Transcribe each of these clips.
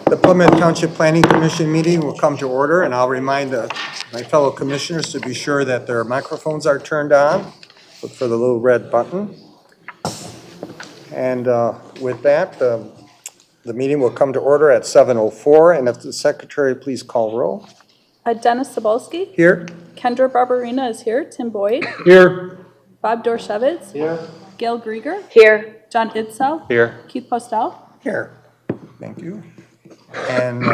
The Plymouth Township Planning Commission meeting will come to order, and I'll remind my fellow commissioners to be sure that their microphones are turned on. Look for the little red button. And with that, the meeting will come to order at 7:04, and if the secretary please call roll. Dennis Sobolski. Here. Kendra Barberina is here. Tim Boyd. Here. Bob Dorshevitz. Here. Gail Grieger. Here. John Idsell. Here. Keith Postel. Here. Thank you. And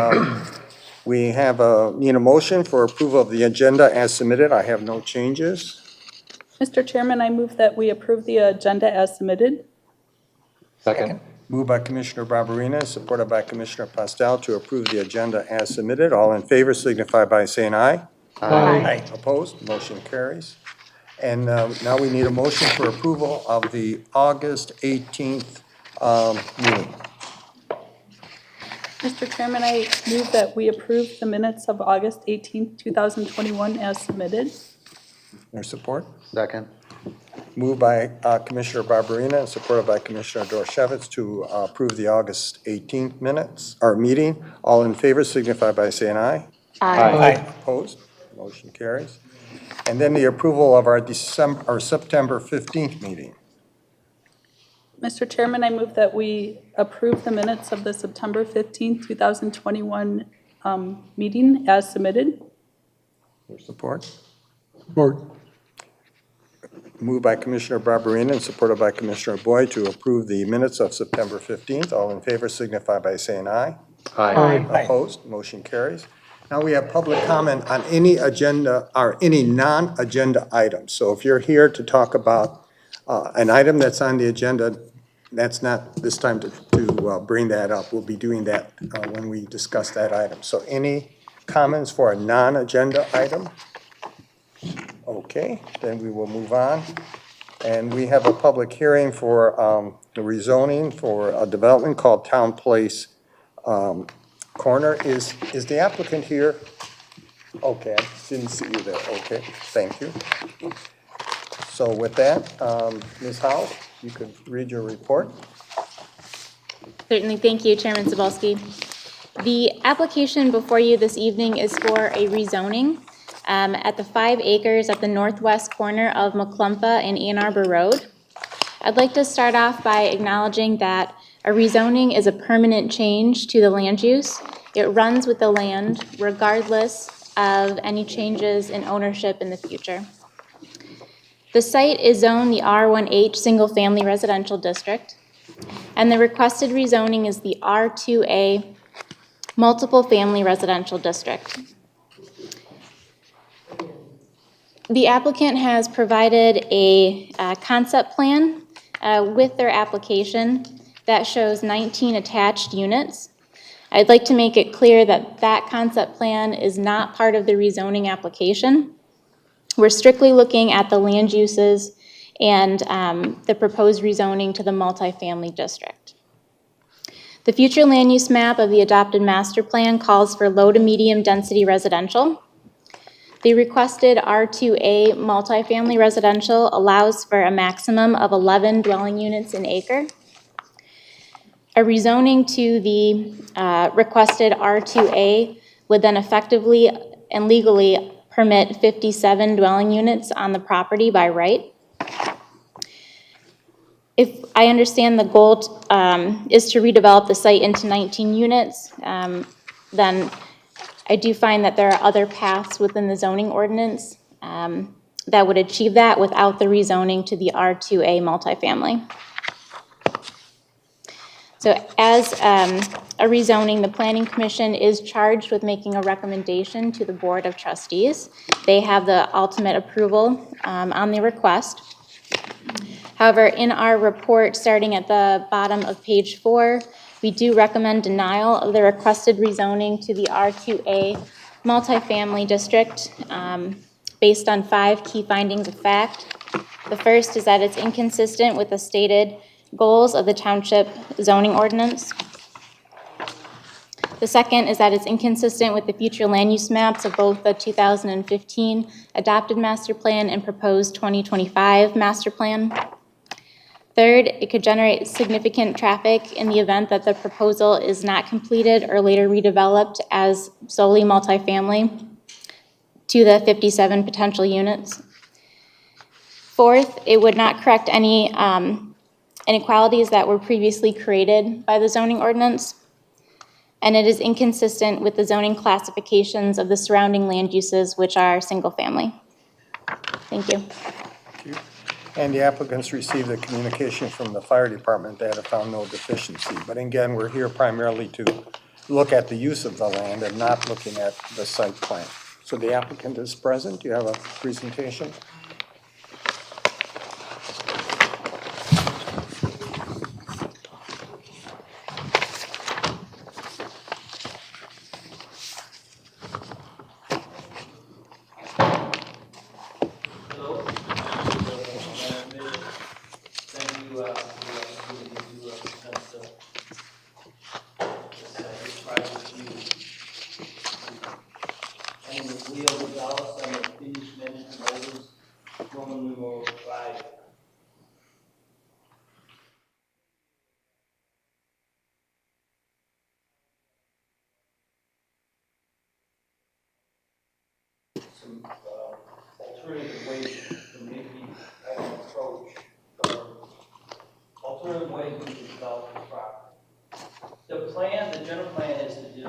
we need a motion for approval of the agenda as submitted. I have no changes. Mr. Chairman, I move that we approve the agenda as submitted. Second. Moved by Commissioner Barberina, supported by Commissioner Postel to approve the agenda as submitted. All in favor signify by saying aye. Aye. Opposed? Motion carries. And now we need a motion for approval of the August 18th meeting. Mr. Chairman, I move that we approve the minutes of August 18th, 2021 as submitted. Your support? Second. Moved by Commissioner Barberina and supported by Commissioner Dorshevitz to approve the August 18th meeting. All in favor signify by saying aye. Aye. Opposed? Motion carries. And then the approval of our September 15th meeting. Mr. Chairman, I move that we approve the minutes of the September 15th, 2021 meeting as submitted. Your support? Support. Moved by Commissioner Barberina and supported by Commissioner Boyd to approve the minutes of September 15th. All in favor signify by saying aye. Aye. Opposed? Motion carries. Now we have public comment on any agenda or any non-agenda items. So if you're here to talk about an item that's on the agenda, that's not this time to bring that up. We'll be doing that when we discuss that item. So any comments for a non-agenda item? Okay, then we will move on. And we have a public hearing for the rezoning for a development called Town Place Corner. Is the applicant here? Okay, I didn't see you there. Okay, thank you. So with that, Ms. Howe, you could read your report. Certainly, thank you, Chairman Sobolski. The application before you this evening is for a rezoning at the 5 acres at the northwest corner of McClumpha and Ann Arbor Road. I'd like to start off by acknowledging that a rezoning is a permanent change to the land use. It runs with the land regardless of any changes in ownership in the future. The site is zoned the R1H Single Family Residential District, and the requested rezoning is the R2A Multiple Family Residential District. The applicant has provided a concept plan with their application that shows 19 attached units. I'd like to make it clear that that concept plan is not part of the rezoning application. We're strictly looking at the land uses and the proposed rezoning to the multifamily district. The future land use map of the adopted master plan calls for low to medium density residential. The requested R2A multifamily residential allows for a maximum of 11 dwelling units an acre. A rezoning to the requested R2A would then effectively and legally permit 57 dwelling units on the property by right. If I understand the goal is to redevelop the site into 19 units, then I do find that there are other paths within the zoning ordinance that would achieve that without the rezoning to the R2A multifamily. So as a rezoning, the Planning Commission is charged with making a recommendation to the Board of Trustees. They have the ultimate approval on the request. However, in our report, starting at the bottom of page 4, we do recommend denial of the requested rezoning to the R2A multifamily district based on 5 key findings of fact. The first is that it's inconsistent with the stated goals of the township zoning ordinance. The second is that it's inconsistent with the future land use maps of both the 2015 adopted master plan and proposed 2025 master plan. Third, it could generate significant traffic in the event that the proposal is not completed or later redeveloped as solely multifamily to the 57 potential units. Fourth, it would not correct any inequalities that were previously created by the zoning ordinance, and it is inconsistent with the zoning classifications of the surrounding land uses, which are single-family. Thank you. And the applicants received a communication from the fire department that have found no deficiency. But again, we're here primarily to look at the use of the land and not looking at the site plan. So the applicant is present. Do you have a presentation? Hello. Thank you for the opportunity to present this project to you. My name is Leo Gonzalez. I'm a Finnish management holders, Roman numeral 5. Some alternative ways to maybe approach or alternative ways we can develop the property. The general plan is to do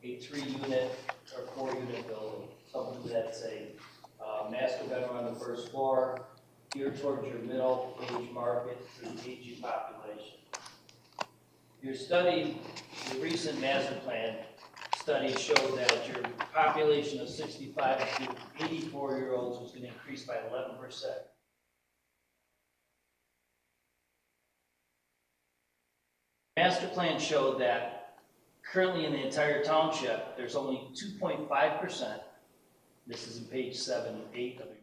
a 3-unit or 4-unit building, something that's a master bedroom on the first floor, geared towards your middle age market to the aging population. Your recent master plan study showed that your population of 65 to 84-year-olds was going to increase by 11%. Master plan showed that currently in the entire township, there's only 2.5%. This is in page 7 and 8 of your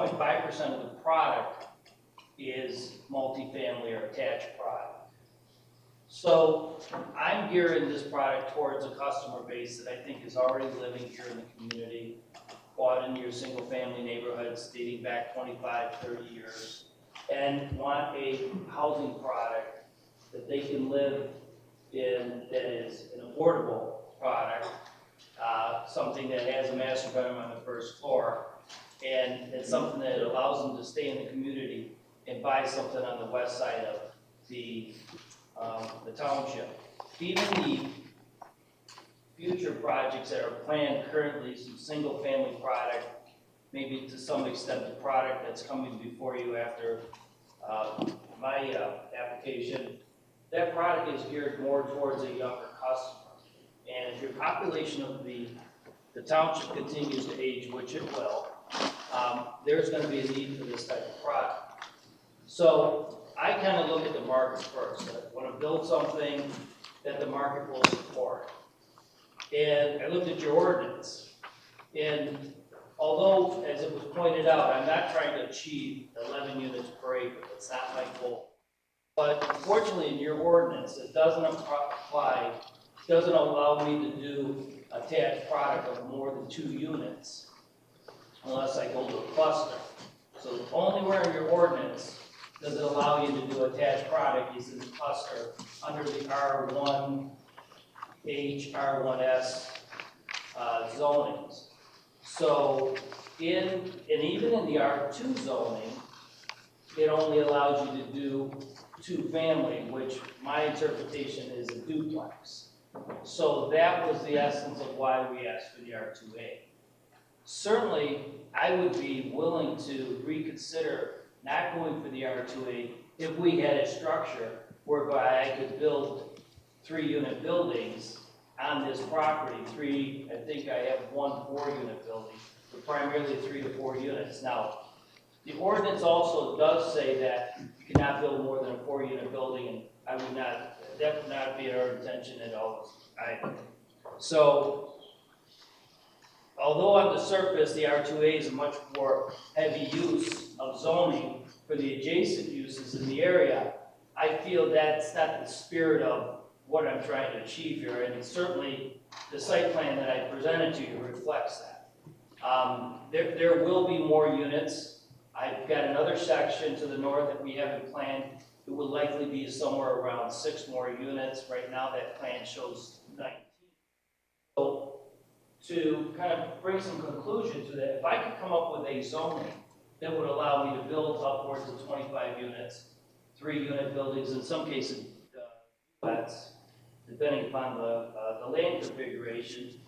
master. 0.5% of the product is multifamily or attached product. So I'm gearing this product towards a customer base that I think is already living here in the community, bought into your single family neighborhoods dating back 25, 30 years, and want a housing product that they can live in that is an affordable product, something that has a master bedroom on the first floor, and it's something that allows them to stay in the community and buy something on the west side of the township. Even the future projects that are planned currently, some single family product, maybe to some extent the product that's coming before you after my application, that product is geared more towards a younger customer. And if your population of the township continues to age, which it will, there's going to be a need for this type of product. So I kind of look at the market first. I want to build something that the market will support. And I looked at your ordinance. And although, as it was pointed out, I'm not trying to achieve 11 units per acre. That's not my goal. But unfortunately, in your ordinance, it doesn't apply, doesn't allow me to do attached product of more than 2 units unless I go to a cluster. So only where in your ordinance does it allow you to do attached product is in the cluster under the R1H, R1S zonings. So and even in the R2 zoning, it only allows you to do 2-family, which my interpretation is a duplex. So that was the essence of why we asked for the R2A. Certainly, I would be willing to reconsider not going for the R2A if we had a structure whereby I could build 3-unit buildings on this property. I think I have 1 4-unit building, but primarily 3 to 4 units. Now, the ordinance also does say that you cannot build more than a 4-unit building, and that would not be our intention at all either. So, although on the surface, the R2A is a much more heavy use of zoning for the adjacent uses in the area, I feel that's not the spirit of what I'm trying to achieve here, and certainly the site plan that I presented to you reflects that. There will be more units. I've got another section to the north that we haven't planned. It will likely be somewhere around 6 more units. Right now, that plan shows 19. So to kind of bring some conclusion to that, if I could come up with a zoning that would allow me to build upwards of 25 units, 3-unit buildings, in some cases, flats, depending upon the land configuration,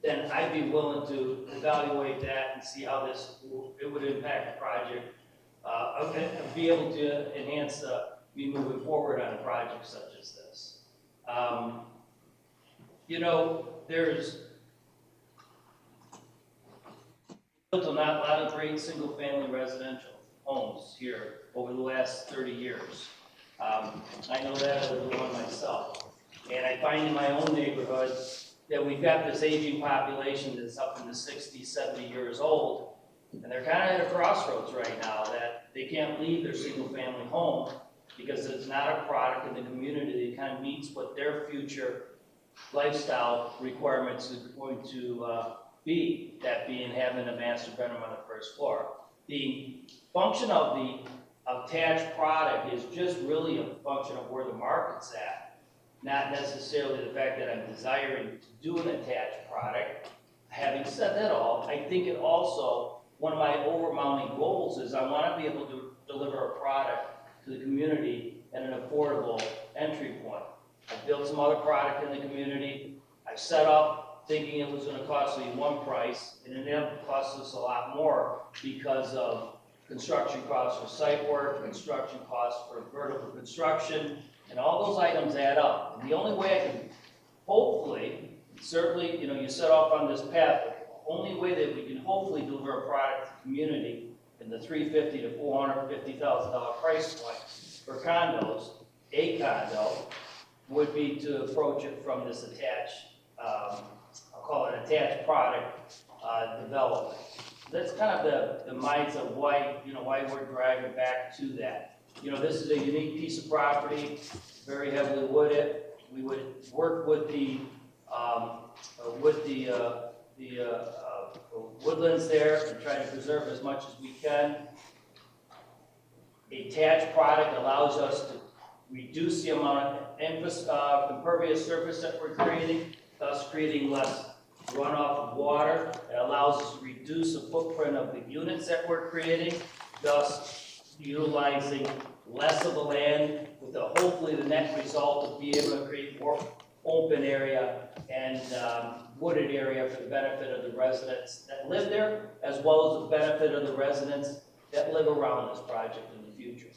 then I'd be willing to evaluate that and see how it would impact the project. And be able to enhance me moving forward on a project such as this. You know, there's built a lot of great single-family residential homes here over the last 30 years. I know that as the one myself. And I find in my own neighborhood that we've got this aging population that's up in the 60, 70 years old, and they're kind of at a crossroads right now that they can't leave their single-family home because it's not a product in the community that kind of meets what their future lifestyle requirements is going to be, that being having a master bedroom on the first floor. The function of the attached product is just really a function of where the market's at, not necessarily the fact that I'm desiring to do an attached product. Having said that all, I think it also, one of my overmounting goals is I want to be able to deliver a product to the community at an affordable entry point. I built some other product in the community. I set up thinking it was going to cost me one price, and it ended up costing us a lot more because of construction costs for site work, construction costs for vertical construction, and all those items add up. And the only way I can hopefully, certainly, you know, you set off on this path, but the only way that we can hopefully deliver a product to the community in the $350,000 to $450,000 price point for condos, a condo, would be to approach it from this attached, I'll call it attached product development. That's kind of the mindset of why, you know, why we're driving back to that. You know, this is a unique piece of property, very heavily wooded. We would work with the woodlands there and try to preserve as much as we can. A attached product allows us to reduce the amount of impervious surface that we're creating, thus creating less runoff of water. It allows us to reduce the footprint of the units that we're creating, thus utilizing less of the land with hopefully the net result of being able to create more open area and wooded area for the benefit of the residents that live there, as well as the benefit of the residents that live around this project in the future.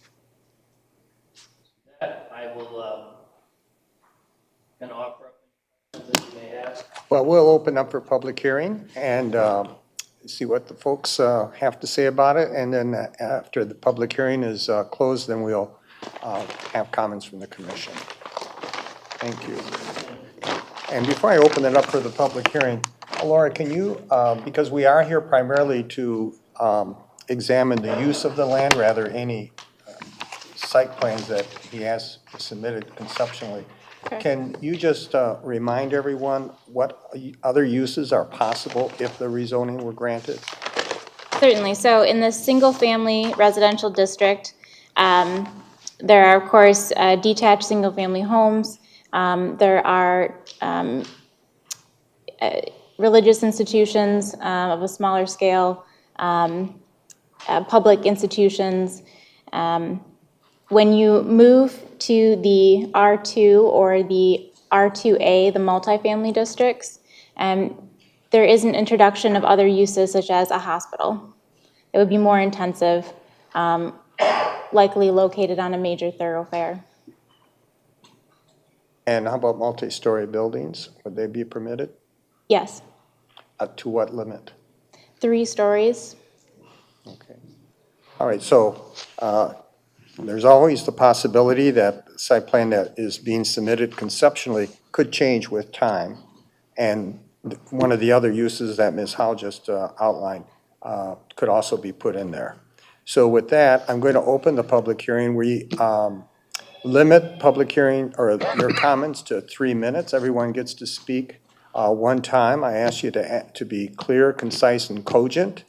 That I will kind of offer up any questions that you may have. Well, we'll open up for public hearing and see what the folks have to say about it. And then after the public hearing is closed, then we'll have comments from the commission. Thank you. And before I open it up for the public hearing, Laura, can you, because we are here primarily to examine the use of the land, rather any site plans that he has submitted conceptually. Okay. Can you just remind everyone what other uses are possible if the rezoning were granted? Certainly. So in the single-family residential district, there are, of course, detached single-family homes. There are religious institutions of a smaller scale, public institutions. When you move to the R2 or the R2A, the multifamily districts, there is an introduction of other uses such as a hospital. It would be more intensive, likely located on a major thoroughfare. And how about multi-story buildings? Would they be permitted? Yes, To what limit? 3 stories. Okay. All right, so there's always the possibility that the site plan that is being submitted conceptually could change with time. And one of the other uses that Ms. Howe just outlined could also be put in there. So with that, I'm going to open the public hearing. We limit public hearing or your comments to 3 minutes. Everyone gets to speak One time, I asked you to be clear, concise, and cogent.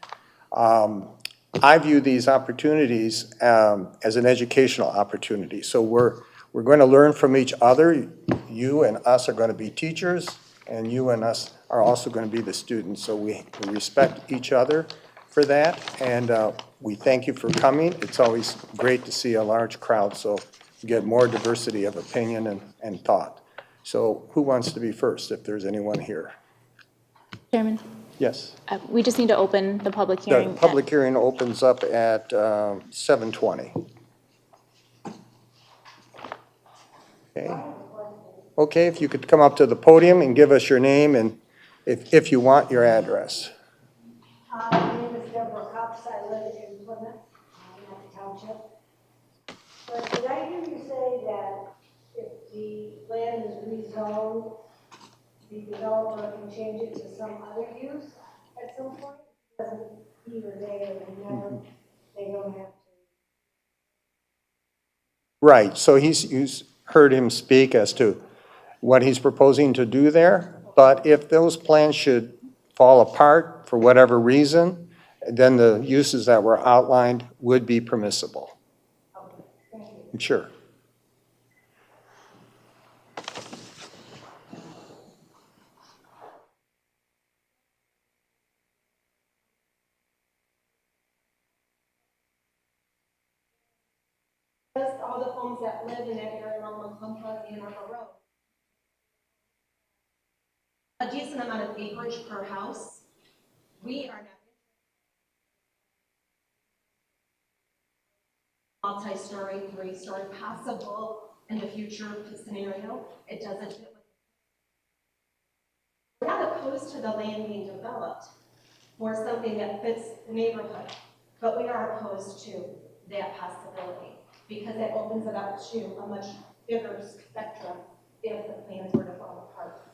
I view these opportunities as an educational opportunity. So we're going to learn from each other. You and us are going to be teachers, and you and us are also going to be the students. So we respect each other for that, and we thank you for coming. It's always great to see a large crowd, so you get more diversity of opinion and thought. So who wants to be first, if there's anyone here? Chairman, Yes. we just need to open the public The hearing. public hearing opens up at 7:20. Okay. Okay, if you could come up to the podium and give us your name and if you want, your address. My name is Deborah Cox. I live in Plymouth, in the township. But did I hear you say that if the land is rezoned, the developer can change it to some other use at some point? Doesn't either they or never, they don't have to. Right, so you've heard him speak as to what he's proposing to do there, but if those plans should fall apart for whatever reason, then the uses that were outlined would be permissible. Okay, thank you. Sure. Just all the homes that live in that area along Macomba and Arbor Road. A decent amount of acreage per house. We are not multi-story, three-story possible in the future scenario. It doesn't fit with. We're not opposed to the land being developed for something that fits the neighborhood, but we are opposed to that possibility because it opens it up to a much bigger spectrum if the plans were to fall apart.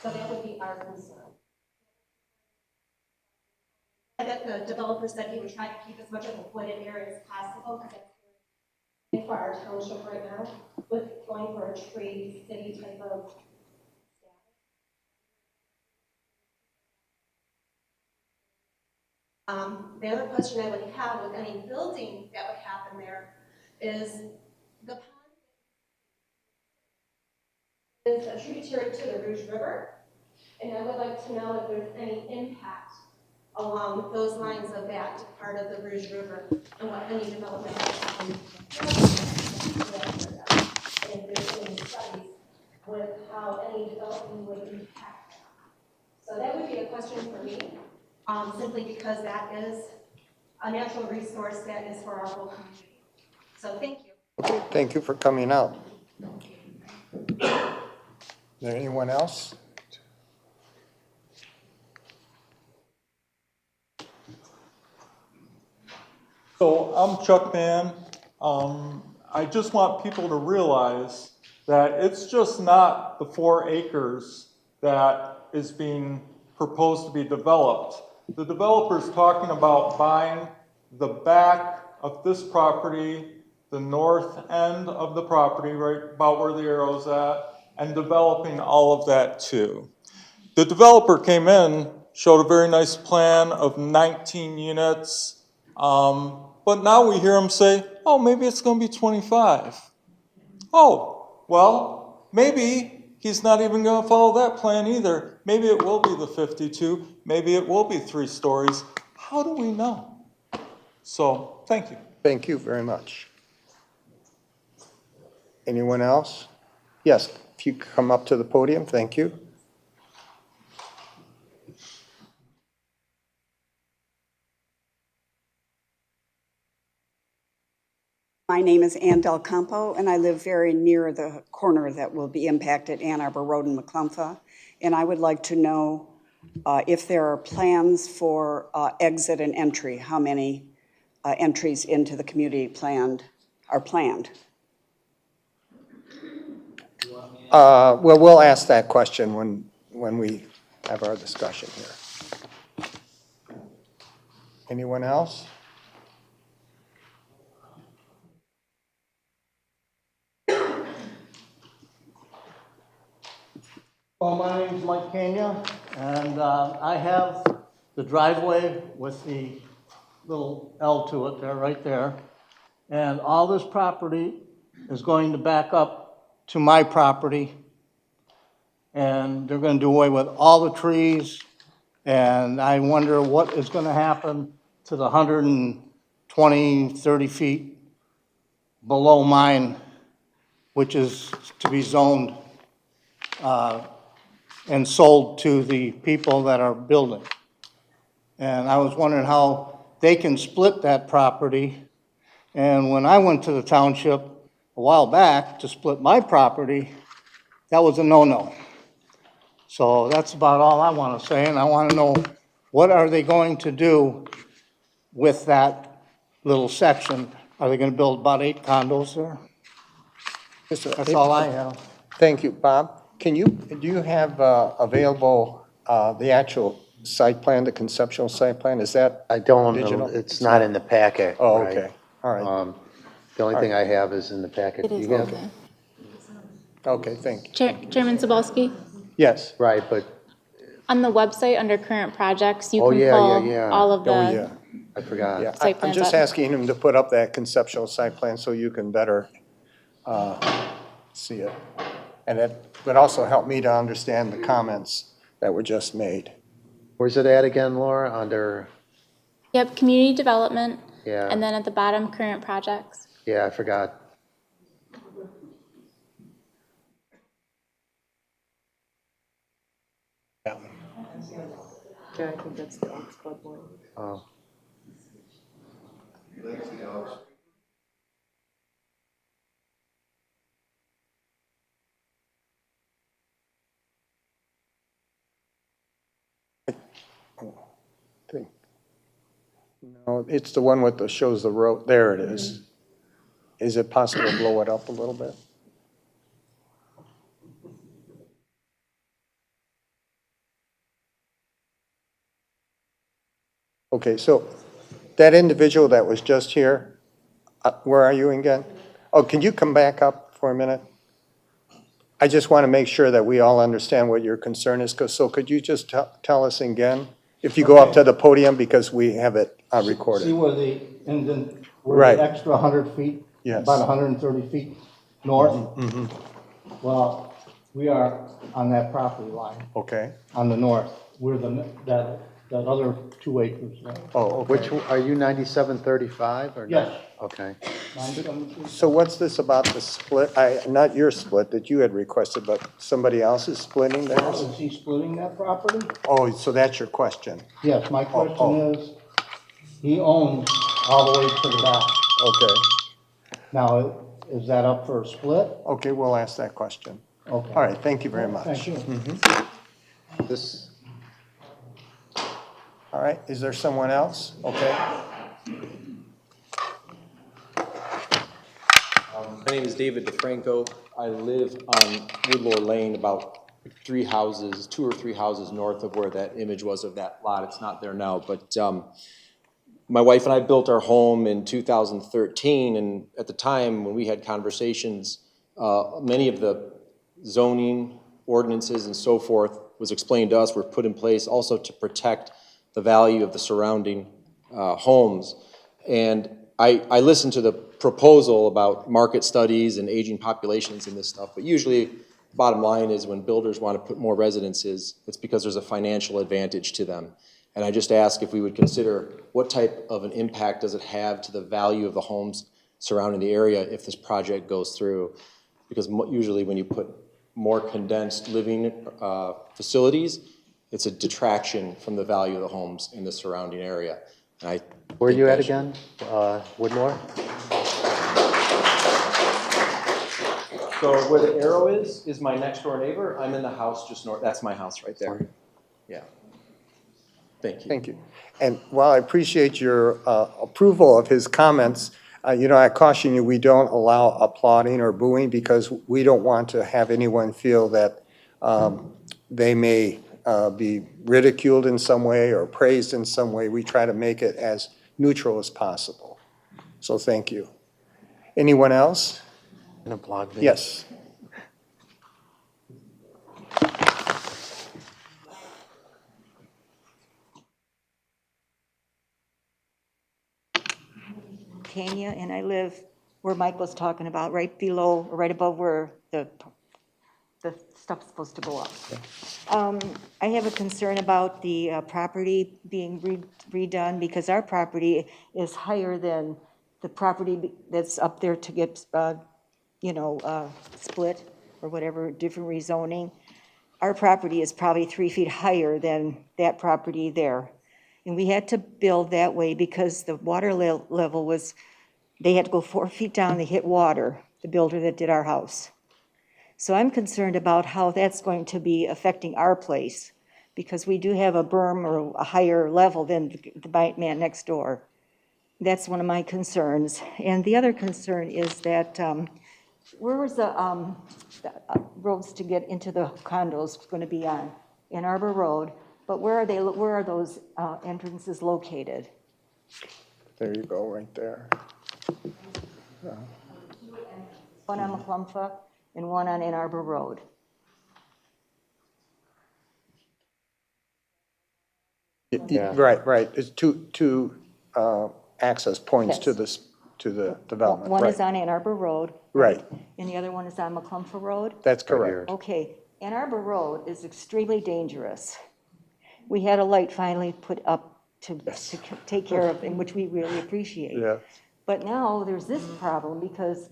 So that would be our concern. And that the developer said he would try to keep as much of a wooded area as possible because it's for our township right now with going for a tree city type of. The other question I would have with any building that would happen there is the pond is a tributary to the Rouge River, and I would like to know if there's any impact along those lines of that part of the Rouge River and what any development has happened. And if there's any studies with how any development would impact that. So that would be a question for me, simply because that is a natural resource that is for our whole community. So thank you. Okay, thank you for coming out. Is there anyone else? So I'm Chuck Mann. I just want people to realize that it's just not the 4 acres that is being proposed to be developed. The developer's talking about buying the back of this property, the north end of the property, right about where the arrow's at, and developing all of that too. The developer came in, showed a very nice plan of 19 units, but now we hear him say, oh, maybe it's going to be 25. Oh, well, maybe he's not even going to follow that plan either. Maybe it will be the 52. Maybe it will be 3 stories. How do we know? So, thank you. Thank you very much. Anyone else? Yes, if you come up to the podium, thank you. My name is Ann Del Campo, and I live very near the corner that will be impacted, Ann Arbor Road in Macomba. And I would like to know if there are plans for exit and entry, how many entries into the community are planned? Well, we'll ask that question when we have our discussion here. Anyone else? Well, my name's Mike Kenya, and I have the driveway with the little L to it there, right there. And all this property is going to back up to my property. And they're gonna do away with all the trees. And I wonder what is gonna happen to the 120, 30 feet below mine, which is to be zoned and sold to the people that are building. And I was wondering how they can split that property. And when I went to the township a while back to split my property, that was a no-no. So that's about all I want to say, and I want to know, what are they going to do with that little section? Are they going to build about 8 condos there? That's all I have. Thank you. Bob, do you have available the actual site plan, the conceptual site plan? Is that I don't digital? know, it's not in the packet. Oh, right? okay, all right. The only thing I have is in the packet. It is You got- okay. Okay, thank you. Chairman Sobalski, Yes. Right, but, on the website under current projects, you Oh, can yeah, pull yeah. all of Oh, yeah. the, I forgot. Yeah, Site I'm plans just up. asking him to put up that conceptual site plan so you can better see it. And it would also help me to understand the comments that were just made. Where's it at again, Laura? Under, yep, community development, yeah, and then at the bottom, current projects. yeah, I forgot. Yeah. Yeah, I think that's the Ox Club one. Oh. No, it's the one with the, shows the road, there it is. Is it possible to blow it up a little bit? Okay, so that individual that was just here, where are you again? Oh, can you come back up for a minute? I just want to make sure that we all understand what your concern is, so could you just tell us again? If you go up to the podium, because we have it See recorded. where the, and then where Right. the extra 100 feet? Yes. About 130 feet north? Mhm. Well, we are on that property line, Okay, on the north. We're that other 2 acres there. oh, Which, okay. are you 9735 or? Yes. Okay. 972. So what's this about the split? Not your split that you had requested, but somebody else is splitting theirs? Is he splitting that property? Oh, so that's your question? Yes, my Oh. question is, he owns all the way to the back. Okay, Now, is that up for a split? okay, we'll ask that question. Okay. All right, thank you very much. Thank you. This, All right, is there someone else? Okay. My name is David DeFranco. I live on Woodlore Lane, about 2 or 3 houses north of where that image was of that lot. It's not there now, but my wife and I built our home in 2013, and at the time when we had conversations, many of the zoning ordinances and so forth was explained to us were put in place also to protect the value of the surrounding homes. And I listened to the proposal about market studies and aging populations and this stuff, but usually bottom line is when builders want to put more residences, it's because there's a financial advantage to them. And I just ask if we would consider what type of an impact does it have to the value of the homes surrounding the area if this project goes through? Because usually when you put more condensed living facilities, it's a detraction from the value of the homes in the surrounding area. And I where are think you that at should- again? Woodmore? So where the arrow is my next door neighbor. I'm in the house just north. That's my house right there. Yeah. Thank you. Thank you. And while I appreciate your approval of his comments, I caution you, we don't allow applauding or booing because we don't want to have anyone feel that they may be ridiculed in some way or praised in some way. We try to make it as neutral as possible. So thank you. Anyone else? An applaud me. Yes. Tanya, and I live where Mike was talking about, right below, or right above where the stuff's supposed to go up. I have a concern about the property being redone, because our property is higher than the property that's up there to get, split or whatever, different rezoning. Our property is probably 3 feet higher than that property there. And we had to build that way because the water level was, they had to go 4 feet down to hit water, the builder that did our house. So I'm concerned about how that's going to be affecting our place, because we do have a berm or a higher level than the man next door. That's one of my concerns. And the other concern is that, where was the roads to get into the condos going to be on? Ann Arbor Road, but where are those entrances located? There you go, right there. One on McClumpha and one on Ann Arbor Road. Yeah. Right. It's two access points to Yes. this, to the development. One is Right. on Ann Arbor Road. Right. And the other one is on McClumpha Road? That's Right correct. here. Okay, Ann Arbor Road is extremely dangerous. We had a light finally put up to take care of, in which we really appreciate. Yeah. But now there's this problem, because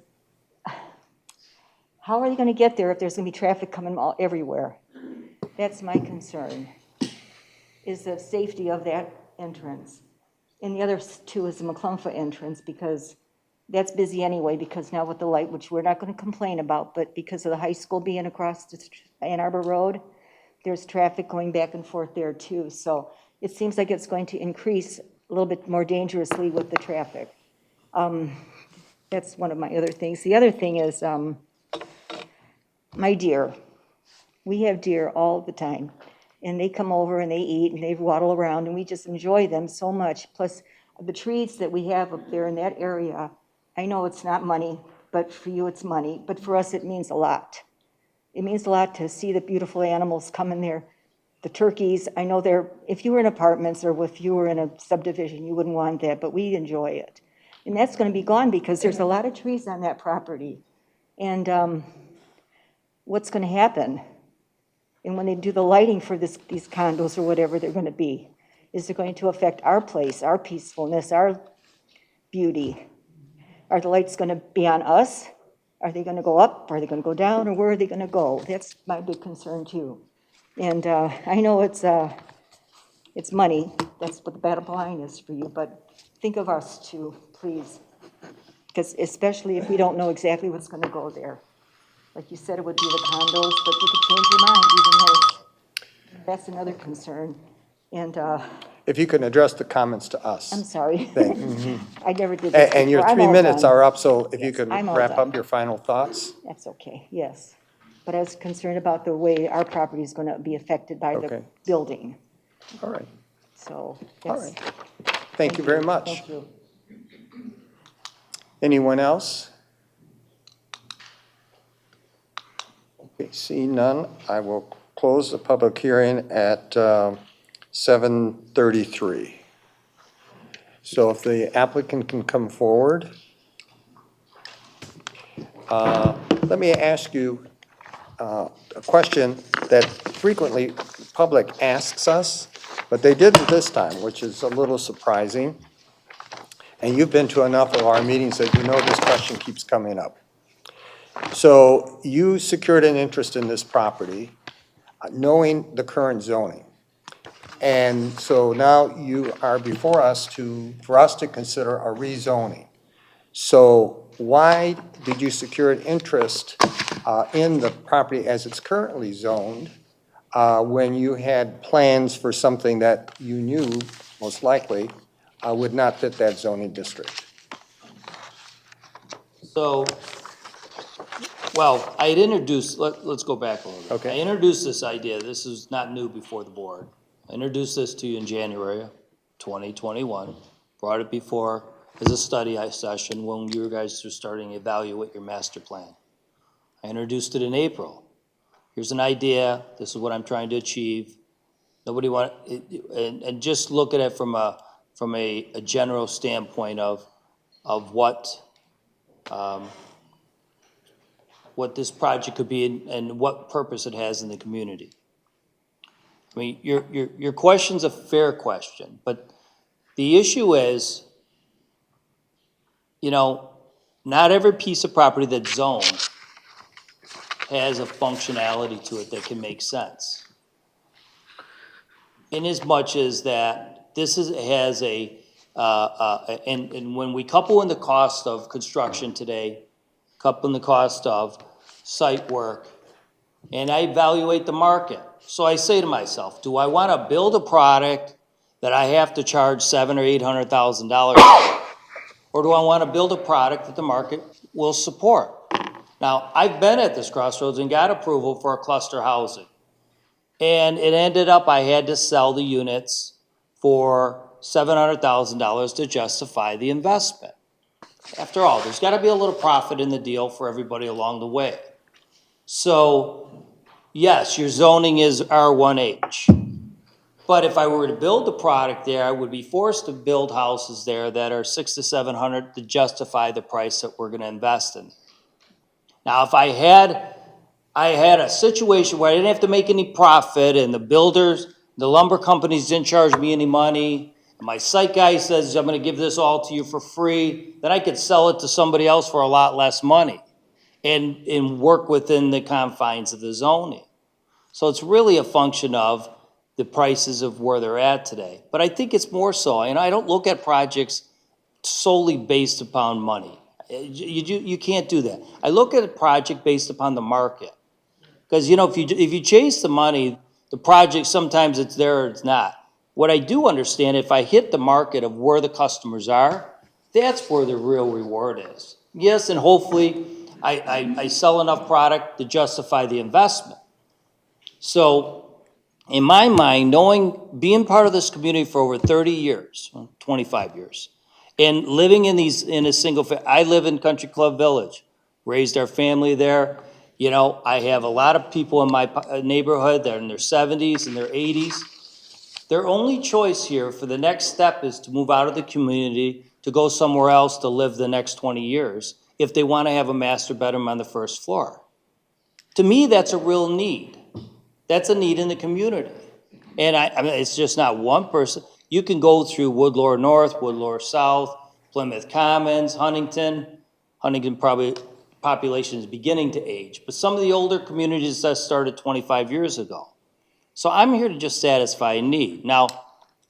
how are they gonna get there if there's gonna be traffic coming everywhere? That's my concern, is the safety of that entrance. And the other two is the McClumpha entrance, because that's busy anyway, because now with the light, which we're not gonna complain about, but because of the high school being across Ann Arbor Road, there's traffic going back and forth there too. So it seems like it's going to increase a little bit more dangerously with the traffic. That's one of my other things. The other thing is my deer. We have deer all the time, and they come over and they eat and they waddle around, and we just enjoy them so much. Plus, the trees that we have up there in that area, I know it's not money, but for you it's money, but for us it means a lot. It means a lot to see the beautiful animals come in there. The turkeys, I know if you were in apartments or if you were in a subdivision, you wouldn't want that, but we enjoy it. And that's gonna be gone because there's a lot of trees on that property. And what's gonna happen? And when they do the lighting for these condos or whatever they're gonna be, is it going to affect our place, our peacefulness, our beauty? Are the lights gonna be on us? Are they gonna go up? Are they gonna go down? Or where are they gonna go? That's my big concern too. And I know it's money. That's what the bottom line is for you. But think of us too, please. Because especially if we don't know exactly what's gonna go there. Like you said, it would be the condos, but you could change your mind even though that's another concern. And If you can address the comments to us. I'm sorry. Thank- I never did this And your before. I'm 3 all minutes done. are up, so if you Yes, could I'm all wrap done. up your final thoughts? That's okay, yes. But I was concerned about the way our property is going to be affected by the Okay. building. All right. So All that's. right. Thank you very much. Thank you. Anyone else? Okay, seeing none, I will close the public hearing at 7:33. So if the applicant can come forward. Let me ask you a question that frequently public asks us, but they didn't this time, which is a little surprising. And you've been to enough of our meetings that you know this question keeps coming up. So you secured an interest in this property, knowing the current zoning. And so now you are before us for us to consider a rezoning. So why did you secure an interest in the property as it's currently zoned when you had plans for something that you knew, most likely, would not fit that zoning district? So, well, I had introduced, let's go back a little bit. Okay. I introduced this idea, this is not new before the board. I introduced this to you in January 2021, brought it before as a study session when you guys were starting to evaluate your master plan. I introduced it in April. Here's an idea, this is what I'm trying to achieve. Nobody and just look at it from a general standpoint of of what this project could be and what purpose it has in the community. I mean, your question's a fair question, but the issue is, you know, not every piece of property that's zoned has a functionality to it that can make sense. In as much as that has and when we couple in the cost of construction today, couple in the cost of site work, and I evaluate the market. So I say to myself, do I want to build a product that I have to charge $700,000 or $800,000 for? Or do I want to build a product that the market will support? Now, I've been at this crossroads and got approval for a cluster housing. And it ended up I had to sell the units for $700,000 to justify the investment. After all, there's got to be a little profit in the deal for everybody along the way. So, yes, your zoning is R1H. But if I were to build the product there, I would be forced to build houses there that are 600 to 700 to justify the price that we're going to invest in. Now, if I had a situation where I didn't have to make any profit and the lumber companies didn't charge me any money, and my site guy says, I'm going to give this all to you for free, then I could sell it to somebody else for a lot less money and work within the confines of the zoning. So it's really a function of the prices of where they're at today. But I think it's more so, and I don't look at projects solely based upon money. You can't do that. I look at a project based upon the market. Because, you know, if you chase the money, the project, sometimes it's there or it's not. What I do understand, if I hit the market of where the customers are, that's where the real reward is. Yes, and hopefully I sell enough product to justify the investment. So in my mind, being part of this community for over 30 years, 25 years, and living in a I live in Country Club Village, raised our family there. You know, I have a lot of people in my neighborhood that are in their 70s and their 80s. Their only choice here for the next step is to move out of the community, to go somewhere else to live the next 20 years, if they want to have a master bedroom on the first floor. To me, that's a real need. That's a need in the community. And I mean, it's just not one person. You can go through Woodlore North, Woodlore South, Plymouth Commons, Huntington. Huntington probably population is beginning to age, but some of the older communities that started 25 years ago. So I'm here to just satisfy a need. Now,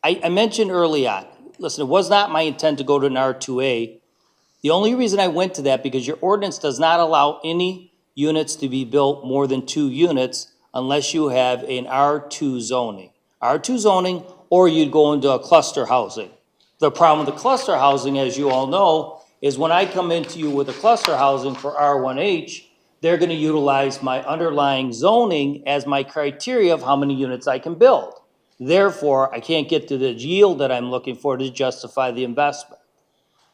I mentioned early on, listen, it was not my intent to go to an R2A. The only reason I went to that, because your ordinance does not allow any units to be built more than 2 units unless you have an R2 zoning. R2 zoning, or you'd go into a cluster housing. The problem with the cluster housing, as you all know, is when I come into you with a cluster housing for R1H, they're going to utilize my underlying zoning as my criteria of how many units I can build. Therefore, I can't get to the yield that I'm looking for to justify the investment.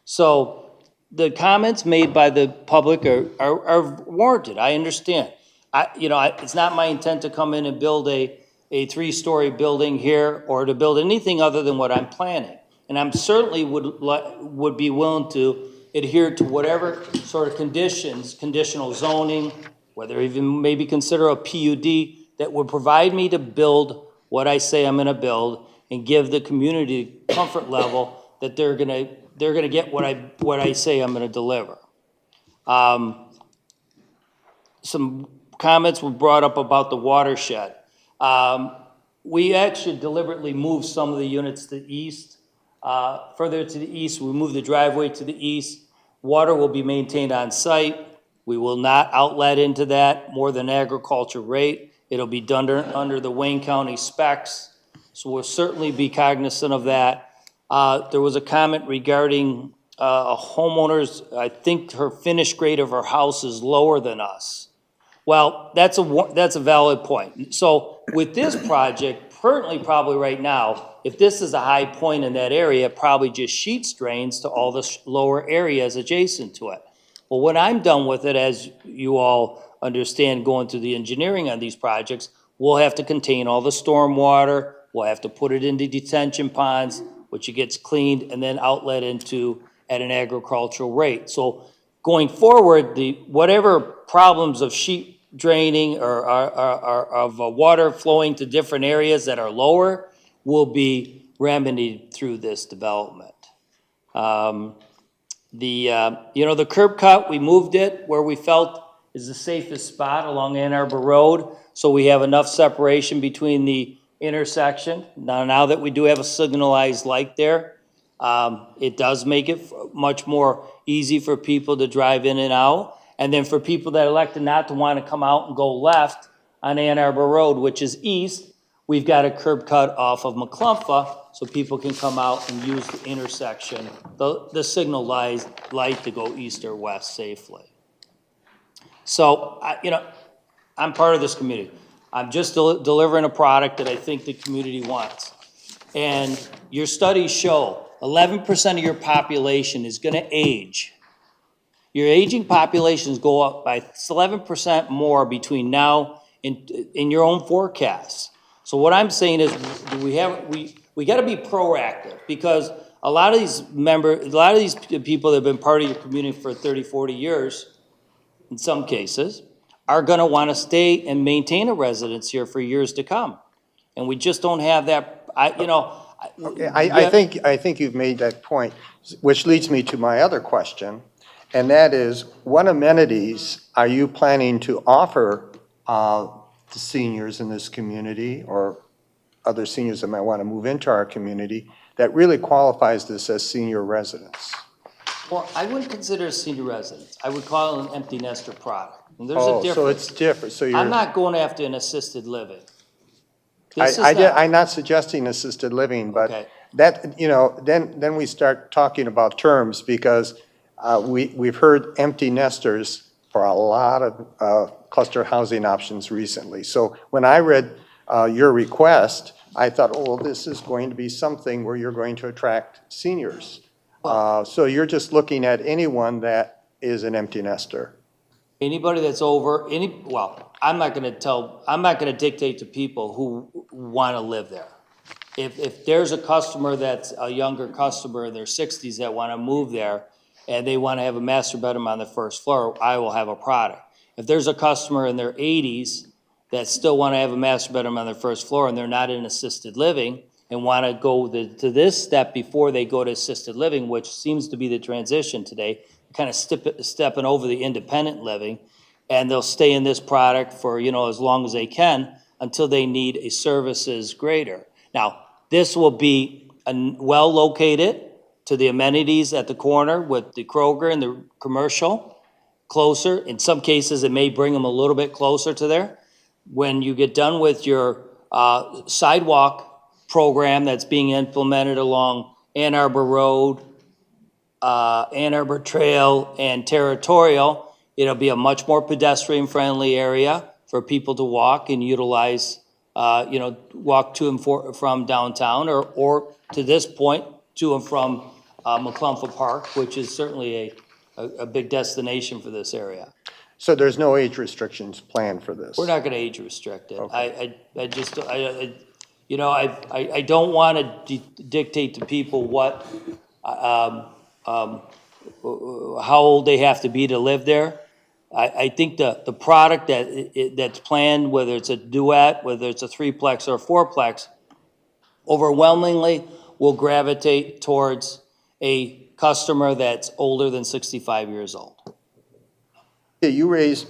So the comments made by the public are warranted. I understand. It's not my intent to come in and build a 3-story building here or to build anything other than what I'm planning. And I'm certainly would be willing to adhere to whatever sort of conditional zoning, whether even maybe consider a PUD that would provide me to build what I say I'm going to build and give the community comfort level that they're going to get what I say I'm going to deliver. Some comments were brought up about the watershed. We actually deliberately moved some of the units to the east. Further to the east, we moved the driveway to the east. Water will be maintained on site. We will not outlet into that more than agriculture rate. It'll be done under the Wayne County specs. So we'll certainly be cognizant of that. There was a comment regarding a homeowner's, I think her finished grade of her house is lower than us. Well, that's a valid point. So with this project, currently probably right now, if this is a high point in that area, probably just sheet drains to all the lower areas adjacent to it. Well, when I'm done with it, as you all understand, going through the engineering on these projects, we'll have to contain all the storm water. We'll have to put it into detention ponds, which it gets cleaned and then outlet into at an agricultural rate. So going forward, whatever problems of sheet draining or of water flowing to different areas that are lower will be remedied through this development. The curb cut, we moved it where we felt is the safest spot along Ann Arbor Road, so we have enough separation between the intersection. Now that we do have a signalized light there, it does make it much more easy for people to drive in and out. And then for people that elected not to want to come out and go left on Ann Arbor Road, which is east, we've got a curb cut off of McClumpha, so people can come out and use the intersection, the signal light to go east or west safely. So, I'm part of this community. I'm just delivering a product that I think the community wants. And your studies show 11% of your population is gonna age. Your aging populations go up by 11% more between now and in your own forecasts. So what I'm saying is, we gotta be proactive, because a lot of these people that have been part of your community for 30, 40 years, in some cases, are gonna wanna stay and maintain a residence here for years to come. And we just don't have that, I think you've made that point, which leads me to my other question, and that is, what amenities are you planning to offer to seniors in this community, or other seniors that might want to move into our community, that really qualifies this as senior residence? Well, I wouldn't consider it a senior residence. I would call it an empty nester product. And there's a Oh, difference. so it's different, so you're. I'm not going after an assisted living. I'm not suggesting assisted living, but Okay. that, then we start talking about terms, because we've heard empty nesters for a lot of cluster housing options recently. So when I read your request, I thought, oh, well, this is going to be something where you're going to attract seniors. So you're just looking at anyone that is an empty nester. Anybody that's over, I'm not gonna dictate to people who wanna live there. If there's a customer that's a younger customer in their 60s that wanna move there, and they wanna have a master bedroom on the first floor, I will have a product. If there's a customer in their 80s that still wanna have a master bedroom on their first floor, and they're not in assisted living, and wanna go to this step before they go to assisted living, which seems to be the transition today, kind of stepping over the independent living, and they'll stay in this product for, as long as they can, until they need a services greater. Now, this will be well located to the amenities at the corner with the Kroger and the commercial, closer. In some cases, it may bring them a little bit closer to there. When you get done with your sidewalk program that's being implemented along Ann Arbor Road, Ann Arbor Trail, and Territorial, it'll be a much more pedestrian-friendly area for people to walk and utilize, walk to and from downtown, or to this point, to and from McClumpha Park, which is certainly a big destination for this area. So there's no age restrictions planned for this? We're not gonna age restrict it. Okay. I don't wanna dictate to people what, how old they have to be to live there. I think the product that's planned, whether it's a duet, whether it's a threeplex or a fourplex, overwhelmingly will gravitate towards a customer that's older than 65 years old. Yeah, you raised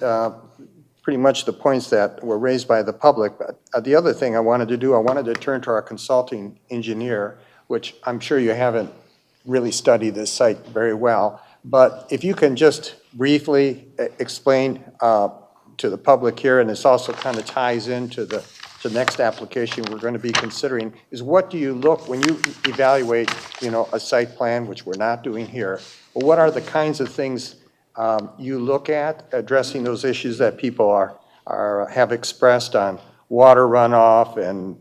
pretty much the points that were raised by the public, but the other thing I wanted to turn to our consulting engineer, which I'm sure you haven't really studied this site very well, but if you can just briefly explain to the public here, and this also kind of ties into the next application we're going to be considering, is what do you look, when you evaluate, a site plan, which we're not doing here, but what are the kinds of things you look at addressing those issues that people have expressed on water runoff and,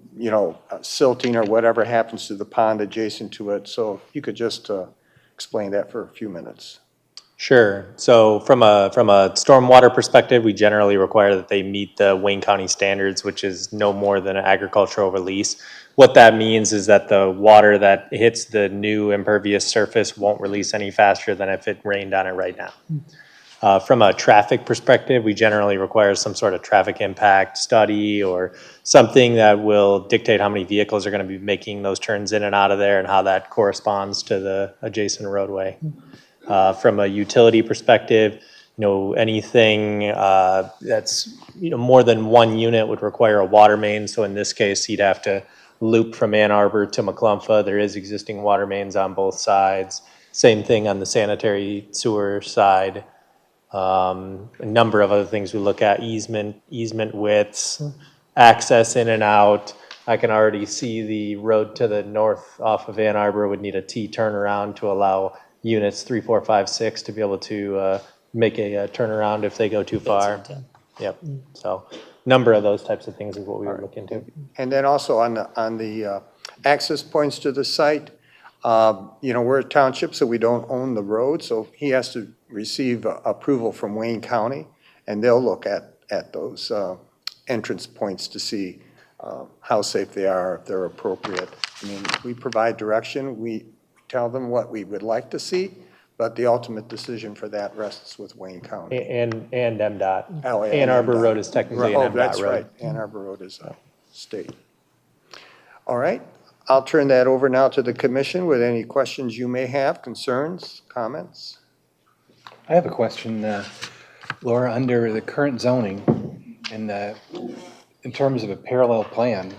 silting or whatever happens to the pond adjacent to it? So if you could just explain that for a few minutes. Sure. So from a stormwater perspective, we generally require that they meet the Wayne County standards, which is no more than an agricultural release. What that means is that the water that hits the new impervious surface won't release any faster than if it rained on it right now. From a traffic perspective, we generally require some sort of traffic impact study or something that will dictate how many vehicles are going to be making those turns in and out of there and how that corresponds to the adjacent roadway. From a utility perspective, anything that's, more than one unit would require a water main. So in this case, he'd have to loop from Ann Arbor to McClumpha. There is existing water mains on both sides. Same thing on the sanitary sewer side. A number of other things we look at, easement widths, access in and out. I can already see the road to the north off of Ann Arbor would need a T turnaround to allow units 3, 4, 5, 6 to be able to make a turnaround if they go too far. Yep, so number of those types of things is what we would look into. And then also on the access points to the site, we're a township, so we don't own the road, so he has to receive approval from Wayne County, and they'll look at those entrance points to see how safe they are, if they're appropriate. I mean, we provide direction, we tell them what we would like to see, but the ultimate decision for that rests with Wayne County. And MDOT. Oh, yeah, Ann Arbor MDOT. Road is technically an MDOT road. Oh, that's right, Ann Arbor Road is a state. All right, I'll turn that over now to the commission with any questions you may have, concerns, comments. I have a question, Laura, under the current zoning and in terms of a parallel plan,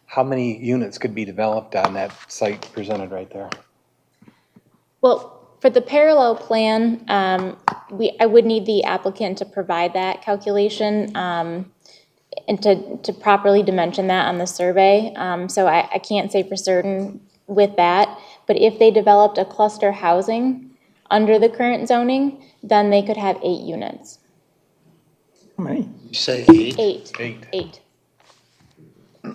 how many units could be developed on that site presented right there? Well, for the parallel plan, I would need the applicant to provide that calculation and to properly dimension that on the survey. So I can't say for certain with that, but if they developed a cluster housing under the current zoning, then they could have 8 units. How many? You say 8? 8. 8. 8. I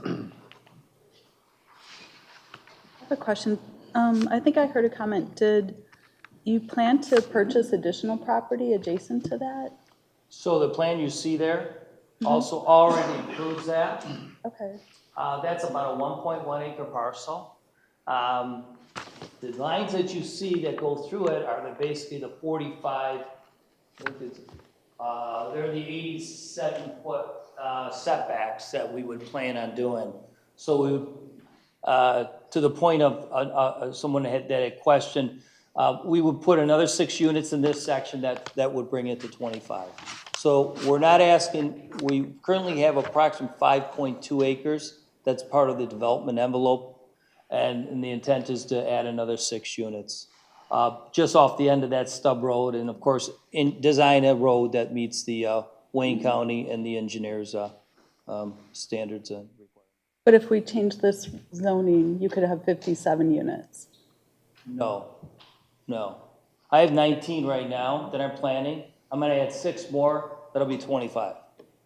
have a question. I think I heard a comment. Did you plan to purchase additional property adjacent to that? So the plan you see there also already includes that. Okay. That's about a 1.1 acre parcel. The lines that you see that go through it are basically the 45, they're the 87-foot setbacks that we would plan on doing. So we would, to the point of someone that had a question, we would put another 6 units in this section that would bring it to 25. So we're not asking, we currently have approximately 5.2 acres. That's part of the development envelope. And the intent is to add another 6 units. Just off the end of that stub road, and of course, design a road that meets the Wayne County and the engineers' standards and requirements. But if we change this zoning, you could have 57 units. No. I have 19 right now that I'm planning. I'm gonna add 6 more, that'll be 25.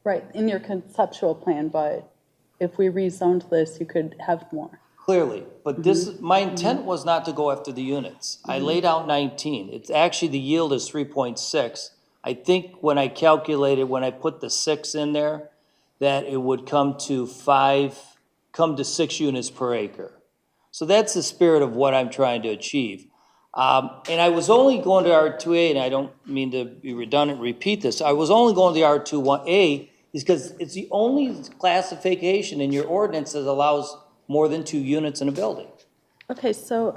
Right, in your conceptual plan, but if we rezoned this, you could have more. Clearly, but my intent was not to go after the units. I laid out 19. It's actually, the yield is 3.6. I think when I calculated, when I put the 6 in there, that it would come to 6 units per acre. So that's the spirit of what I'm trying to achieve. And I was only going to R2A, and I don't mean to be redundant, repeat this. I was only going to the R21A is because it's the only classification in your ordinance that allows more than 2 units in a building. Okay, so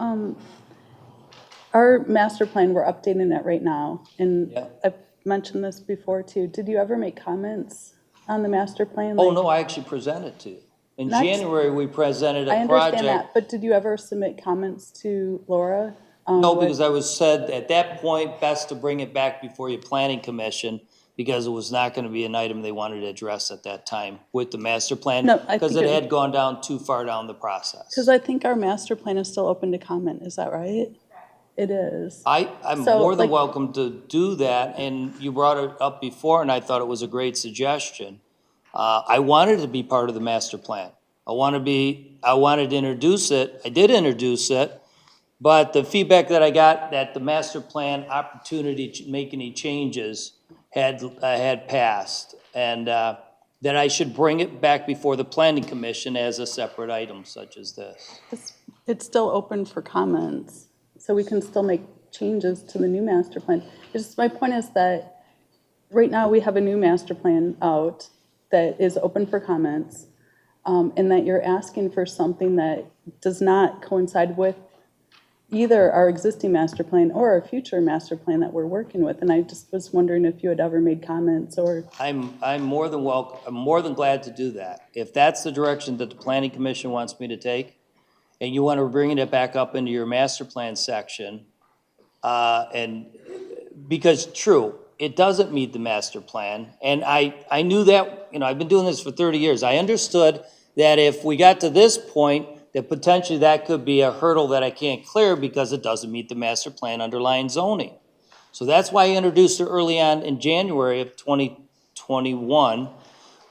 our master plan, we're updating it right now. And Yeah. I've mentioned this before too. Did you ever make comments on the master plan? Oh, Like- no, I actually presented to you. In That's- January, we presented I a project. understand that, but did you ever submit comments to Laura? No, because I was said at that point, best to bring it back before your planning commission, because it was not gonna be an item they wanted to address at that time with the master plan. No, I Because think it it- had gone down too far down the process. Because I think our master plan is still open to comment, is that right? It is. I'm So, more than like- welcome to do that, and you brought it up before, and I thought it was a great suggestion. I wanted to be part of the master plan. I wanted to introduce it, I did introduce it, But the feedback that I got, that the master plan opportunity to make any changes had passed, and that I should bring it back before the planning commission as a separate item such as this. It's still open for comments, so we can still make changes to the new master plan. My point is that right now we have a new master plan out that is open for comments, and that you're asking for something that does not coincide with either our existing master plan or our future master plan that we're working with. And I just was wondering if you had ever made comments or. I'm more than welcome, I'm more than glad to do that. If that's the direction that the planning commission wants me to take, and you want to bring it back up into your master plan section, and, because true, it doesn't meet the master plan, and I knew that, I've been doing this for 30 years. I understood that if we got to this point, that potentially that could be a hurdle that I can't clear because it doesn't meet the master plan underlying zoning. So that's why I introduced it early on in January of 2021,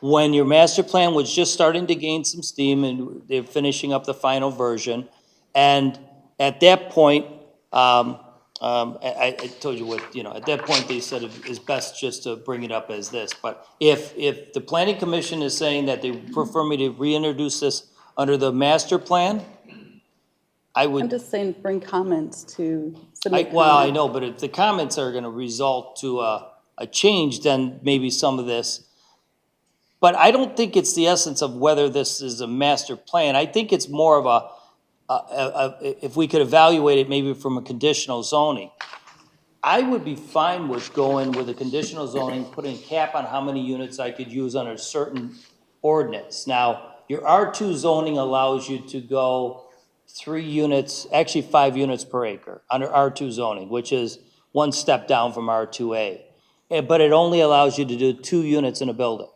when your master plan was just starting to gain some steam and they're finishing up the final version. And at that point, I told you what, at that point, they said it's best just to bring it up as this. But if the planning commission is saying that they prefer me to reintroduce this under the master plan, I would. I'm just saying, bring comments to submit Well, I comments. know, but if the comments are gonna result to a change, then maybe some of this. But I don't think it's the essence of whether this is a master plan. I think it's more of if we could evaluate it maybe from a conditional zoning. I would be fine with going with a conditional zoning, putting a cap on how many units I could use on a certain ordinance. Now, your R2 zoning allows you to go 3 units, actually 5 units per acre under R2 zoning, which is one step down from R2A. But it only allows you to do 2 units in a building.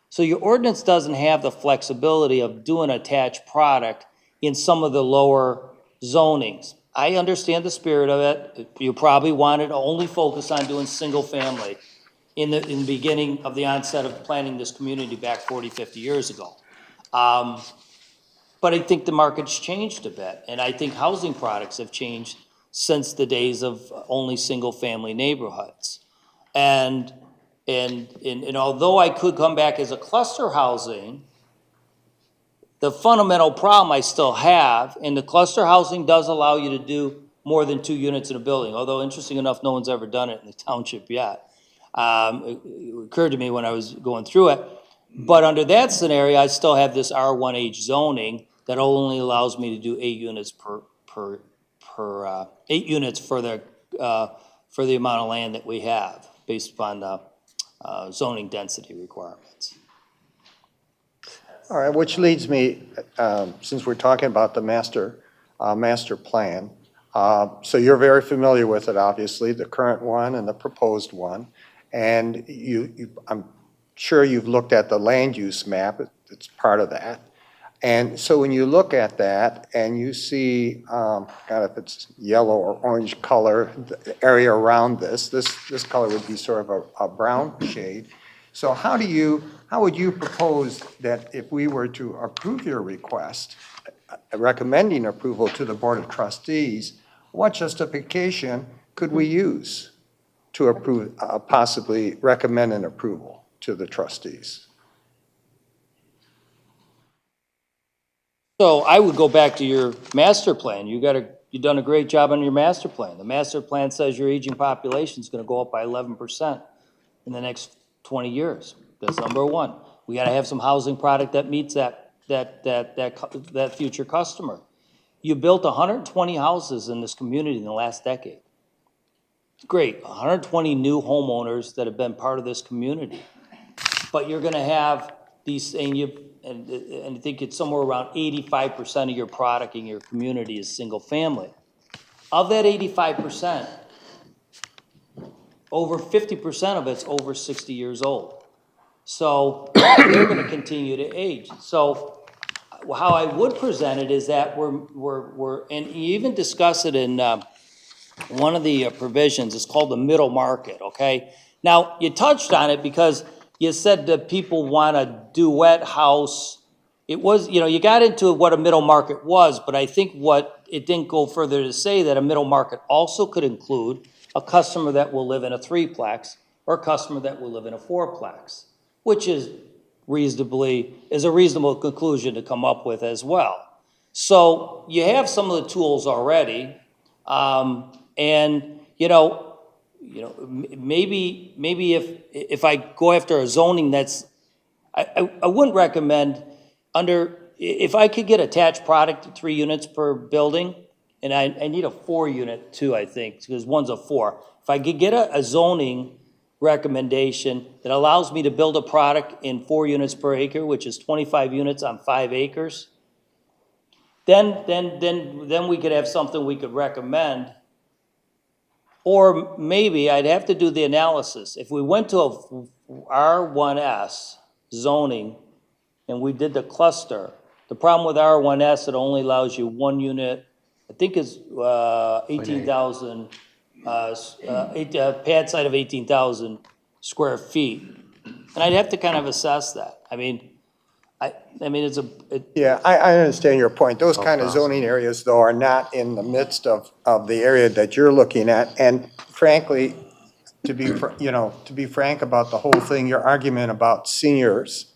So your ordinance doesn't have the flexibility of doing attached product in some of the lower zonings. I understand the spirit of it. You probably wanted to only focus on doing single family in the beginning of the onset of planning this community back 40, 50 years ago. But I think the market's changed a bit, and I think housing products have changed since the days of only single-family neighborhoods. And although I could come back as a cluster housing, the fundamental problem I still have, and the cluster housing does allow you to do more than 2 units in a building, although interesting enough, no one's ever done it in the township yet. It occurred to me when I was going through it. But under that scenario, I still have this R1H zoning that only allows me to do 8 units per 8 units for the amount of land that we have, based upon the zoning density requirements. All right, which leads me, since we're talking about the master plan, so you're very familiar with it, obviously, the current one and the proposed one. And I'm sure you've looked at the land use map, it's part of that. And so when you look at that and you see, God, if it's yellow or orange color, the area around this color would be sort of a brown shade. So how would you propose that if we were to approve your request, recommending approval to the Board of Trustees, what justification could we use to approve, possibly recommend an approval to the trustees? So I would go back to your master plan. You've done a great job on your master plan. The master plan says your aging population is going to go up by 11% in the next 20 years. That's number one. We got to have some housing product that meets that future customer. You built 120 houses in this community in the last decade. Great, 120 new homeowners that have been part of this community. But you're going to have these, and I think it's somewhere around 85% of your product in your community is single family. Of that 85%, over 50% of it's over 60 years old. So they're going to continue to age. So how I would present it is that and you even discuss it in one of the provisions. It's called the middle market, okay? Now, you touched on it because you said that people want a duet house it was, you got into what a middle market was, but I think it didn't go further to say that a middle market also could include a customer that will live in a threeplex or a customer that will live in a fourplex, which is a reasonable conclusion to come up with as well. So you have some of the tools already, and, maybe if I go after a zoning that's, I wouldn't recommend if I could get attached product at 3 units per building, and I need a 4-unit too, I think, because one's a 4. If I could get a zoning recommendation that allows me to build a product in 4 units per acre, which is 25 units on 5 acres, then we could have something we could recommend. Or maybe I'd have to do the analysis. If we went to a R1S zoning and we did the cluster, the problem with R1S, it only allows you 1 unit, I think it's 18,000, pad site of 18,000 square feet. And I'd have to kind of assess that. I mean, Yeah, I understand your point. Those kind of zoning areas, though, are not in the midst of the area that you're looking at. And frankly, to be frank about the whole thing, your argument about seniors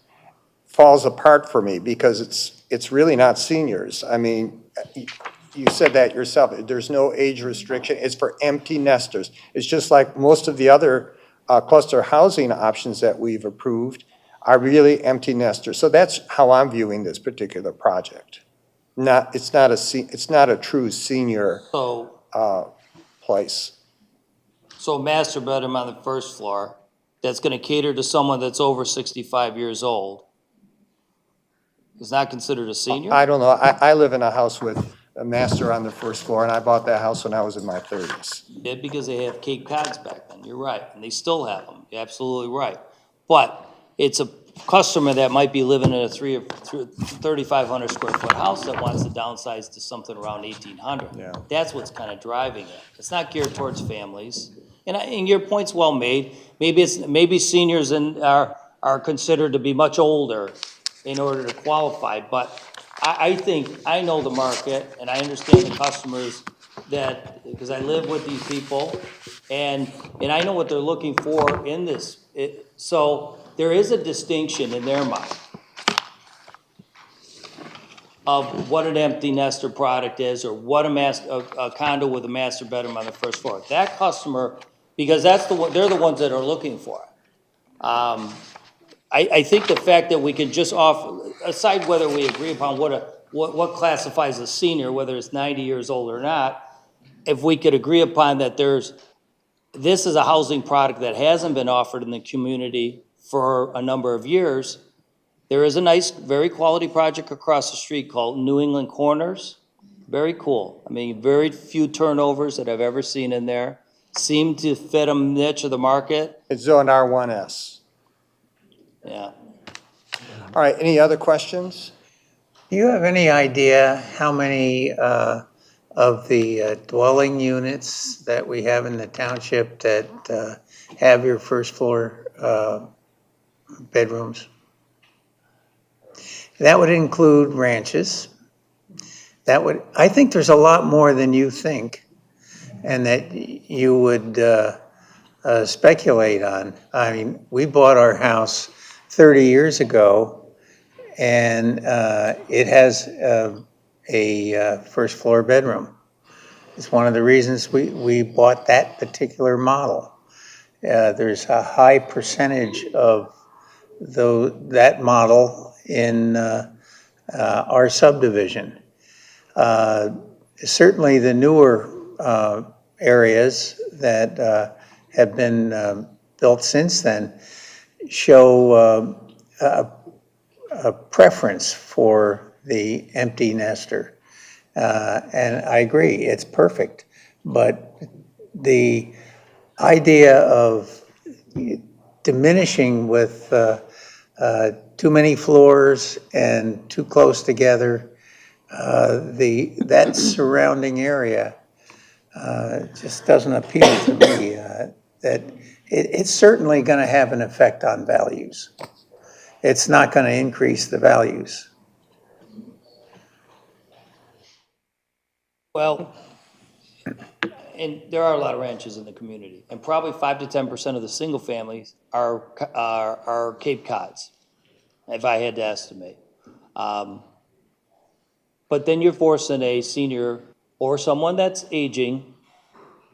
falls apart for me because it's really not seniors. I mean, you said that yourself. There's no age restriction. It's for empty nesters. It's just like most of the other cluster housing options that we've approved are really empty nesters. So that's how I'm viewing this particular project. It's not a true senior place. So a master bedroom on the first floor that's gonna cater to someone that's over 65 years old is not considered a senior? I don't know. I live in a house with a master on the first floor, and I bought that house when I was in my 30s. Yeah, because they have Cape Cods back then, you're right, and they still have them, you're absolutely right. But it's a customer that might be living in a 3,500 square foot house that wants to downsize to something around 1,800. Yeah. That's what's kind of driving it. It's not geared towards families. And your point's well made. Maybe seniors are considered to be much older in order to qualify, but I think, I know the market and I understand the customers because I live with these people and I know what they're looking for in this. So there is a distinction in their mind of what an empty nester product is or what a condo with a master bedroom on the first floor. That customer, because they're the ones that are looking for it. I think the fact that we could just offer, aside whether we agree upon what classifies a senior, whether it's 90 years old or not, if we could agree upon that this is a housing product that hasn't been offered in the community for a number of years. There is a nice, very quality project across the street called New England Corners. Very cool. I mean, very few turnovers that I've ever seen in there. Seem to fit a niche of the market. It's zoned R1S. Yeah. All right, any other questions? Do you have any idea how many of the dwelling units that we have in the township that have your first floor bedrooms? That would include ranches. I think there's a lot more than you think and that you would speculate on. I mean, we bought our house 30 years ago and it has a first floor bedroom. It's one of the reasons we bought that particular model. There's a high percentage of that model in our subdivision. Certainly the newer areas that have been built since then show a preference for the empty nester. And I agree, it's perfect. But the idea of diminishing with too many floors and too close together, that surrounding area just doesn't appeal to me. That it's certainly going to have an effect on values. It's not going to increase the values. Well, and there are a lot of ranches in the community, and probably 5 to 10% of the single families are Cape Cods, if I had to estimate. But then you're forcing a senior or someone that's aging,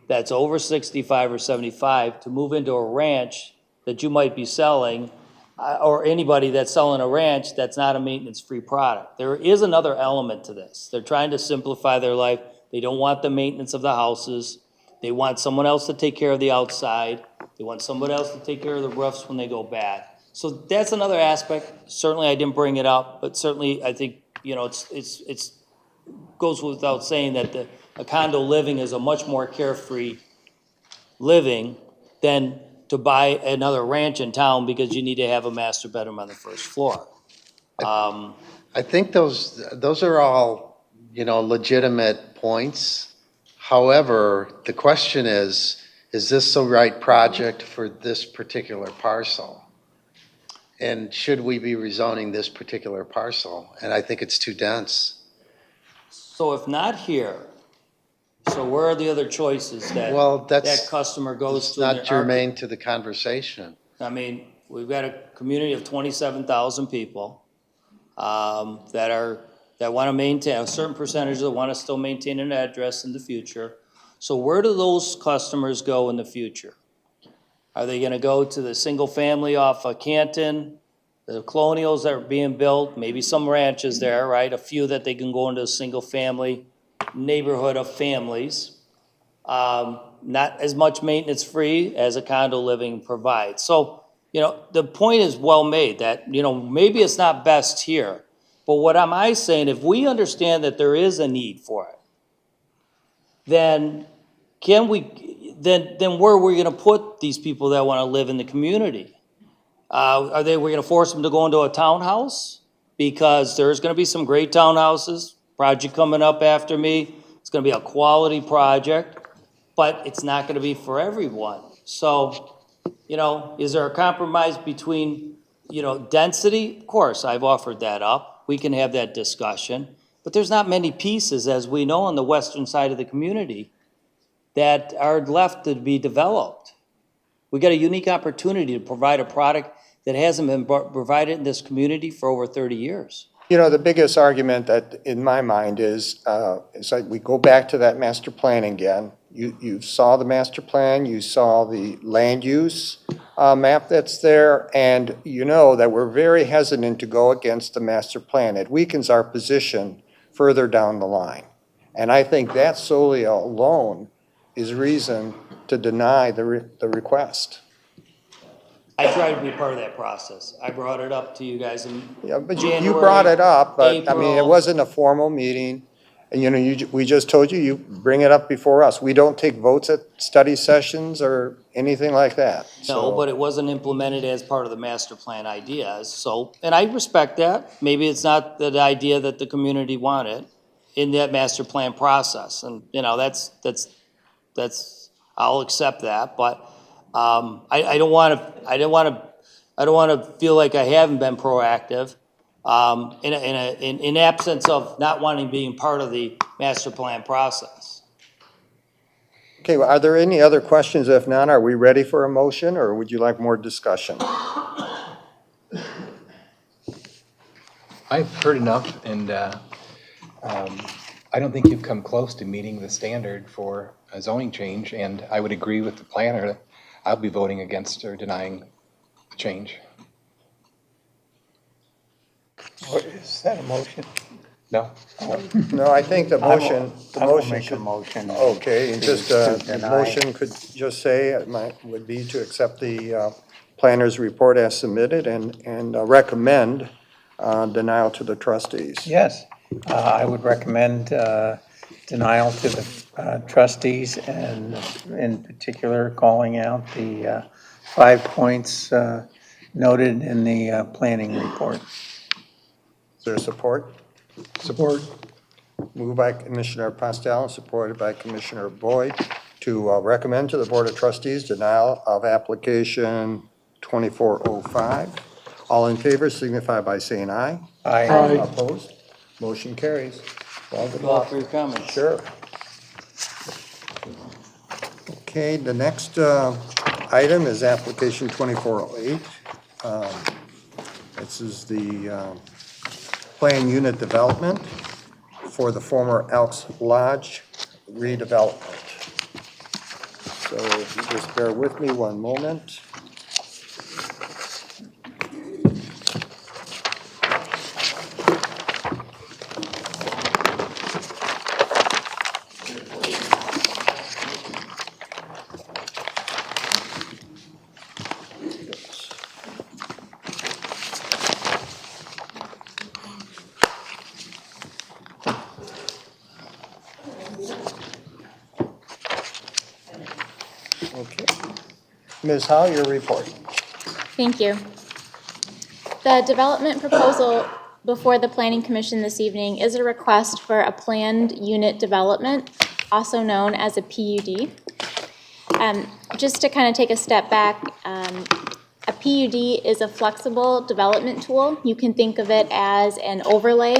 that's over 65 or 75, to move into a ranch that you might be selling, or anybody that's selling a ranch that's not a maintenance-free product. There is another element to this. They're trying to simplify their life. They don't want the maintenance of the houses. They want someone else to take care of the outside. They want someone else to take care of the roofs when they go bad. So that's another aspect. Certainly, I didn't bring it up, but certainly I think, you know, it's goes without saying that a condo living is a much more carefree living than to buy another ranch in town because you need to have a master bedroom on the first floor. I think those are all, you know, legitimate points. However, the question is this the right project for this particular parcel? And should we be rezoning this particular parcel? And I think it's too dense. So if not here, so where are the other choices that that customer goes It's to? not germane to the conversation. I mean, we've got a community of 27,000 people that want to maintain, a certain percentage that want to still maintain an address in the future. So where do those customers go in the future? Are they going to go to the single family off of Canton, the colonials that are being built, maybe some ranches there, right? A few that they can go into a single family neighborhood of families. Not as much maintenance free as a condo living provides. So, you know, the point is well made that, you know, maybe it's not best here. But what am I saying, if we understand that there is a need for it, then then where are we gonna put these people that wanna live in the community? We're gonna force them to go into a townhouse? Because there's gonna be some great townhouses, project coming up after me. It's gonna be a quality project, but it's not gonna be for everyone. So, you know, is there a compromise between, you know, density? Of course, I've offered that up. We can have that discussion. But there's not many pieces, as we know, on the western side of the community that are left to be developed. We got a unique opportunity to provide a product that hasn't been provided in this community for over 30 years. You know, the biggest argument that, in my mind, is like we go back to that master plan again. You saw the master plan, you saw the land use map that's there, and you know that we're very hesitant to go against the master plan. It weakens our position further down the line. And I think that solely alone is reason to deny the request. I tried to be part of that process. I brought it up to you guys in Yeah, but January, you brought it up, but I mean, it April. wasn't a formal meeting. And you know, we just told you, you bring it up before us. We don't take votes at study sessions or anything like that. No, So- but it wasn't implemented as part of the master plan ideas, so, and I respect that. Maybe it's not the idea that the community wanted in that master plan process, and, you know, that's, I'll accept that, but, I don't wanna feel like I haven't been proactive, in absence of not wanting being part of the master plan process. Okay, well, are there any other questions? If not, are we ready for a motion, or would you like more discussion? I've heard enough, and I don't think you've come close to meeting the standard for a zoning change, and I would agree with the planner that I'll be voting against or denying the change. Is that a motion? No? No, I think the motion, I will make a should. motion. Okay, and just, to the deny. motion could just say, would be to accept the planner's report as submitted and recommend denial to the trustees. Yes, I would recommend denial to the trustees, and in particular, calling out the 5 points noted in the planning report. Is there support? Support. Moved by Commissioner Postel and supported by Commissioner Boyd to recommend to the Board of Trustees denial of application 2405. All in favor signify by saying aye. Aye. Opposed? Motion carries. Well, good Thank you all luck. for your comments. Sure. Okay, the next item is application 2408. This is the planned unit development for the former Elks Lodge redevelopment. So if you just bear with me one moment. Okay. Ms. Howe, your report. Thank you. The development proposal before the Planning Commission this evening is a request for a planned unit development, also known as a PUD. Just to kind of take a step back, a PUD is a flexible development tool. You can think of it as an overlay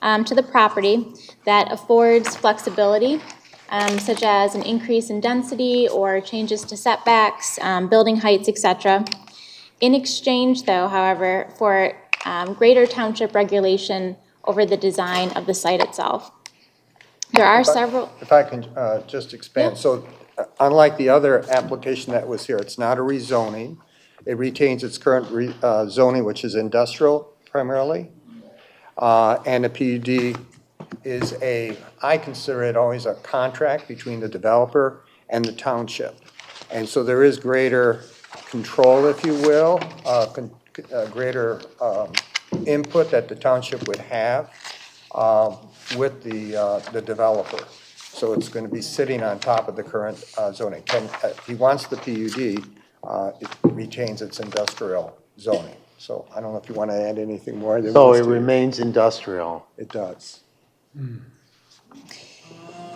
to the property that affords flexibility, such as an increase in density or changes to setbacks, building heights, etc. In exchange, though, however, for greater township regulation over the design of the site itself. There are several. If I can just expand. Yeah. So unlike the other application that was here, it's not a rezoning. It retains its current zoning, which is industrial primarily. And a PUD is I consider it always a contract between the developer and the township. And so there is greater control, if you will, greater input that the township would have with the developer. So it's going to be sitting on top of the current zoning. If he wants the PUD, it retains its industrial zoning. So I don't know if you want to add anything more. So it remains industrial. It does.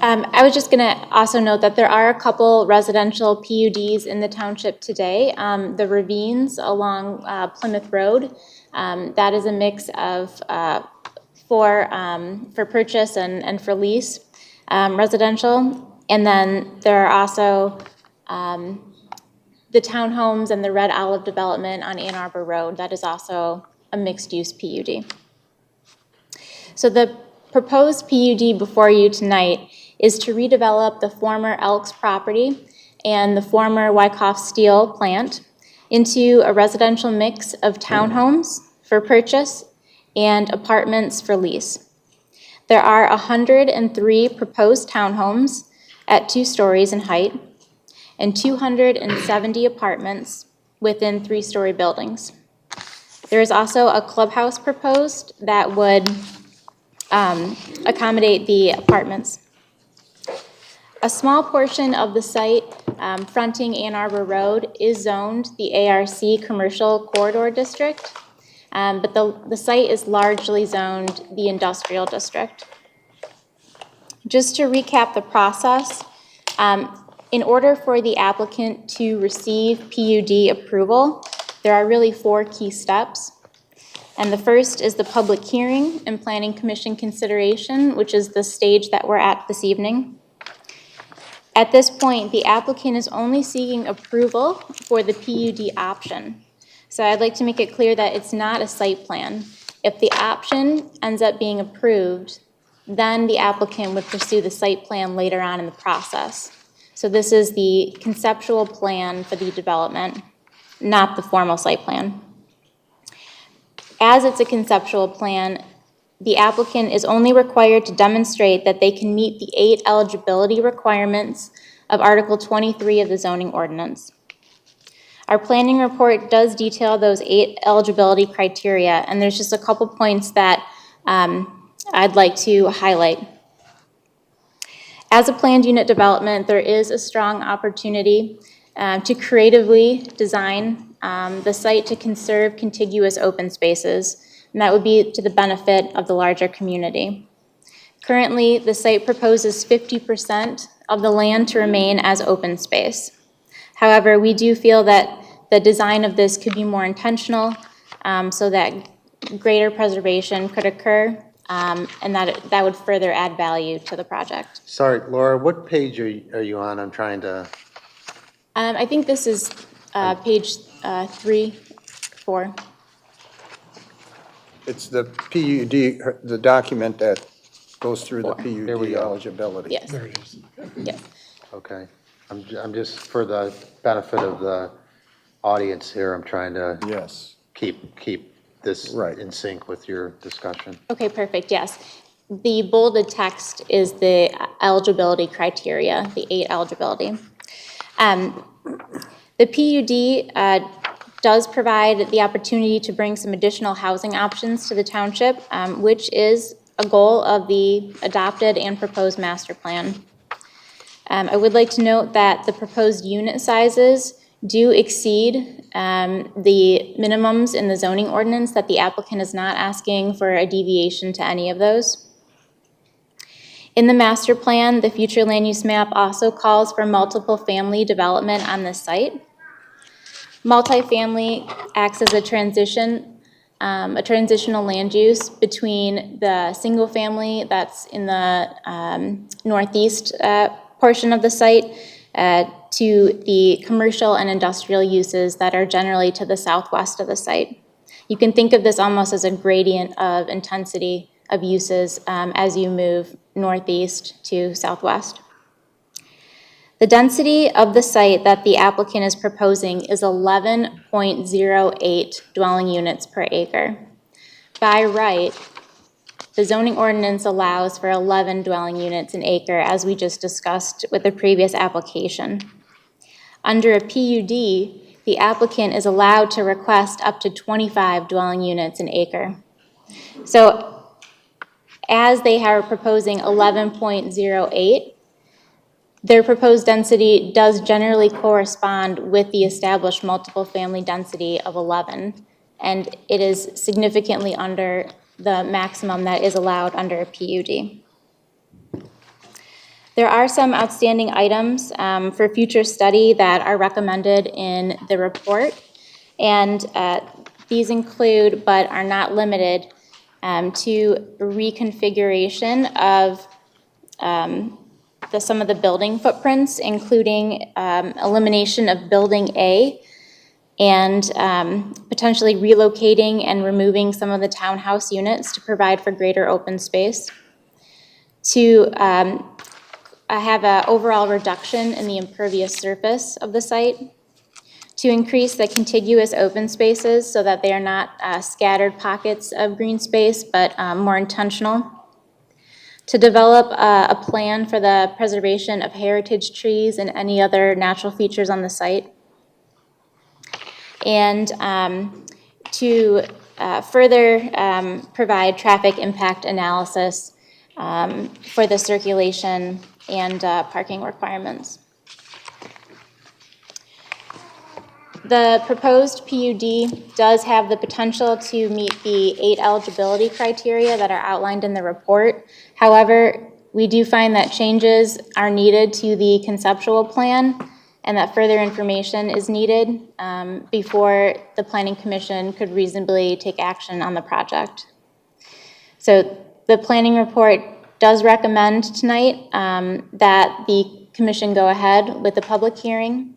I was just going to also note that there are a couple residential PUDs in the township today. The Ravines along Plymouth Road, that is a mix of for purchase and for lease residential. And then there are also the townhomes and the Red Olive development on Ann Arbor Road. That is also a mixed-use PUD. So the proposed PUD before you tonight is to redevelop the former Elks property and the former Wyckoff Steel plant into a residential mix of townhomes for purchase and apartments for lease. There are 103 proposed townhomes at 2 stories in height and 270 apartments within 3-story buildings. There is also a clubhouse proposed that would accommodate the apartments. A small portion of the site fronting Ann Arbor Road is zoned the ARC Commercial Corridor District, but the site is largely zoned the Industrial District. Just to recap the process, in order for the applicant to receive PUD approval, there are really 4 key steps. And the first is the public hearing and Planning Commission consideration, which is the stage that we're at this evening. At this point, the applicant is only seeking approval for the PUD option. So I'd like to make it clear that it's not a site plan. If the option ends up being approved, then the applicant would pursue the site plan later on in the process. So this is the conceptual plan for the development, not the formal site plan. As it's a conceptual plan, the applicant is only required to demonstrate that they can meet the 8 eligibility requirements of Article 23 of the zoning ordinance. Our planning report does detail those 8 eligibility criteria, and there's just a couple points that I'd like to highlight. As a planned unit development, there is a strong opportunity to creatively design the site to conserve contiguous open spaces, and that would be to the benefit of the larger community. Currently, the site proposes 50% of the land to remain as open space. However, we do feel that the design of this could be more intentional so that greater preservation could occur and that would further add value to the project. Sorry, Laura, what page are you on? I'm trying to, I think this is page 3, 4. It's the PUD, the document that goes through the Here we PUD go. eligibility. Yes. Yes. okay. I'm just, for the benefit of the audience here, I'm trying to Yes. keep this Right. in sync with your discussion. Okay, perfect, yes. The bolded text is the eligibility criteria, the 8 eligibility. The PUD does provide the opportunity to bring some additional housing options to the township, which is a goal of the adopted and proposed master plan. I would like to note that the proposed unit sizes do exceed the minimums in the zoning ordinance, that the applicant is not asking for a deviation to any of those. In the master plan, the future land use map also calls for multiple family development on the site. Multifamily acts as a transitional land use between the single family that's in the northeast portion of the site to the commercial and industrial uses that are generally to the southwest of the site. You can think of this almost as a gradient of intensity of uses as you move northeast to southwest. The density of the site that the applicant is proposing is 11.08 dwelling units per acre. By right, the zoning ordinance allows for 11 dwelling units an acre, as we just discussed with the previous application. Under a PUD, the applicant is allowed to request up to 25 dwelling units an acre. So as they are proposing 11.08, their proposed density does generally correspond with the established multiple family density of 11, and it is significantly under the maximum that is allowed under a PUD. There are some outstanding items for future study that are recommended in the report, and these include, but are not limited to, reconfiguration of some of the building footprints, including elimination of Building A and potentially relocating and removing some of the townhouse units to provide for greater open space. To have an overall reduction in the impervious surface of the site. To increase the contiguous open spaces so that they are not scattered pockets of green space, but more intentional. To develop a plan for the preservation of heritage trees and any other natural features on the site. And to further provide traffic impact analysis for the circulation and parking requirements. The proposed PUD does have the potential to meet the 8 eligibility criteria that are outlined in the report. However, we do find that changes are needed to the conceptual plan and that further information is needed before the Planning Commission could reasonably take action on the project. So the planning report does recommend tonight that the commission go ahead with the public hearing,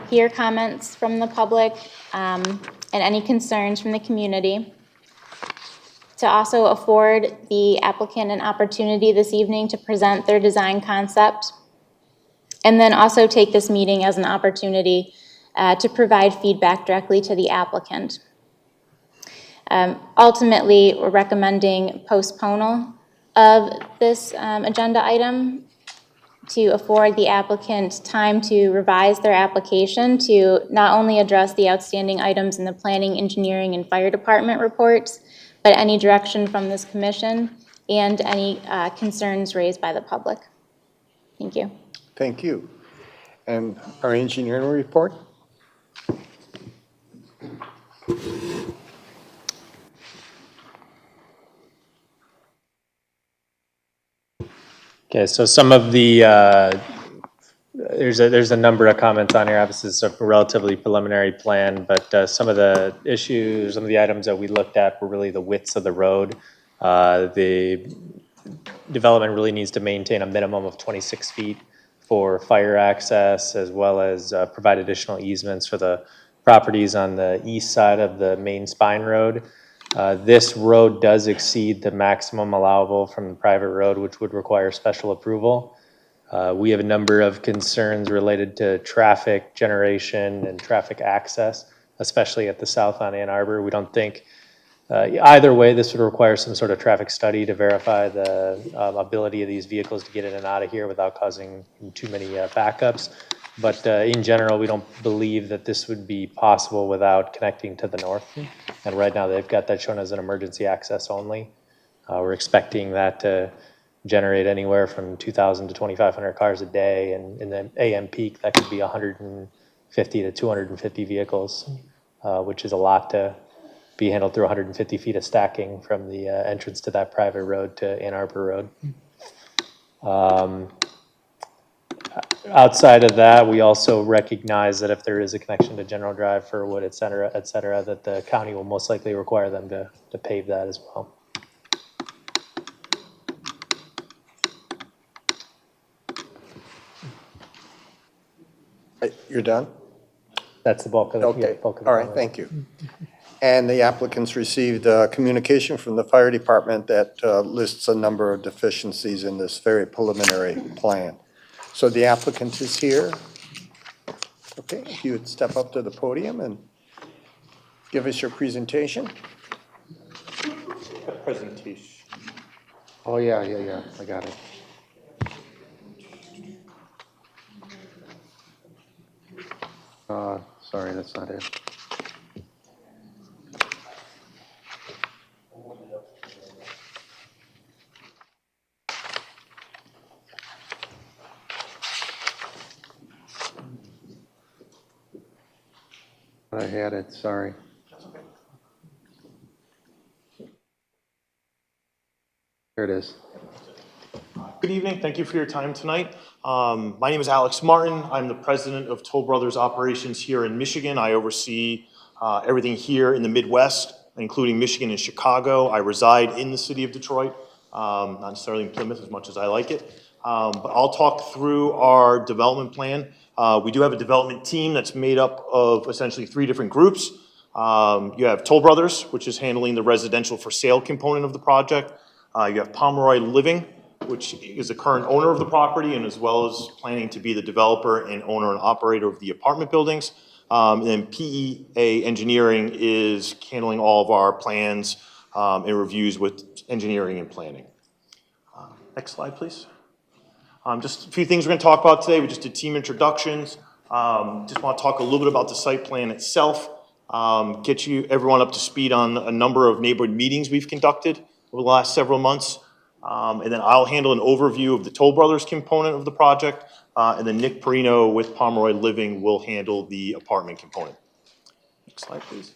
hear comments from the public, and any concerns from the community. To also afford the applicant an opportunity this evening to present their design concept. And then also take this meeting as an opportunity to provide feedback directly to the applicant. Ultimately, we're recommending postponement of this agenda item to afford the applicant time to revise their application to not only address the outstanding items in the planning, engineering, and fire department reports, but any direction from this commission and any concerns raised by the public. Thank you. Thank you. And our engineering report? Okay, so some of the, there's a number of comments on here. Obviously, it's a relatively preliminary plan, but some of the issues, some of the items that we looked at were really the widths of the road. The development really needs to maintain a minimum of 26 feet for fire access, as well as provide additional easements for the properties on the east side of the main spine road. This road does exceed the maximum allowable from the private road, which would require special approval. We have a number of concerns related to traffic generation and traffic access, especially at the south on Ann Arbor. We don't think, either way, this would require some sort of traffic study to verify the ability of these vehicles to get in and out of here without causing too many backups. But in general, we don't believe that this would be possible without connecting to the north. And right now, they've got that shown as an emergency access only. We're expecting that to generate anywhere from 2,000 to 2,500 cars a day, and in the AM peak, that could be 150 to 250 vehicles, which is a lot to be handled through 150 feet of stacking from the entrance to that private road to Ann Arbor Road. Outside of that, we also recognize that if there is a connection to General Drive, Furwood, et cetera, that the county will most likely require them to pave that as well. You're done? That's the bulk of the, Okay, bulk of the all right, comment. thank you. And the applicants received communication from the fire department that lists a number of deficiencies in this very preliminary plan. So the applicant is here. Okay, if you would step up to the podium and give us your presentation. Presentation. Oh, yeah, I got it. Sorry, that's not it. I had it, sorry. Here it is. Good evening. Thank you for your time tonight. My name is Alex Martin. I'm the president of Toll Brothers Operations here in Michigan. I oversee everything here in the Midwest, including Michigan and Chicago. I reside in the city of Detroit, not necessarily in Plymouth as much as I like it. But I'll talk through our development plan. We do have a development team that's made up of essentially 3 different groups. You have Toll Brothers, which is handling the residential for sale component of the project. You have Pomeroy Living, which is the current owner of the property and as well as planning to be the developer and owner and operator of the apartment buildings. And then PEA Engineering is handling all of our plans and reviews with engineering and planning. Next slide, please. Just a few things we're going to talk about today. We just did team introductions. Just want to talk a little bit about the site plan itself. Get everyone up to speed on a number of neighborhood meetings we've conducted over the last several months. And then I'll handle an overview of the Toll Brothers component of the project. And then Nick Perino with Pomeroy Living will handle the apartment component. Next slide, please.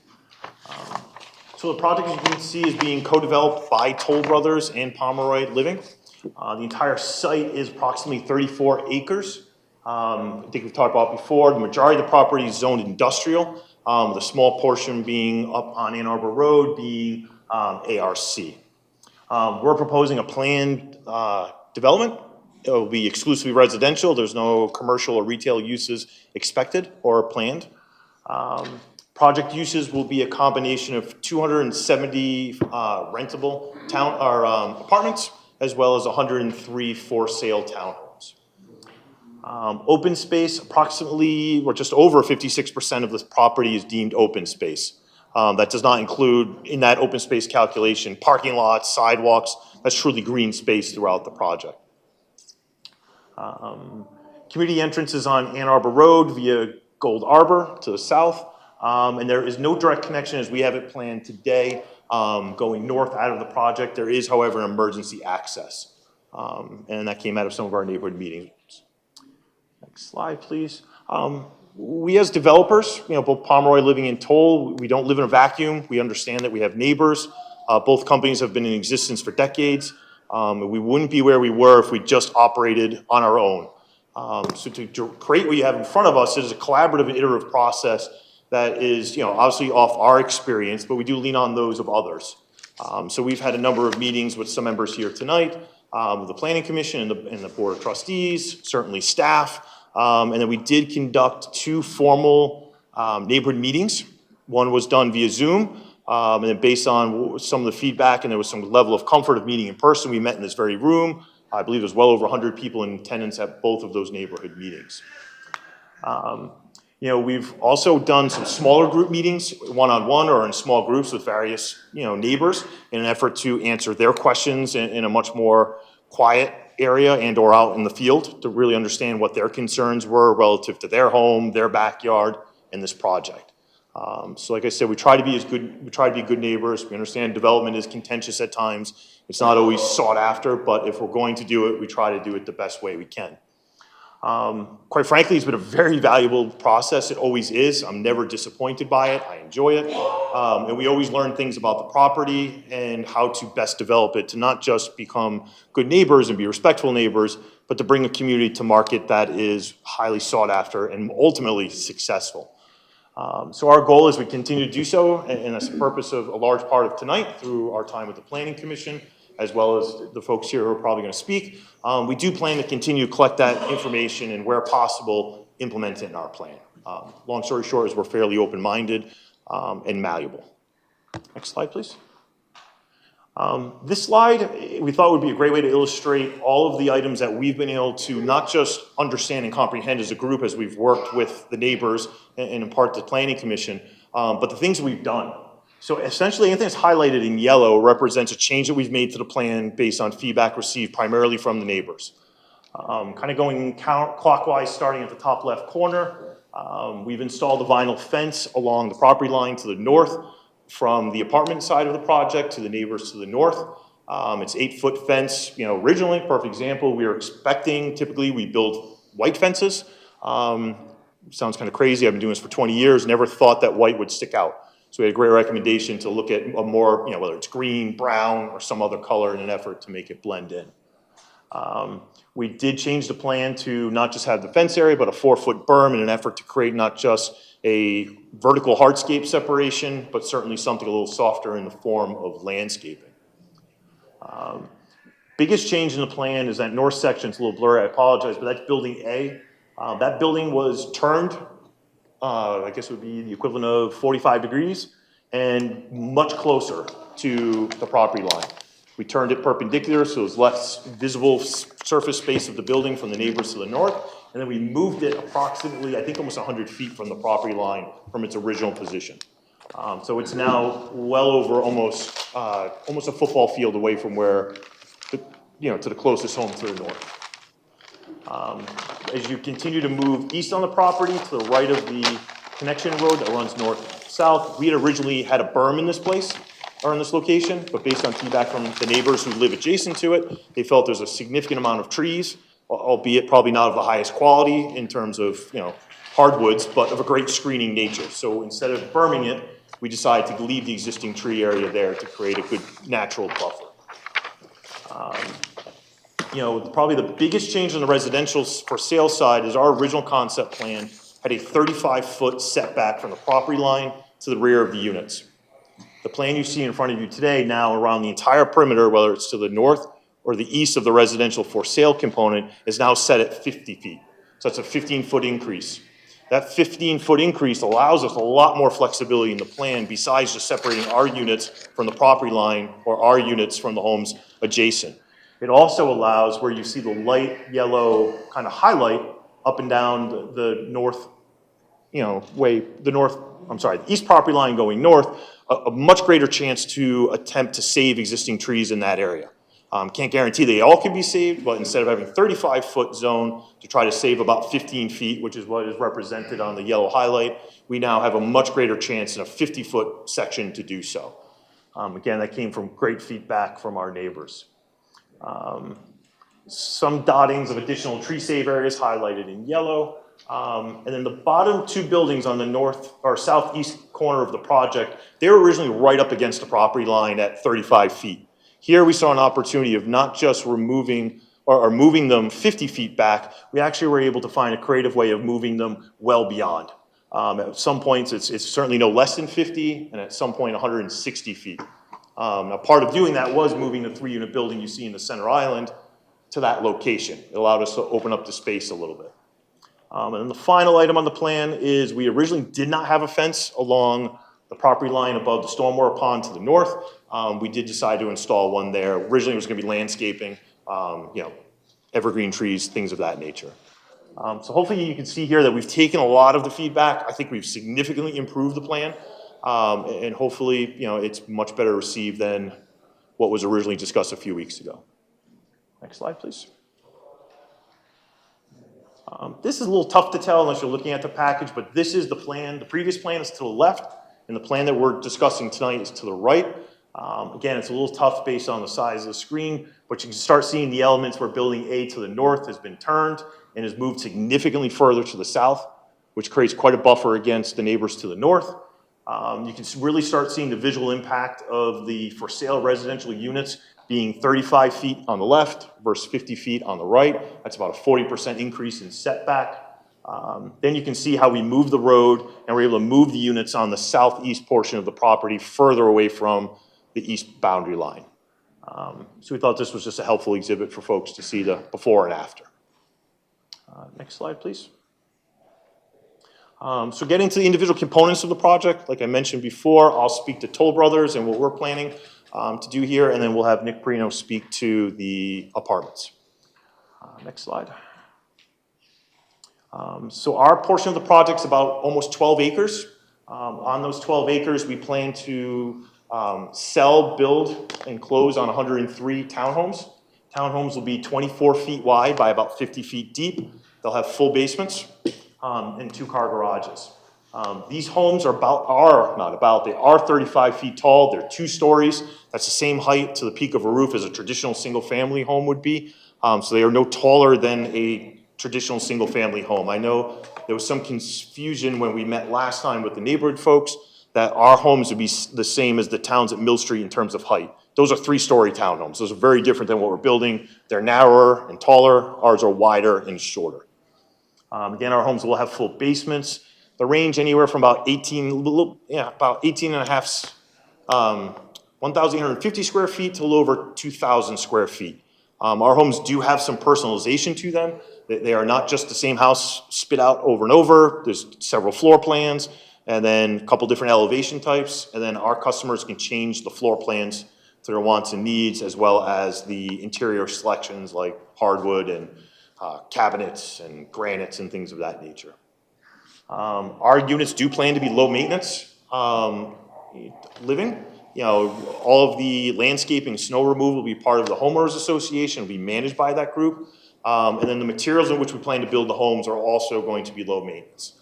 So the project, as you can see, is being co-developed by Toll Brothers and Pomeroy Living. The entire site is approximately 34 acres. I think we've talked about before, the majority of the property is zoned industrial, with a small portion being up on Ann Arbor Road being ARC. We're proposing a planned development. It will be exclusively residential. There's no commercial or retail uses expected or planned. Project uses will be a combination of 270 rentable apartments, as well as 103 for-sale townhomes. Open space, approximately, or just over 56% of this property is deemed open space. That does not include, in that open space calculation, parking lots, sidewalks. That's truly green space throughout the project. Community entrance is on Ann Arbor Road via Gold Arbor to the south. And there is no direct connection as we have it planned today going north out of the project. There is, however, an emergency access. And that came out of some of our neighborhood meetings. Next slide, please. We as developers, both Pomeroy Living and Toll, we don't live in a vacuum. We understand that we have neighbors. Both companies have been in existence for decades. We wouldn't be where we were if we just operated on our own. So to create what you have in front of us is a collaborative and iterative process that is, obviously off our experience, but we do lean on those of others. So we've had a number of meetings with some members here tonight, the Planning Commission and the Board of Trustees, certainly staff. And then we did conduct 2 formal neighborhood meetings. One was done via Zoom, and then based on some of the feedback and there was some level of comfort of meeting in person, we met in this very room. I believe there's well over 100 people in attendance at both of those neighborhood meetings. You know, we've also done some smaller group meetings, one-on-one or in small groups with various, you know, neighbors in an effort to answer their questions in a much more quiet area and or out in the field to really understand what their concerns were relative to their home, their backyard, and this project. So like I said, we try to be good neighbors. We understand development is contentious at times. It's not always sought after, but if we're going to do it, we try to do it the best way we can. Quite frankly, it's been a very valuable process. It always is. I'm never disappointed by it. I enjoy it. And we always learn things about the property and how to best develop it to not just become good neighbors and be respectful neighbors, but to bring a community to market that is highly sought after and ultimately successful. So our goal is we continue to do so, and that's the purpose of a large part of tonight through our time with the Planning Commission, as well as the folks here who are probably going to speak. We do plan to continue to collect that information and where possible, implement it in our plan. Long story short is we're fairly open-minded and malleable. Next slide, please. This slide, we thought would be a great way to illustrate all of the items that we've been able to not just understand and comprehend as a group as we've worked with the neighbors and in part the Planning Commission, but the things we've done. So essentially anything that's highlighted in yellow represents a change that we've made to the plan based on feedback received primarily from the neighbors. Kind of going clockwise, starting at the top left corner, we've installed a vinyl fence along the property line to the north from the apartment side of the project to the neighbors to the north. It's 8-foot fence, you know, originally, perfect example, we were expecting, typically we build white fences. Sounds kind of crazy, I've been doing this for 20 years, never thought that white would stick out. So we had a great recommendation to look at a more, you know, whether it's green, brown, or some other color in an effort to make it blend in. We did change the plan to not just have the fence area, but a 4-foot berm in an effort to create not just a vertical hardscape separation, but certainly something a little softer in the form of landscaping. Biggest change in the plan is that north section. It's a little blurry, I apologize, but that's building A. That building was turned, I guess it would be the equivalent of 45 degrees and much closer to the property line. We turned it perpendicular so there's less visible surface space of the building from the neighbors to the north. And then we moved it approximately, I think almost 100 feet from the property line from its original position. So it's now well over almost a football field away from where, to the closest home to the north. As you continue to move east on the property to the right of the connection road that runs north-south, we had originally had a berm in this place, or in this location, but based on feedback from the neighbors who live adjacent to it, they felt there's a significant amount of trees, albeit probably not of the highest quality in terms of, you know, hardwoods, but of a great screening nature. So instead of berming it, we decided to leave the existing tree area there to create a good natural buffer. Probably the biggest change on the residential for sale side is our original concept plan had a 35-foot setback from the property line to the rear of the units. The plan you see in front of you today now around the entire perimeter, whether it's to the north or the east of the residential for sale component, is now set at 50 feet. So that's a 15-foot increase. That 15-foot increase allows us a lot more flexibility in the plan besides just separating our units from the property line or our units from the homes adjacent. It also allows where you see the light yellow kind of highlight up and down the north, the east property line going north, a much greater chance to attempt to save existing trees in that area. Can't guarantee they all can be saved, but instead of having a 35-foot zone to try to save about 15 feet, which is what is represented on the yellow highlight, we now have a much greater chance in a 50-foot section to do so. Again, that came from great feedback from our neighbors. Some dottings of additional tree save areas highlighted in yellow. And then the bottom two buildings on the north or southeast corner of the project, they were originally right up against the property line at 35 feet. Here we saw an opportunity of not just removing or moving them 50 feet back, we actually were able to find a creative way of moving them well beyond. At some points it's certainly no less than 50, and at some point 160 feet. Now, part of doing that was moving the 3-unit building you see in the center island to that location. It allowed us to open up the space a little bit. And then the final item on the plan is we originally did not have a fence along the property line above the stormwater pond to the north. We did decide to install one there. Originally, it was gonna be landscaping, evergreen trees, things of that nature. So hopefully you can see here that we've taken a lot of the feedback. I think we've significantly improved the plan. And hopefully, it's much better received than what was originally discussed a few weeks ago. Next slide, please. This is a little tough to tell unless you're looking at the package, but this is the plan. The previous plan is to the left, and the plan that we're discussing tonight is to the right. Again, it's a little tough based on the size of the screen, but you can start seeing the elements where building A to the north has been turned and has moved significantly further to the south, which creates quite a buffer against the neighbors to the north. You can really start seeing the visual impact of the for sale residential units being 35 feet on the left versus 50 feet on the right. That's about a 40% increase in setback. Then you can see how we move the road and we're able to move the units on the southeast portion of the property further away from the east boundary line. So we thought this was just a helpful exhibit for folks to see the before and after. Next slide, please. So getting to the individual components of the project, like I mentioned before, I'll speak to Toll Brothers and what we're planning to do here, and then we'll have Nick Perino speak to the apartments. Next slide. So our portion of the project is about almost 12 acres. On those 12 acres, we plan to sell, build, and close on 103 townhomes. Townhomes will be 24 feet wide by about 50 feet deep. They'll have full basements and 2-car garages. These homes they are 35 feet tall. They're 2 stories. That's the same height to the peak of a roof as a traditional single-family home would be. So they are no taller than a traditional single-family home. I know there was some confusion when we met last time with the neighborhood folks that our homes would be the same as the towns at Mill Street in terms of height. Those are 3-story townhomes. Those are very different than what we're building. They're narrower and taller. Ours are wider and shorter. Again, our homes will have full basements. They range anywhere from about 1,850 square feet to a little over 2,000 square feet. Our homes do have some personalization to them. They are not just the same house spit out over and over. There's several floor plans and then a couple different elevation types. And then our customers can change the floor plans to their wants and needs, as well as the interior selections like hardwood and cabinets and granites and things of that nature. Our units do plan to be low maintenance living. All of the landscaping, snow removal will be part of the homeowners association, will be managed by that group. And then the materials in which we plan to build the homes are also going to be low maintenance.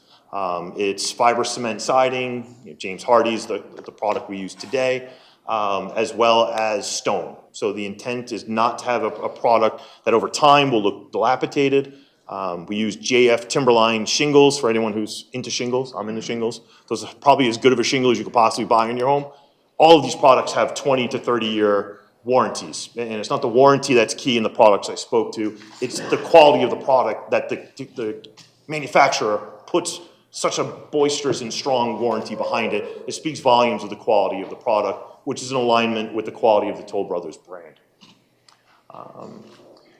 It's fiber cement siding, James Hardie's the product we use today, as well as stone. So the intent is not to have a product that over time will look dilapidated. We use JF Timberline shingles for anyone who's into shingles. I'm into shingles. Those are probably as good of a shingle as you could possibly buy in your home. All of these products have 20 to 30-year warranties. And it's not the warranty that's key in the products I spoke to. It's the quality of the product that the manufacturer puts such a boisterous and strong warranty behind it. It speaks volumes of the quality of the product, which is in alignment with the quality of the Toll Brothers brand.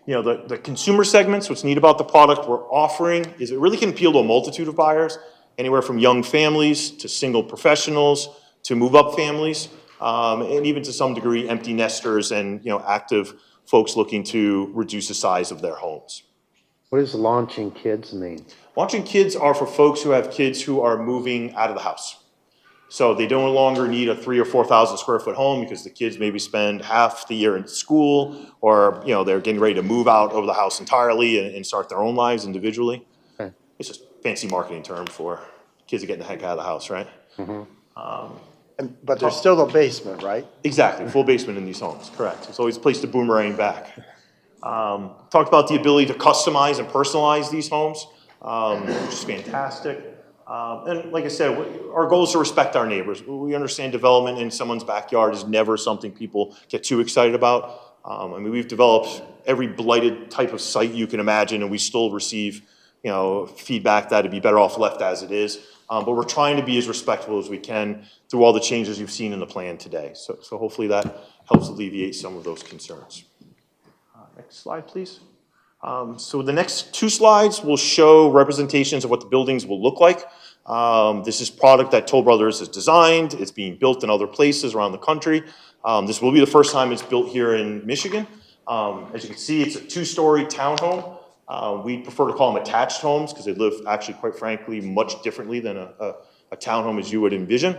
The consumer segments, what's neat about the product we're offering is it really can appeal to a multitude of buyers, anywhere from young families to single professionals to move-up families, and even to some degree empty nesters and active folks looking to reduce the size of their homes. What does launching kids mean? Launching kids are for folks who have kids who are moving out of the house. So they no longer need a 3,000 or 4,000 square foot home because the kids maybe spend half the year in school, or they're getting ready to move out of the house entirely and start their own lives individually. Okay. It's just a fancy marketing term for kids are getting the heck out of the house, right? Mm-hmm. But there's still a basement, right? Exactly, full basement in these homes, correct. It's always a place to boomerang back. Talked about the ability to customize and personalize these homes, which is fantastic. And like I said, our goal is to respect our neighbors. We understand development in someone's backyard is never something people get too excited about. We've developed every blighted type of site you can imagine, and we still receive feedback that it'd be better off left as it is. But we're trying to be as respectful as we can through all the changes you've seen in the plan today. So hopefully that helps alleviate some of those concerns. Next slide, please. So the next 2 slides will show representations of what the buildings will look like. This is product that Toll Brothers has designed. It's being built in other places around the country. This will be the first time it's built here in Michigan. As you can see, it's a 2-story townhome. We prefer to call them attached homes because they live actually, quite frankly, much differently than a townhome as you would envision.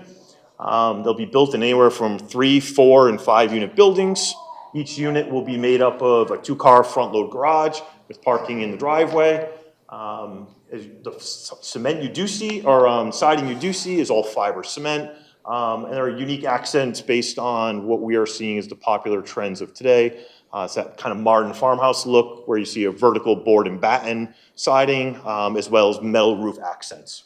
They'll be built in anywhere from 3, 4, and 5 unit buildings. Each unit will be made up of a 2-car front load garage with parking in the driveway. The cement you do see, or siding you do see, is all fiber cement. And there are unique accents based on what we are seeing as the popular trends of today. It's that kind of modern farmhouse look where you see a vertical board and batten siding, as well as metal roof accents.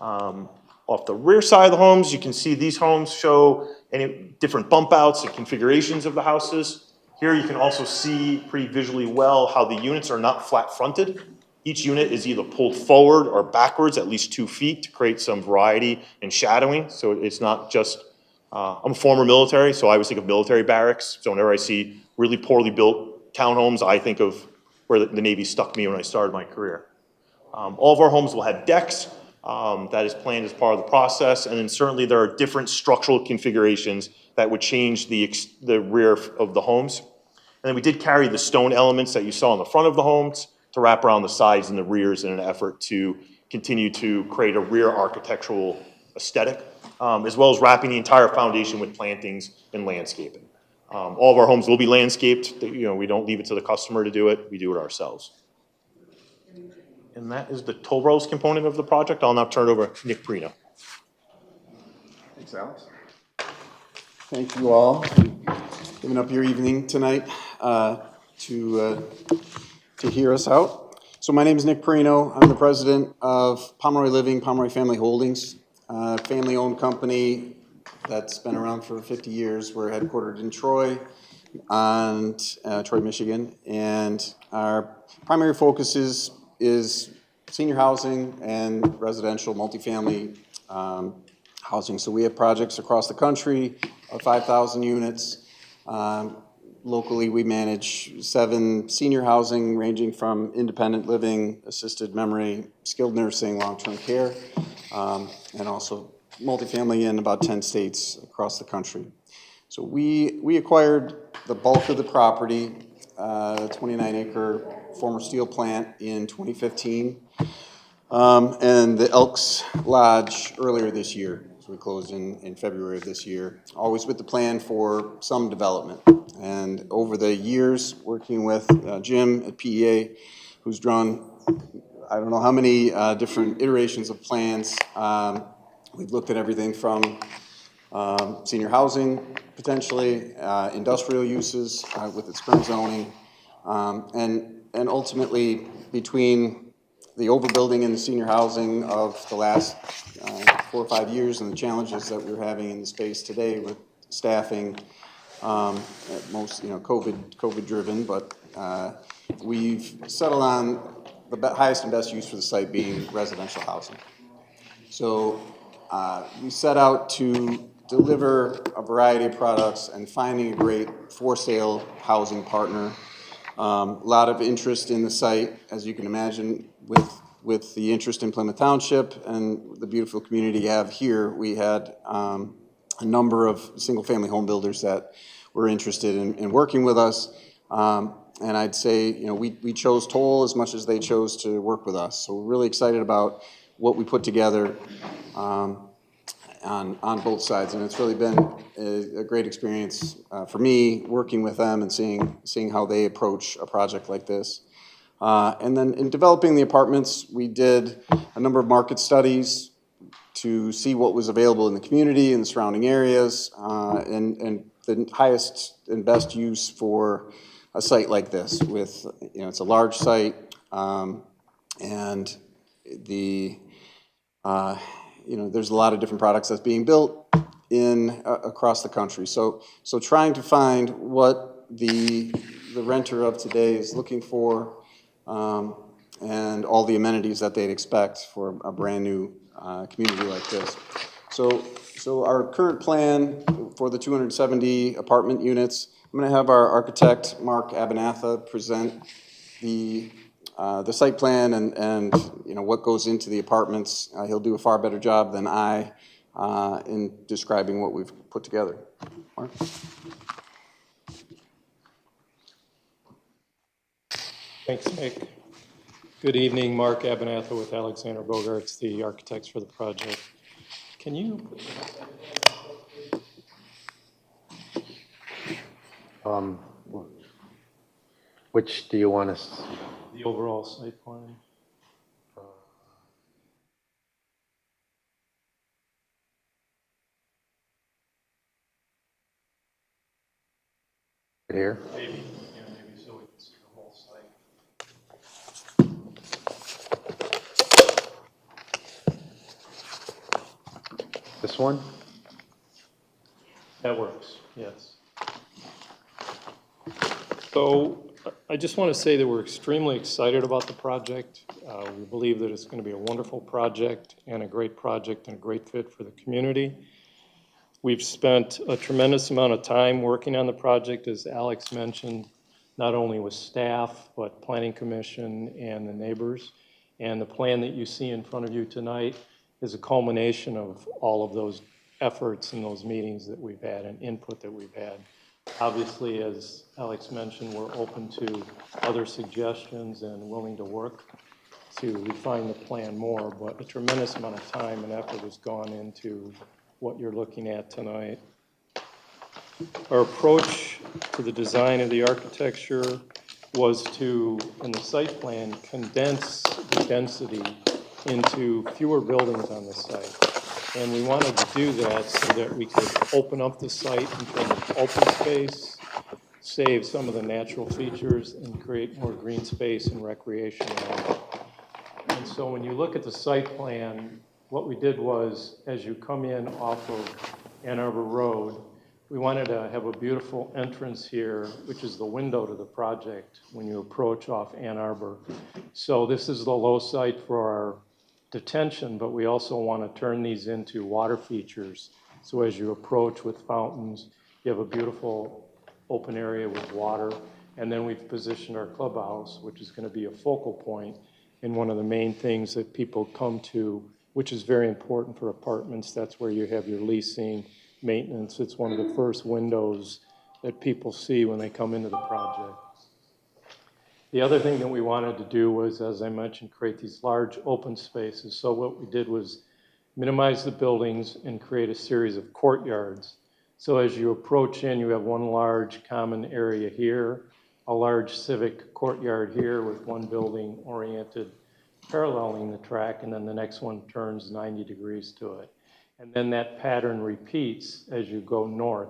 Off the rear side of the homes, you can see these homes show any different bump outs and configurations of the houses. Here you can also see pretty visually well how the units are not flat fronted. Each unit is either pulled forward or backwards at least 2 feet to create some variety and shadowing. So it's not just, I'm a former military, so I always think of military barracks. So whenever I see really poorly built townhomes, I think of where the Navy stuck me when I started my career. All of our homes will have decks. That is planned as part of the process, and then certainly there are different structural configurations that would change the rear of the homes. And then we did carry the stone elements that you saw in the front of the homes to wrap around the sides and the rears in an effort to continue to create a rear architectural aesthetic, as well as wrapping the entire foundation with plantings and landscaping. All of our homes will be landscaped. We don't leave it to the customer to do it. We do it ourselves. And that is the Toll Brothers component of the project. I'll now turn it over to Nick Perino. Thanks, Alex. Thank you all for giving up your evening tonight to hear us out. So my name is Nick Perino. I'm the president of Pomeroy Living, Pomeroy Family Holdings, a family-owned company that's been around for 50 years. We're headquartered in Troy, Michigan, and our primary focus is senior housing and residential multifamily housing. So we have projects across the country of 5,000 units. Locally, we manage 7 senior housing ranging from independent living, assisted memory, skilled nursing, long-term care, and also multifamily in about 10 states across the country. So we acquired the bulk of the property, 29-acre former steel plant in 2015, and the Elks Lodge earlier this year. So we closed in February of this year, always with the plan for some development. And over the years, working with Jim at PEA, who's drawn, I don't know how many different iterations of plans. We've looked at everything from senior housing, potentially, industrial uses with its current zoning, and ultimately, between the overbuilding in the senior housing of the last 4 or 5 years and the challenges that we're having in the space today with staffing, at most, COVID driven, but we've settled on the highest and best use for the site being residential housing. So we set out to deliver a variety of products and finding a great for-sale housing partner. A lot of interest in the site, as you can imagine, with the interest in Plymouth Township and the beautiful community you have here. We had a number of single-family home builders that were interested in working with us. And I'd say, we chose Toll as much as they chose to work with us. So we're really excited about what we put together on both sides, and it's really been a great experience for me working with them and seeing how they approach a project like this. And then in developing the apartments, we did a number of market studies to see what was available in the community and the surrounding areas, and the highest and best use for a site like this. With it's a large site, and there's a lot of different products that's being built across the country. So trying to find what the renter of today is looking for, and all the amenities that they'd expect for a brand-new community like this. So our current plan for the 270 apartment units, I'm going to have our architect, Mark Abenatha, present the site plan and you know what goes into the apartments. He'll do a far better job than I in describing what we've put together. Mark? Thanks, Nick. Good evening, Mark Abenatha with Alexander Bogarts, the architects for the project. Can you? Which do you want us? The overall site plan. Here? Maybe, yeah, maybe so we can see the whole site. This one? That works, yes. So I just want to say that we're extremely excited about the project. We believe that it's going to be a wonderful project and a great fit for the community. We've spent a tremendous amount of time working on the project, as Alex mentioned, not only with staff, but Planning Commission and the neighbors. And the plan that you see in front of you tonight is a culmination of all of those efforts and those meetings that we've had and input that we've had. Obviously, as Alex mentioned, we're open to other suggestions and willing to work to refine the plan more, but a tremendous amount of time and effort has gone into what you're looking at tonight. Our approach to the design of the architecture was to, in the site plan, condense the density into fewer buildings on the site. And we wanted to do that so that we could open up the site in terms of open space, save some of the natural features, and create more green space and recreation area. And so when you look at the site plan, what we did was, as you come in off of Ann Arbor Road, we wanted to have a beautiful entrance here, which is the window to the project when you approach off Ann Arbor. So this is the low site for our detention, but we also want to turn these into water features. So as you approach with fountains, you have a beautiful open area with water. And then we've positioned our clubhouse, which is going to be a focal point and one of the main things that people come to, which is very important for apartments. That's where you have your leasing, maintenance. It's one of the first windows that people see when they come into the project. The other thing that we wanted to do was, as I mentioned, create these large open spaces. So what we did was minimize the buildings and create a series of courtyards. So as you approach in, you have one large common area here, a large civic courtyard here with one building oriented paralleling the track, and then the next one turns 90 degrees to it. And then that pattern repeats as you go north.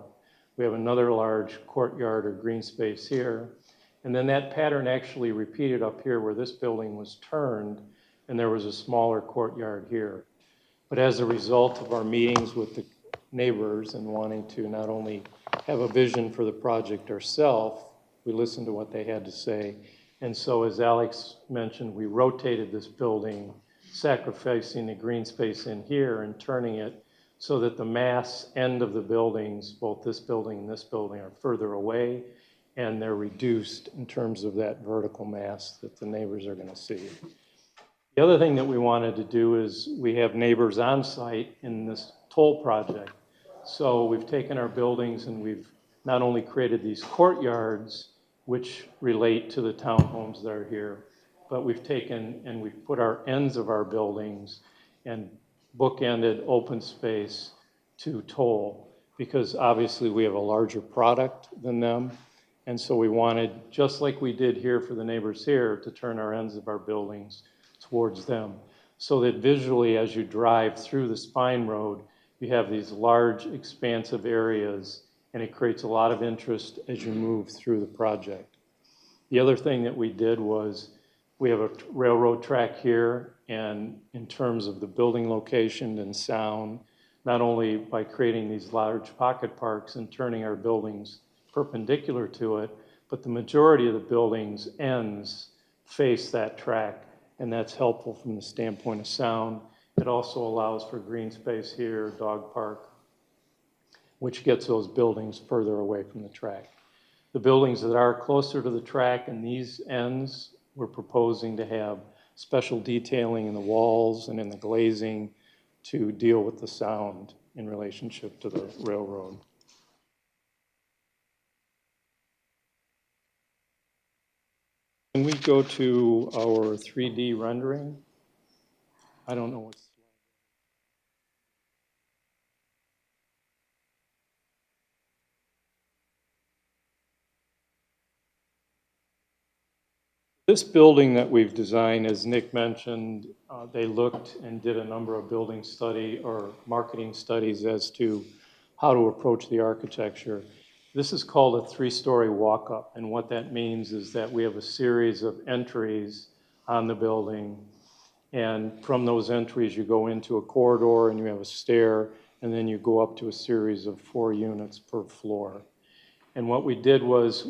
We have another large courtyard or green space here. And then that pattern actually repeated up here where this building was turned, and there was a smaller courtyard here. But as a result of our meetings with the neighbors and wanting to not only have a vision for the project ourselves, we listened to what they had to say. And so, as Alex mentioned, we rotated this building, sacrificing the green space in here and turning it so that the mass end of the buildings, both this building and this building, are further away, and they're reduced in terms of that vertical mass that the neighbors are going to see. The other thing that we wanted to do is we have neighbors on site in this toll project. So we've taken our buildings and we've not only created these courtyards, which relate to the townhomes that are here, but we've taken and we've put our ends of our buildings and bookended open space to toll, because obviously we have a larger product than them. And so we wanted, just like we did here for the neighbors here, to turn our ends of our buildings towards them, so that visually as you drive through the spine road, you have these large expansive areas, and it creates a lot of interest as you move through the project. The other thing that we did was we have a railroad track here, and in terms of the building location and sound, not only by creating these large pocket parks and turning our buildings perpendicular to it, but the majority of the buildings' ends face that track, and that's helpful from the standpoint of sound. It also allows for green space here, dog park, which gets those buildings further away from the track. The buildings that are closer to the track and these ends, we're proposing to have special detailing in the walls and in the glazing to deal with the sound in relationship to the railroad. Can we go to our 3D rendering? I don't know what's. This building that we've designed, as Nick mentioned, they looked and did a number of building study or marketing studies as to how to approach the architecture. This is called a 3-story walk-up, and what that means is that we have a series of entries on the building, and from those entries you go into a corridor and you have a stair, and then you go up to a series of 4 units per floor. And what we did was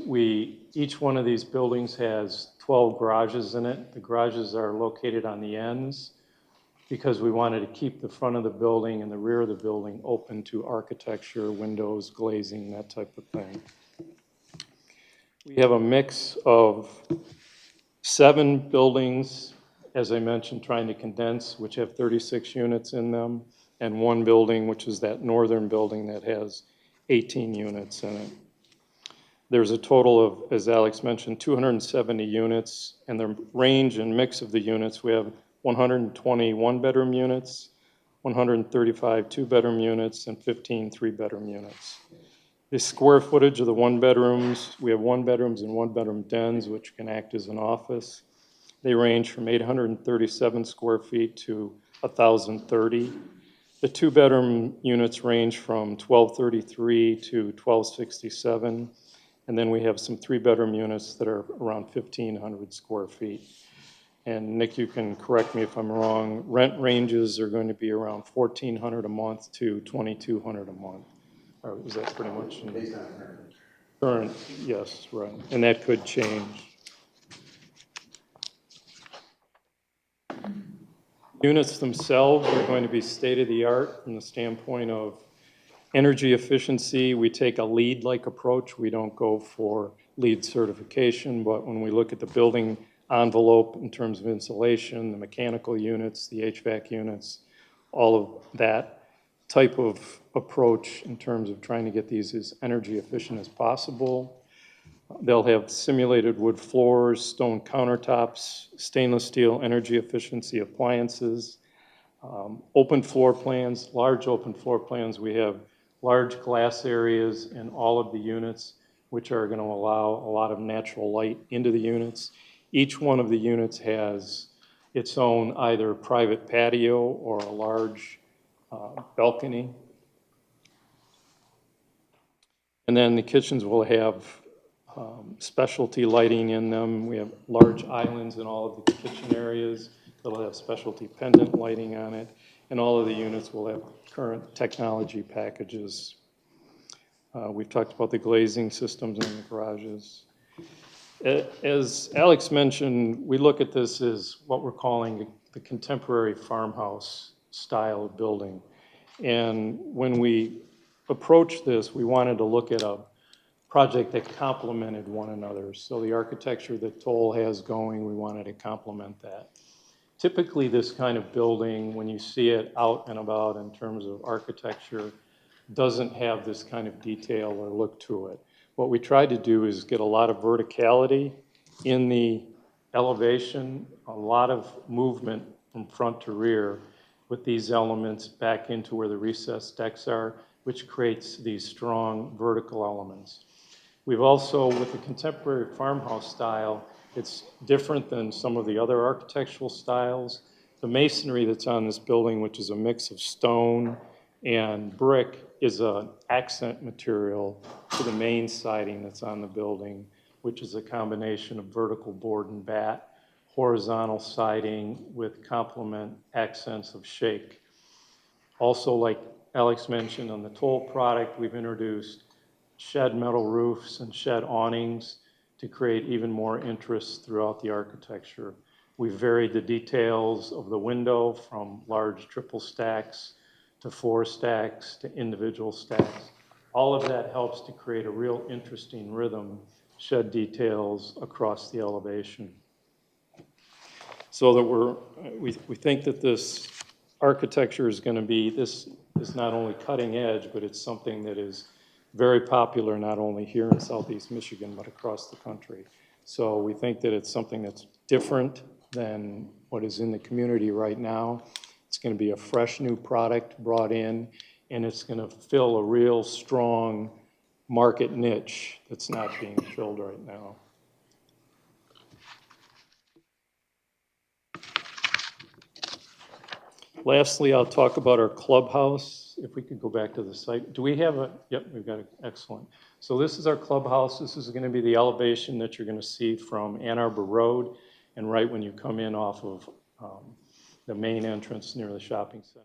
each one of these buildings has 12 garages in it. The garages are located on the ends because we wanted to keep the front of the building and the rear of the building open to architecture, windows, glazing, that type of thing. We have a mix of 7 buildings, as I mentioned, trying to condense, which have 36 units in them, and 1 building, which is that northern building that has 18 units in it. There's a total of, as Alex mentioned, 270 units, and the range and mix of the units, we have 120 one-bedroom units, 135 two-bedroom units, and 15 three-bedroom units. The square footage of the one-bedrooms, we have one-bedrooms and one-bedroom dens, which can act as an office. They range from 837 square feet to 1,030. The two-bedroom units range from 1,233 to 1,267. And then we have some 3-bedroom units that are around 1,500 square feet. And Nick, you can correct me if I'm wrong, rent ranges are going to be around $1,400 a month to $2,200 a month. Or is that pretty much? Based on current, yes, right. And that could change. Units themselves are going to be state-of-the-art from the standpoint of energy efficiency. We take a LEED-like approach. We don't go for LEED certification, but when we look at the building envelope in terms of insulation, the mechanical units, the HVAC units, all of that type of approach in terms of trying to get these as energy efficient as possible. They'll have simulated wood floors, stone countertops, stainless steel energy efficiency appliances, open floor plans, large open floor plans. We have large glass areas in all of the units, which are going to allow a lot of natural light into the units. Each one of the units has its own either private patio or a large balcony. And then the kitchens will have specialty lighting in them. We have large islands in all of the kitchen areas that'll have specialty pendant lighting on it. And all of the units will have current technology packages. We've talked about the glazing systems in the garages. As Alex mentioned, we look at this as what we're calling the contemporary farmhouse style of building. And when we approached this, we wanted to look at a project that complemented one another. So the architecture that Toll has going, we wanted to complement that. Typically, this kind of building, when you see it out and about in terms of architecture, doesn't have this kind of detail or look to it. What we tried to do is get a lot of verticality in the elevation, a lot of movement from front to rear with these elements back into where the recessed decks are, which creates these strong vertical elements. We've also, with the contemporary farmhouse style, it's different than some of the other architectural styles. The masonry that's on this building, which is a mix of stone and brick, is an accent material to the main siding that's on the building, which is a combination of vertical board and bat, horizontal siding with complement accents of shake. Also, like Alex mentioned on the Toll product, we've introduced shed metal roofs and shed awnings to create even more interest throughout the architecture. We've varied the details of the window from large triple stacks to 4 stacks to individual stacks. All of that helps to create a real interesting rhythm, shed details across the elevation. So that we think that this architecture is going to be, this is not only cutting edge, but it's something that is very popular not only here in Southeast Michigan, but across the country. So we think that it's something that's different than what is in the community right now. It's going to be a fresh new product brought in, and it's going to fill a real strong market niche that's not being filled right now. Lastly, I'll talk about our clubhouse. If we could go back to the site. Do we have a, yep, we've got it, excellent. So this is our clubhouse. This is going to be the elevation that you're going to see from Ann Arbor Road and right when you come in off of the main entrance near the shopping center.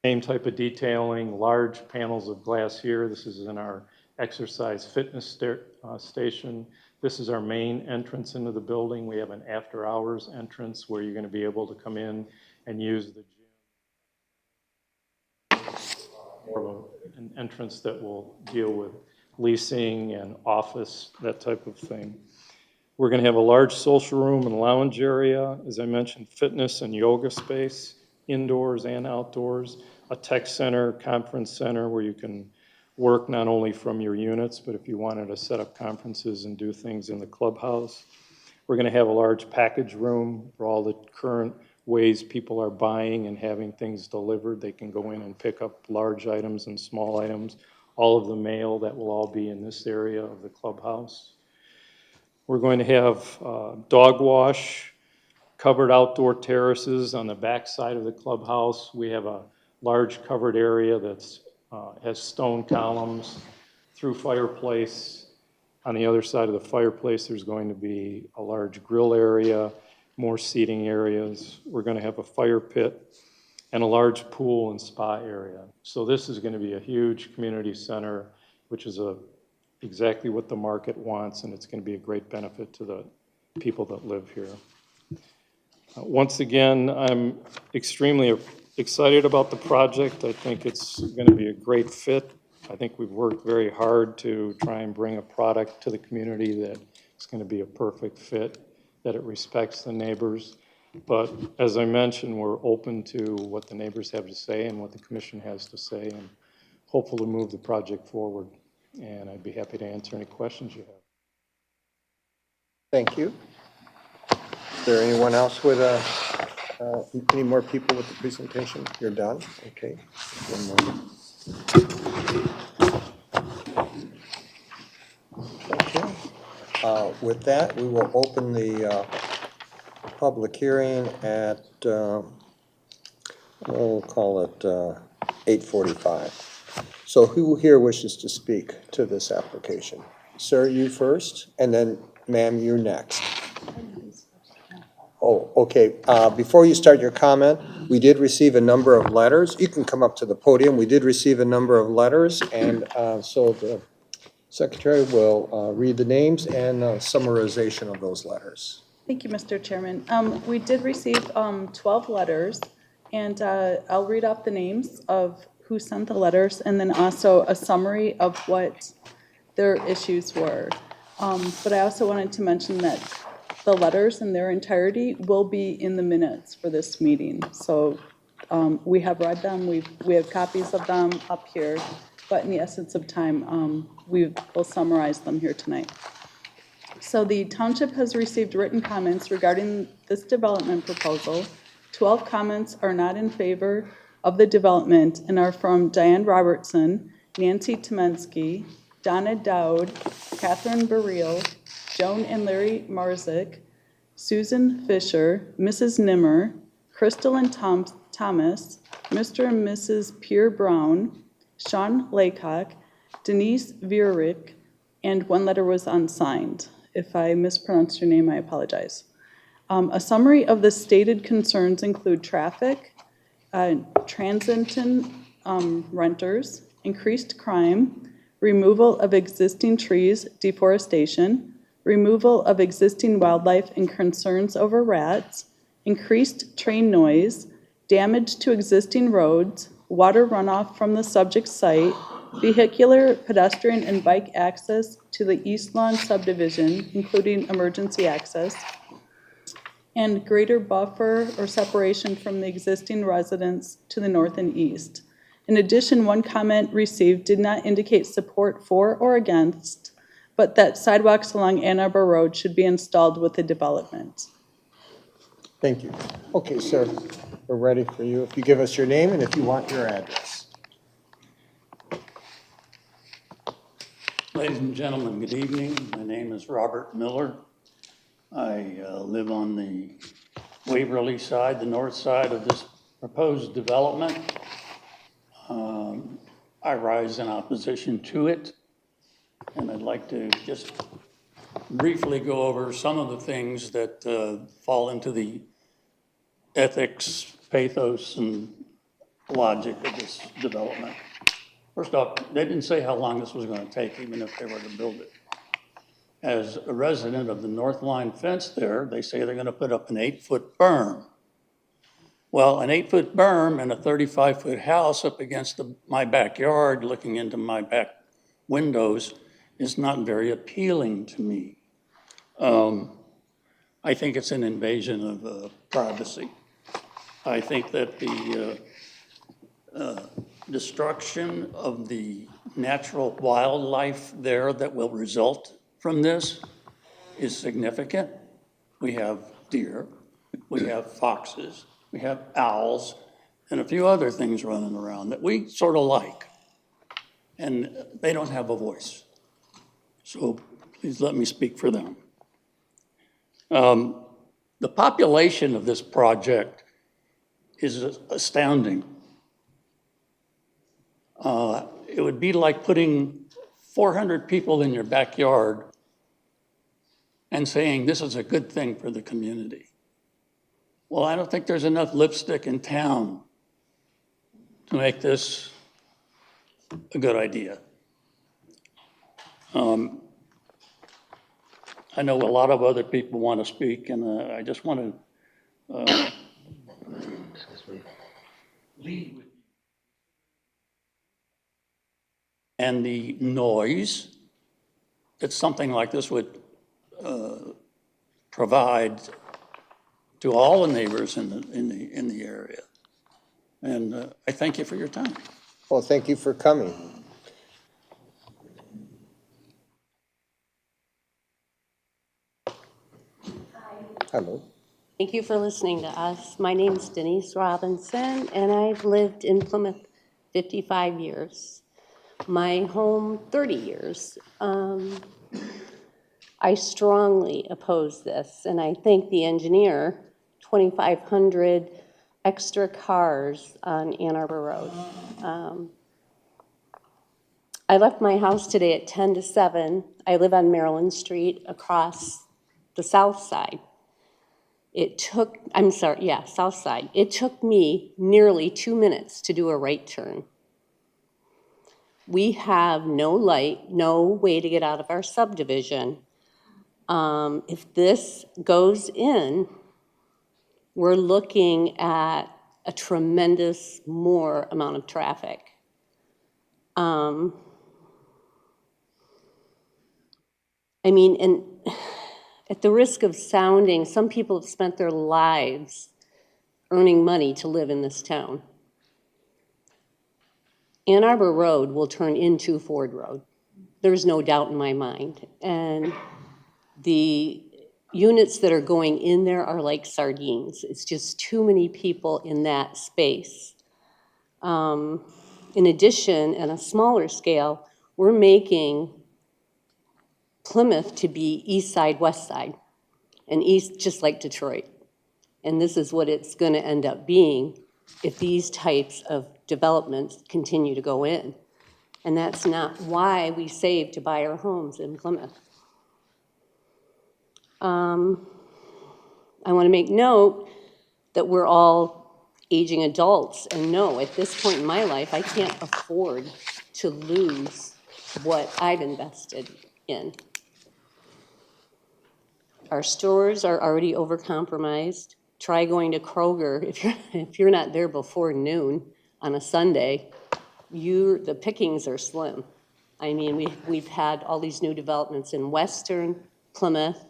Same type of detailing, large panels of glass here. This is in our exercise fitness station. This is our main entrance into the building. We have an after hours entrance where you're going to be able to come in and use the gym. More of an entrance that will deal with leasing and office, that type of thing. We're going to have a large social room and lounge area, as I mentioned, fitness and yoga space, indoors and outdoors, a tech center, conference center where you can work not only from your units, but if you wanted to set up conferences and do things in the clubhouse. We're going to have a large package room for all the current ways people are buying and having things delivered. They can go in and pick up large items and small items. All of the mail, that will all be in this area of the clubhouse. We're going to have dog wash, covered outdoor terraces on the back side of the clubhouse. We have a large covered area that's has stone columns through fireplace. On the other side of the fireplace, there's going to be a large grill area, more seating areas. We're going to have a fire pit and a large pool and spa area. So this is going to be a huge community center, which is exactly what the market wants, and it's going to be a great benefit to the people that live here. Once again, I'm extremely excited about the project. I think it's going to be a great fit. I think we've worked very hard to try and bring a product to the community that is going to be a perfect fit, that it respects the neighbors. But as I mentioned, we're open to what the neighbors have to say and what the commission has to say, and hopeful to move the project forward. And I'd be happy to answer any questions you have. Thank you. Is there anyone else with any more people with the presentation? You're done? Okay. One more. Okay. With that, we will open the public hearing at, we'll call it 8:45. So who here wishes to speak to this application? Sir, you first, and then ma'am, you're next. Oh, okay. Before you start your comment, we did receive a number of letters. You can come up to the podium. We did receive a number of letters, and so the secretary will read the names and summarization of those letters. Thank you, Mr. Chairman. We did receive 12 letters, and I'll read off the names of who sent the letters, and then also a summary of what their issues were. But I also wanted to mention that the letters in their entirety will be in the minutes for this meeting. So we have read them, we have copies of them up here, but in the essence of time, we will summarize them here tonight. So the township has received written comments regarding this development proposal. 12 comments are not in favor of the development and are from Diane Robertson, Nancy Temensky, Donna Dowd, Catherine Burrell, Joan and Larry Marzik, Susan Fisher, Mrs. Nimmer, Crystal and Thomas, Mr. and Mrs. Pierre Brown, Sean Laycock, Denise Vierich, and one letter was unsigned. If I mispronounced your name, I apologize. A summary of the stated concerns include traffic, transient renters, increased crime, removal of existing trees, deforestation, removal of existing wildlife and concerns over rats, increased train noise, damage to existing roads, water runoff from the subject site, vehicular, pedestrian, and bike access to the East Lawn subdivision, including emergency access, and greater buffer or separation from the existing residents to the north and east. In addition, one comment received did not indicate support for or against, but that sidewalks along Ann Arbor Road should be installed with the development. Thank you. Okay, sir, we're ready for you. If you give us your name and if you want your address. Ladies and gentlemen, good evening. My name is Robert Miller. I live on the Waverly side, the north side of this proposed development. I rise in opposition to it, and I'd like to just briefly go over some of the things that fall into the ethics, pathos, and logic of this development. First off, they didn't say how long this was going to take, even if they were to build it. As a resident of the north line fence there, they say they're going to put up an 8-foot berm. Well, an 8-foot berm and a 35-foot house up against my backyard, looking into my back windows, is not very appealing to me. I think it's an invasion of privacy. I think that the destruction of the natural wildlife there that will result from this is significant. We have deer, we have foxes, we have owls, and a few other things running around that we sort of like. And they don't have a voice. So please let me speak for them. The population of this project is astounding. It would be like putting 400 people in your backyard and saying this is a good thing for the community. Well, I don't think there's enough lipstick in town to make this a good idea. I know a lot of other people want to speak, and I just want to lead with and the noise that something like this would provide to all the neighbors in the area. And I thank you for your time. Well, thank you for coming. Hello. Thank you for listening to us. My name is Denise Robinson, and I've lived in Plymouth 55 years. My home, 30 years. I strongly oppose this, and I think the engineer, 2,500 extra cars on Ann Arbor Road. I left my house today at 10 to 7. I live on Maryland Street across the south side. South side. It took me nearly 2 minutes to do a right turn. We have no light, no way to get out of our subdivision. If this goes in, we're looking at a tremendous more amount of traffic. And at the risk of sounding, some people have spent their lives earning money to live in this town. Ann Arbor Road will turn into Ford Road. There's no doubt in my mind. And the units that are going in there are like sardines. It's just too many people in that space. In addition, at a smaller scale, we're making Plymouth to be east side, west side, and east just like Detroit. And this is what it's going to end up being if these types of developments continue to go in. And that's not why we save to buy our homes in Plymouth. I want to make note that we're all aging adults, and no, at this point in my life, I can't afford to lose what I've invested in. Our stores are already overcompromised. Try going to Kroger, if you're not there before noon on a Sunday, the pickings are slim. I mean, we've had all these new developments in Western, Plymouth,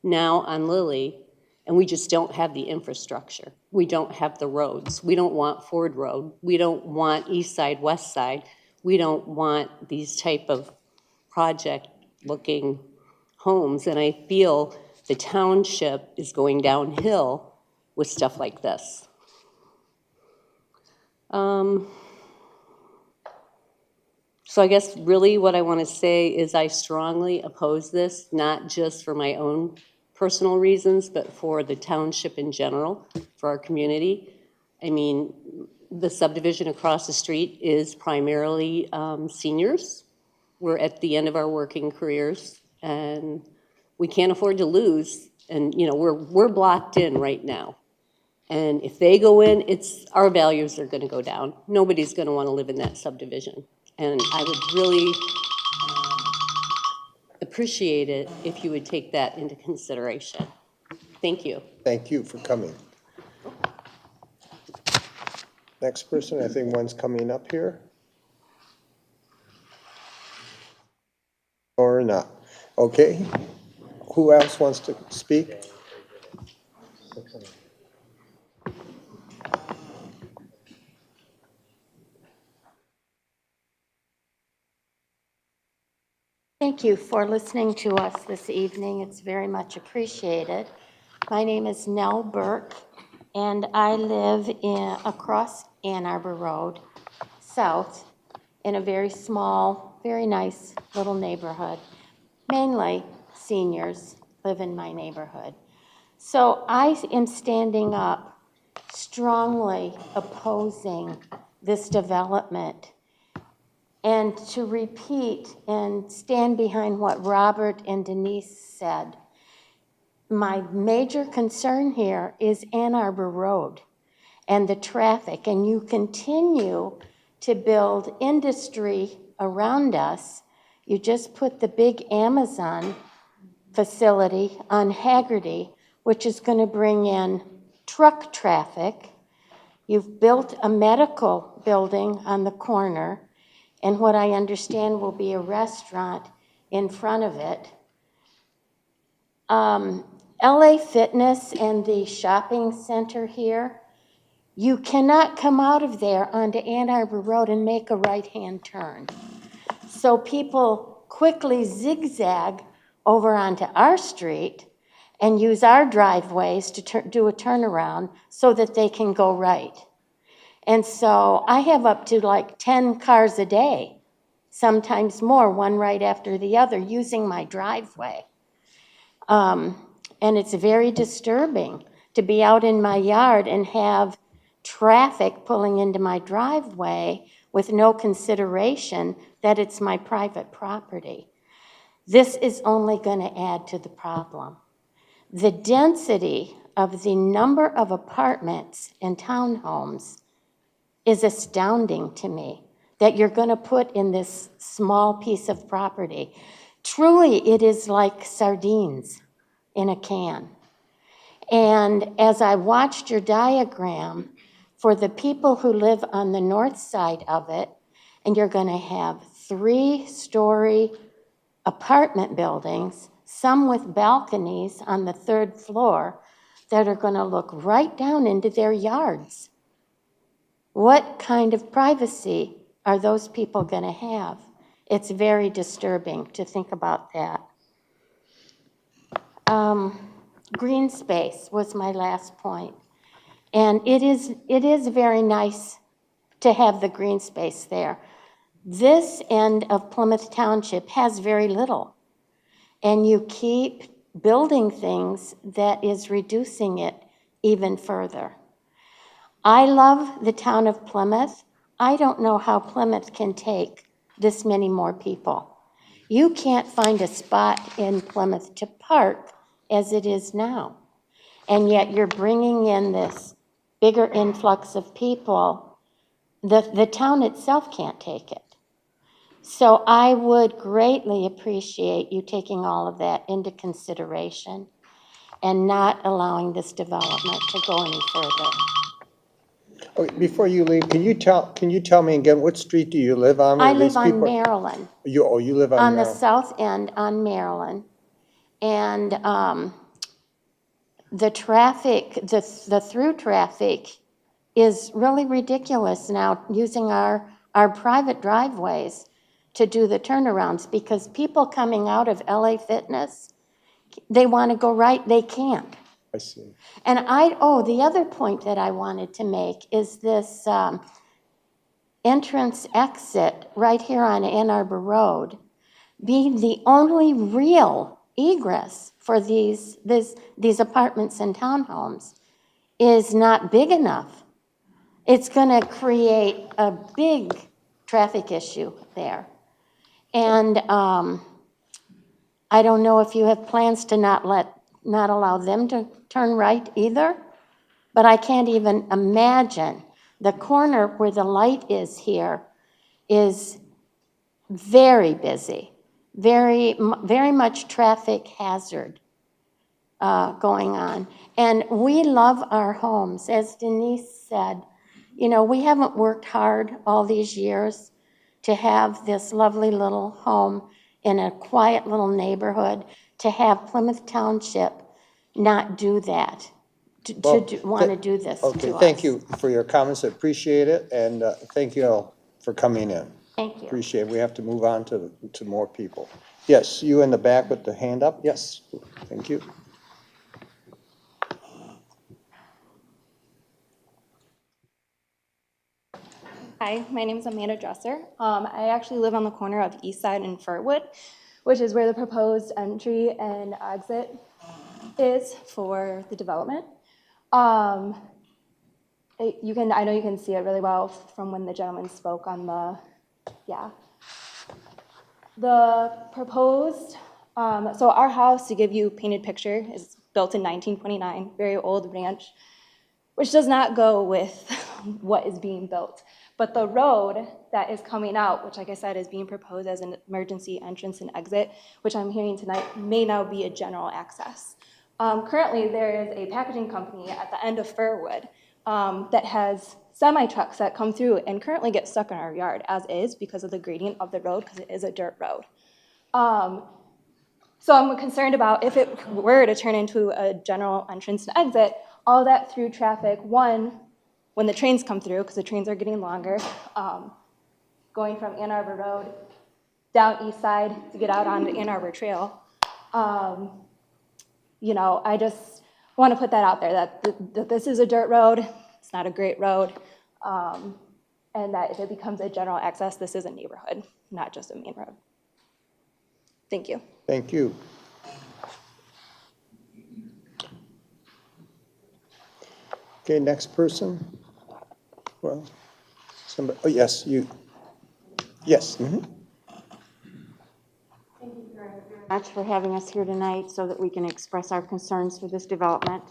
now on Lilly, and we just don't have the infrastructure. We don't have the roads. We don't want Ford Road. We don't want East Side, West Side. We don't want these type of project-looking homes, and I feel the township is going downhill with stuff like this. So I guess really what I want to say is I strongly oppose this, not just for my own personal reasons, but for the township in general, for our community. I mean, the subdivision across the street is primarily seniors. We're at the end of our working careers, and we can't afford to lose. And you know, we're blocked in right now. And if they go in, our values are going to go down. Nobody's going to want to live in that subdivision. And I would really appreciate it if you would take that into consideration. Thank you. Thank you for coming. Next person, I think one's coming up here. Or not. Okay. Who else wants to speak? Thank you for listening to us this evening. It's very much appreciated. My name is Nell Burke, and I live across Ann Arbor Road, south, in a very small, very nice little neighborhood. Mainly seniors live in my neighborhood. So I am standing up strongly opposing this development. And to repeat and stand behind what Robert and Denise said, my major concern here is Ann Arbor Road and the traffic. And you continue to build industry around us. You just put the big Amazon facility on Haggerty, which is going to bring in truck traffic. You've built a medical building on the corner, and what I understand will be a restaurant in front of it. LA Fitness and the shopping center here, you cannot come out of there onto Ann Arbor Road and make a right-hand turn. So people quickly zigzag over onto our street and use our driveways to do a turnaround so that they can go right. And so I have up to like 10 cars a day, sometimes more, one right after the other, using my driveway. And it's very disturbing to be out in my yard and have traffic pulling into my driveway with no consideration that it's my private property. This is only going to add to the problem. The density of the number of apartments and townhomes is astounding to me, that you're going to put in this small piece of property. Truly, it is like sardines in a can. And as I watched your diagram, for the people who live on the north side of it, and you're going to have 3-story apartment buildings, some with balconies on the 3rd floor, that are going to look right down into their yards. What kind of privacy are those people going to have? It's very disturbing to think about that. Green space was my last point. And it is very nice to have the green space there. This end of Plymouth Township has very little. And you keep building things that is reducing it even further. I love the town of Plymouth. I don't know how Plymouth can take this many more people. You can't find a spot in Plymouth to park as it is now. And yet you're bringing in this bigger influx of people. The town itself can't take it. So I would greatly appreciate you taking all of that into consideration. and not allowing this development to go any further. Okay, before you leave, can you tell me again, what street do you live on? I where these live on people- Maryland. You live on On the Maryland. south end on Maryland. And the traffic, the through traffic is really ridiculous now, using our private driveways to do the turnarounds, because people coming out of LA Fitness, they want to go right, they can't. I see. And the other point that I wanted to make is this entrance exit right here on Ann Arbor Road being the only real egress for these apartments and townhomes is not big enough. It's going to create a big traffic issue there. And I don't know if you have plans to not allow them to turn right either, but I can't even imagine. The corner where the light is here is very busy, very much traffic hazard going on. And we love our homes. As Denise said, we haven't worked hard all these years to have this lovely little home in a quiet little neighborhood, to have Plymouth Township not do that, want to do this to us. Okay, thank you for your comments, I appreciate it, and thank you all for coming in. Thank you. Appreciate it. We have to move on to more people. Yes, you in the back with the hand up? Yes, thank you. Hi, my name is Amanda Dresser. I actually live on the corner of East Side and Furtwood, which is where the proposed entry and exit is for the development. I know you can see it really well from when the gentleman spoke on the proposed, so our house, to give you a painted picture, is built in 1929, very old ranch, which does not go with what is being built. But the road that is coming out, which like I said is being proposed as an emergency entrance and exit, which I'm hearing tonight may now be a general access. Currently, there is a packaging company at the end of Furwood that has semi-trucks that come through and currently get stuck in our yard as is because of the gradient of the road, because it is a dirt road. So I'm concerned about if it were to turn into a general entrance and exit, all that through traffic, one, when the trains come through, because the trains are getting longer, going from Ann Arbor Road down East Side to get out onto Ann Arbor Trail. I just want to put that out there, that this is a dirt road, it's not a great road, and that if it becomes a general access, this is a neighborhood, not just a main road. Thank you. Thank you. Okay, next person. Well, somebody, oh, yes, you. Yes. Mm-hmm. Thank you very much for having us here tonight so that we can express our concerns for this development.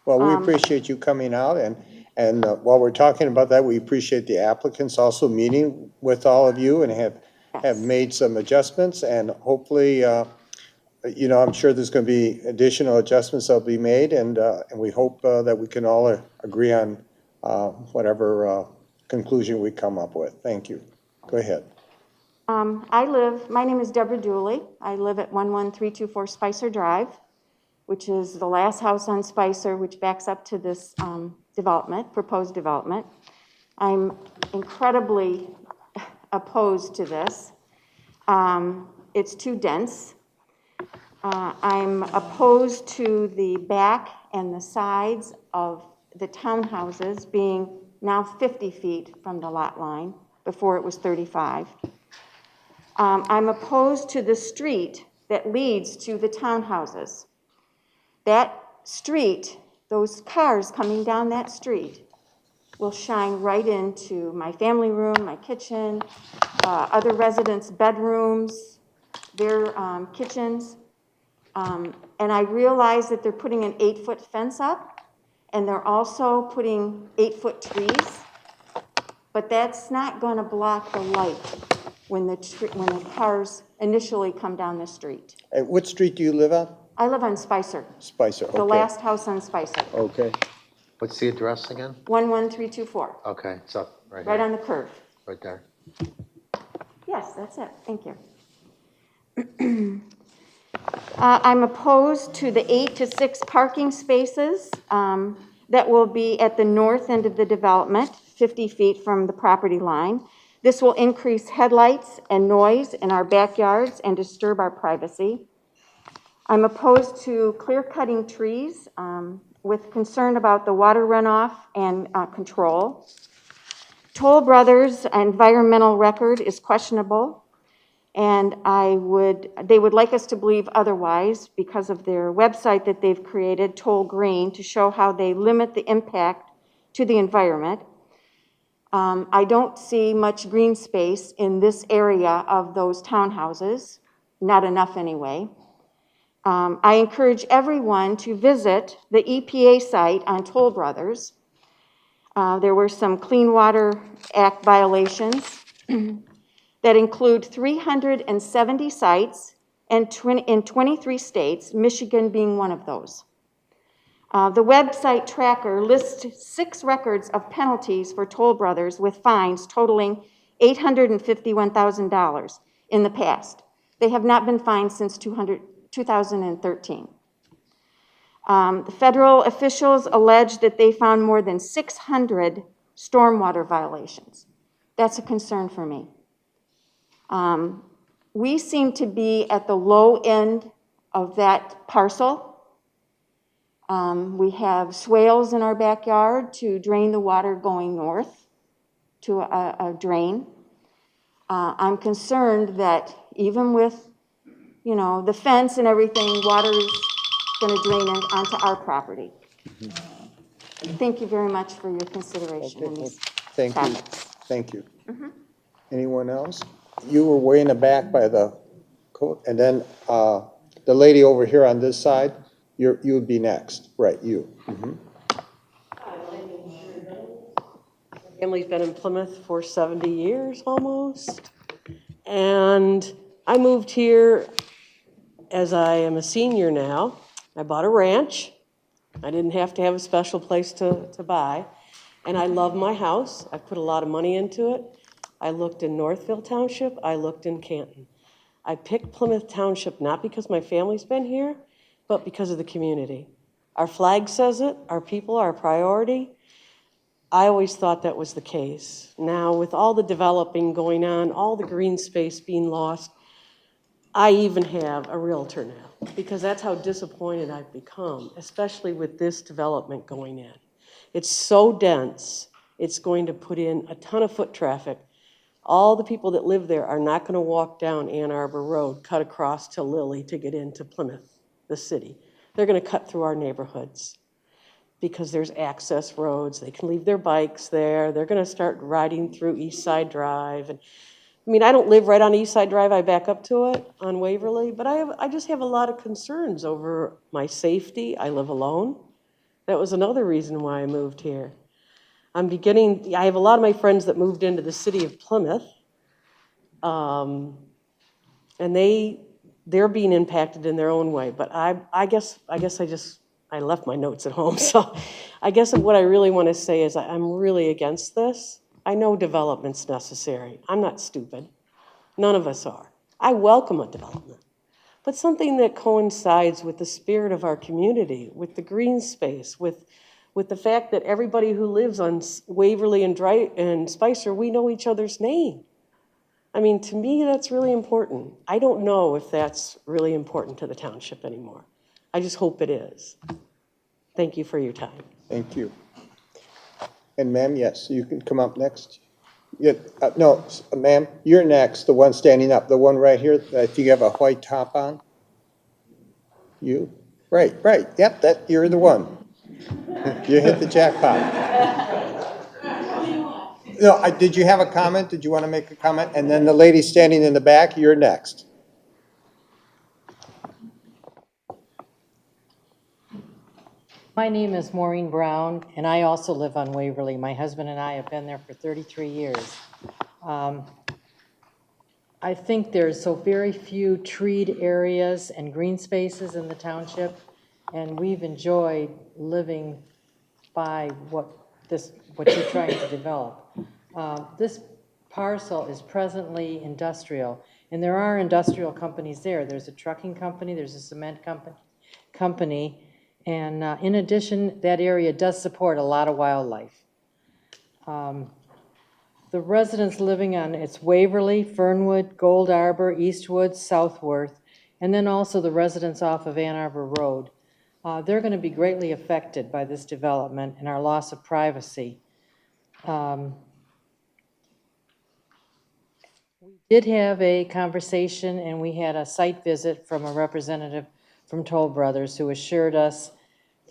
Well, we appreciate you coming out, and while we're talking about that, we appreciate the applicants also meeting with all of you and have made some adjustments, and hopefully, I'm sure there's going to be additional adjustments that'll be made, and we hope that we can all agree on whatever conclusion we come up with. Thank you. Go ahead. My name is Deborah Dooley. I live at 11324 Spicer Drive, which is the last house on Spicer, which backs up to this proposed development. I'm incredibly opposed to this. It's too dense. I'm opposed to the back and the sides of the townhouses being now 50 feet from the lot line. Before it was 35. I'm opposed to the street that leads to the townhouses. That street, those cars coming down that street, will shine right into my family room, my kitchen, other residents' bedrooms, their kitchens. And I realize that they're putting an 8-foot fence up, and they're also putting 8-foot trees. But that's not going to block the light when the cars initially come down the street. What street do you live on? I live on Spicer, Spicer, okay. the last house on Spicer, Okay. What's the address again? 11324, Okay, it's up right right here, on the curve. right there. Yes, that's it, thank you. I'm opposed to the 8 to 6 parking spaces that will be at the north end of the development, 50 feet from the property line. This will increase headlights and noise in our backyards and disturb our privacy. I'm opposed to clear-cutting trees with concern about the water runoff and control. Toll Brothers' environmental record is questionable, and they would like us to believe otherwise because of their website that they've created, Toll Green, to show how they limit the impact to the environment. I don't see much green space in this area of those townhouses, not enough anyway. I encourage everyone to visit the EPA site on Toll Brothers. There were some Clean Water Act violations that include 370 sites in 23 states, Michigan being one of those. The website tracker lists 6 records of penalties for Toll Brothers with fines totaling $851,000 in the past. They have not been fined since 2013. The federal officials allege that they found more than 600 stormwater violations. That's a concern for me. We seem to be at the low end of that parcel. We have swales in our backyard to drain the water going north to a drain. I'm concerned that even with, the fence and everything, water is going to drain onto our property. Thank you very much for your consideration in these Thank you, topics. thank you. Anyone else? You were way in the back by the coat, and then the lady over here on this side, you would be next, right, you. Family's been in Plymouth for 70 years almost. And I moved here as I am a senior now. I bought a ranch. I didn't have to have a special place to buy. And I love my house. I put a lot of money into it. I looked in Northville Township. I looked in Canton. I picked Plymouth Township not because my family's been here, but because of the community. Our flag says it. Our people are a priority. I always thought that was the case. Now, with all the developing going on, all the green space being lost, I even have a realtor now, because that's how disappointed I've become, especially with this development going in. It's so dense, it's going to put in a ton of foot traffic. All the people that live there are not going to walk down Ann Arbor Road, cut across to Lilly to get into Plymouth, the city. They're going to cut through our neighborhoods, because there's access roads. They can leave their bikes there. They're going to start riding through East Side Drive. And I don't live right on East Side Drive. I back up to it on Waverly. But I just have a lot of concerns over my safety. I live alone. That was another reason why I moved here. I have a lot of my friends that moved into the city of Plymouth. And they're being impacted in their own way. But I guess I left my notes at home, so I guess what I really want to say is I'm really against this. I know development's necessary. I'm not stupid. None of us are. I welcome a development, but something that coincides with the spirit of our community, with the green space, with the fact that everybody who lives on Waverly and Spicer, we know each other's name. To me, that's really important. I don't know if that's really important to the township anymore. I just hope it is. Thank you for your time. Thank you. And ma'am, yes, you can come up next. Yeah, no, ma'am, you're next, the one standing up, the one right here. I think you have a white top on. You? Right, yep, you're the one. You hit the jackpot. No, did you have a comment? Did you want to make a comment? And then the lady standing in the back, you're next. My name is Maureen Brown, and I also live on Waverly. My husband and I have been there for 33 years. I think there's so very few treed areas and green spaces in the township, and we've enjoyed living by what you're trying to develop. This parcel is presently industrial, and there are industrial companies there. There's a trucking company, there's a cement company, and in addition, that area does support a lot of wildlife. The residents living on, it's Waverly, Fernwood, Gold Arbor, Eastwood, Southworth, and then also the residents off of Ann Arbor Road. They're going to be greatly affected by this development and our loss of privacy. We did have a conversation and we had a site visit from a representative from Toll Brothers who assured us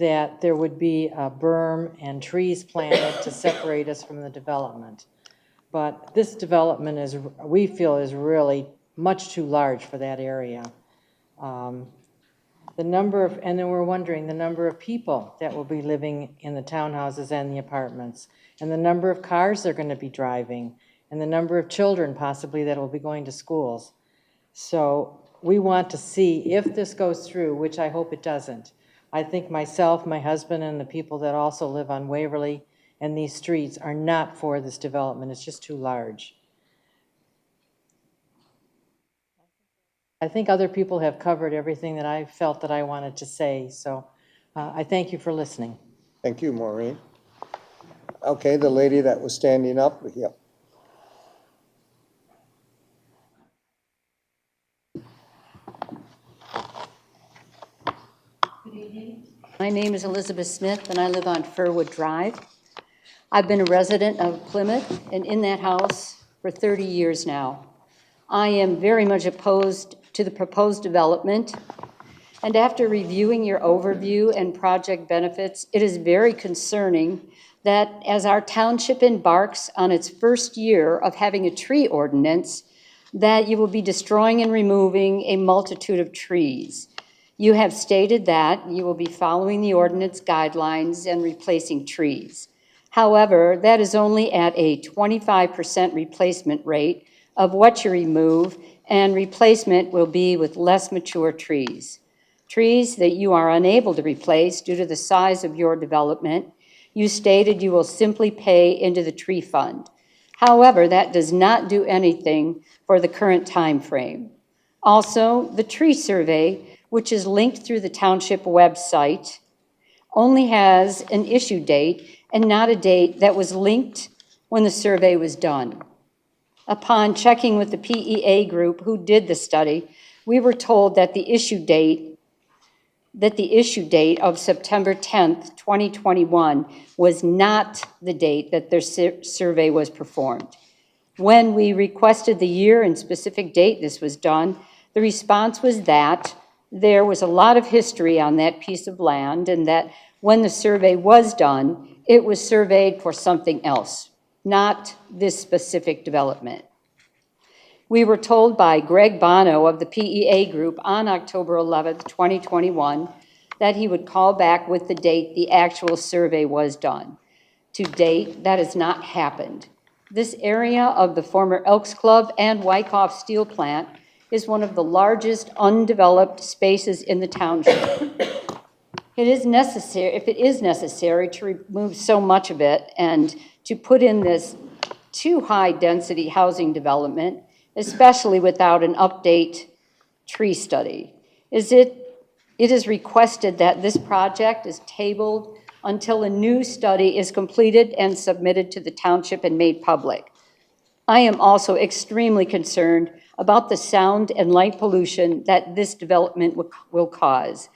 that there would be a berm and trees planted to separate us from the development. But this development is, we feel, is really much too large for that area. The number of, and then we're wondering the number of people that will be living in the townhouses and the apartments, and the number of cars they're going to be driving, and the number of children possibly that will be going to schools. So we want to see if this goes through, which I hope it doesn't. I think myself, my husband, and the people that also live on Waverly and these streets are not for this development. It's just too large. I think other people have covered everything that I felt that I wanted to say, so I thank you for listening. Thank you, Maureen. Okay, the lady that was standing up, yep. My name is Elizabeth Smith, and I live on Furwood Drive. I've been a resident of Plymouth and in that house for 30 years now. I am very much opposed to the proposed development, and after reviewing your overview and project benefits, it is very concerning that as our township embarks on its first year of having a tree ordinance, that you will be destroying and removing a multitude of trees. You have stated that you will be following the ordinance guidelines and replacing trees. However, that is only at a 25% replacement rate of what you remove, and replacement will be with less mature trees. Trees that you are unable to replace due to the size of your development, you stated you will simply pay into the tree fund. However, that does not do anything for the current time frame. Also, the tree survey, which is linked through the township website, only has an issue date and not a date that was linked when the survey was done. Upon checking with the PEA group who did the study, we were told that the issue date of September 10th, 2021 was not the date that their survey was performed. When we requested the year and specific date this was done, the response was that there was a lot of history on that piece of land and that when the survey was done, it was surveyed for something else, not this specific development. We were told by Greg Bono of the PEA Group on October 11th, 2021, that he would call back with the date the actual survey was done. To date, that has not happened. This area of the former Elks Club and Wyckoff Steel Plant is one of the largest undeveloped spaces in the township. It is necessary, if it is necessary, to remove so much of it and to put in this too high density housing development, especially without an update tree study. It is requested that this project is tabled until a new study is completed and submitted to the township and made public. I am also extremely concerned about the sound and light pollution that this development will cause.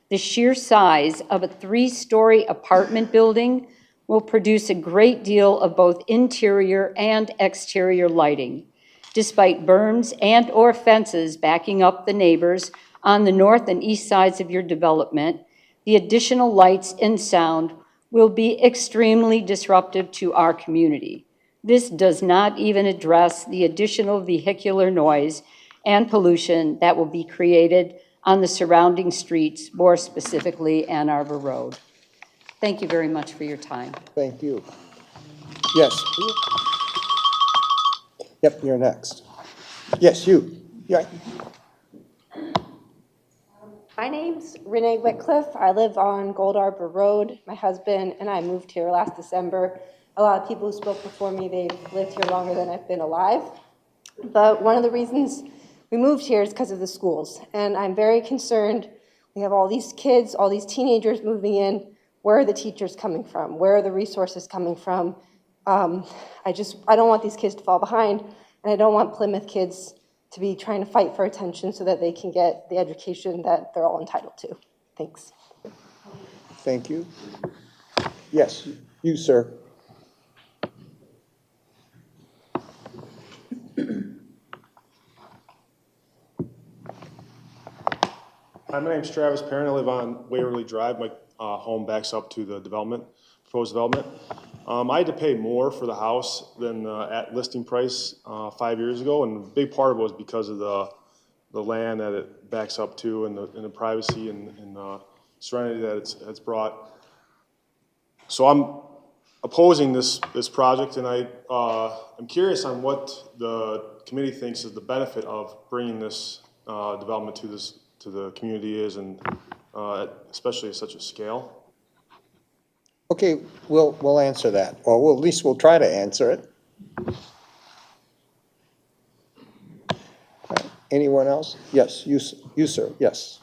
The sheer size of a 3-story apartment building will produce a great deal of both interior and exterior lighting. Despite berms and/or fences backing up the neighbors on the north and east sides of your development, the additional lights and sound will be extremely disruptive to our community. This does not even address the additional vehicular noise and pollution that will be created on the surrounding streets, more specifically Ann Arbor Road. Thank you very much for your time. Thank you. Yes. Yep, you're next. Yes, you. Yeah. My name's Renee Whitcliffe. I live on Gold Arbor Road. My husband and I moved here last December. A lot of people who spoke before me, they've lived here longer than I've been alive. But one of the reasons we moved here is because of the schools. And I'm very concerned. We have all these kids, all these teenagers moving in. Where are the teachers coming from? Where are the resources coming from? I don't want these kids to fall behind, and I don't want Plymouth kids to be trying to fight for attention so that they can get the education that they're all entitled to. Thanks. Thank you. Yes, you, sir. Hi, my name's Travis Perrin. I live on Waverly Drive. My home backs up to the proposed development. I had to pay more for the house than at listing price 5 years ago, and a big part of it was because of the land that it backs up to and the privacy and serenity that it's brought. So I'm opposing this project, and I'm curious on what the committee thinks is the benefit of bringing this development to the community is, and especially at such a scale. Okay, we'll answer that, or at least we'll try to answer it. Anyone else? Yes, you, sir, yes.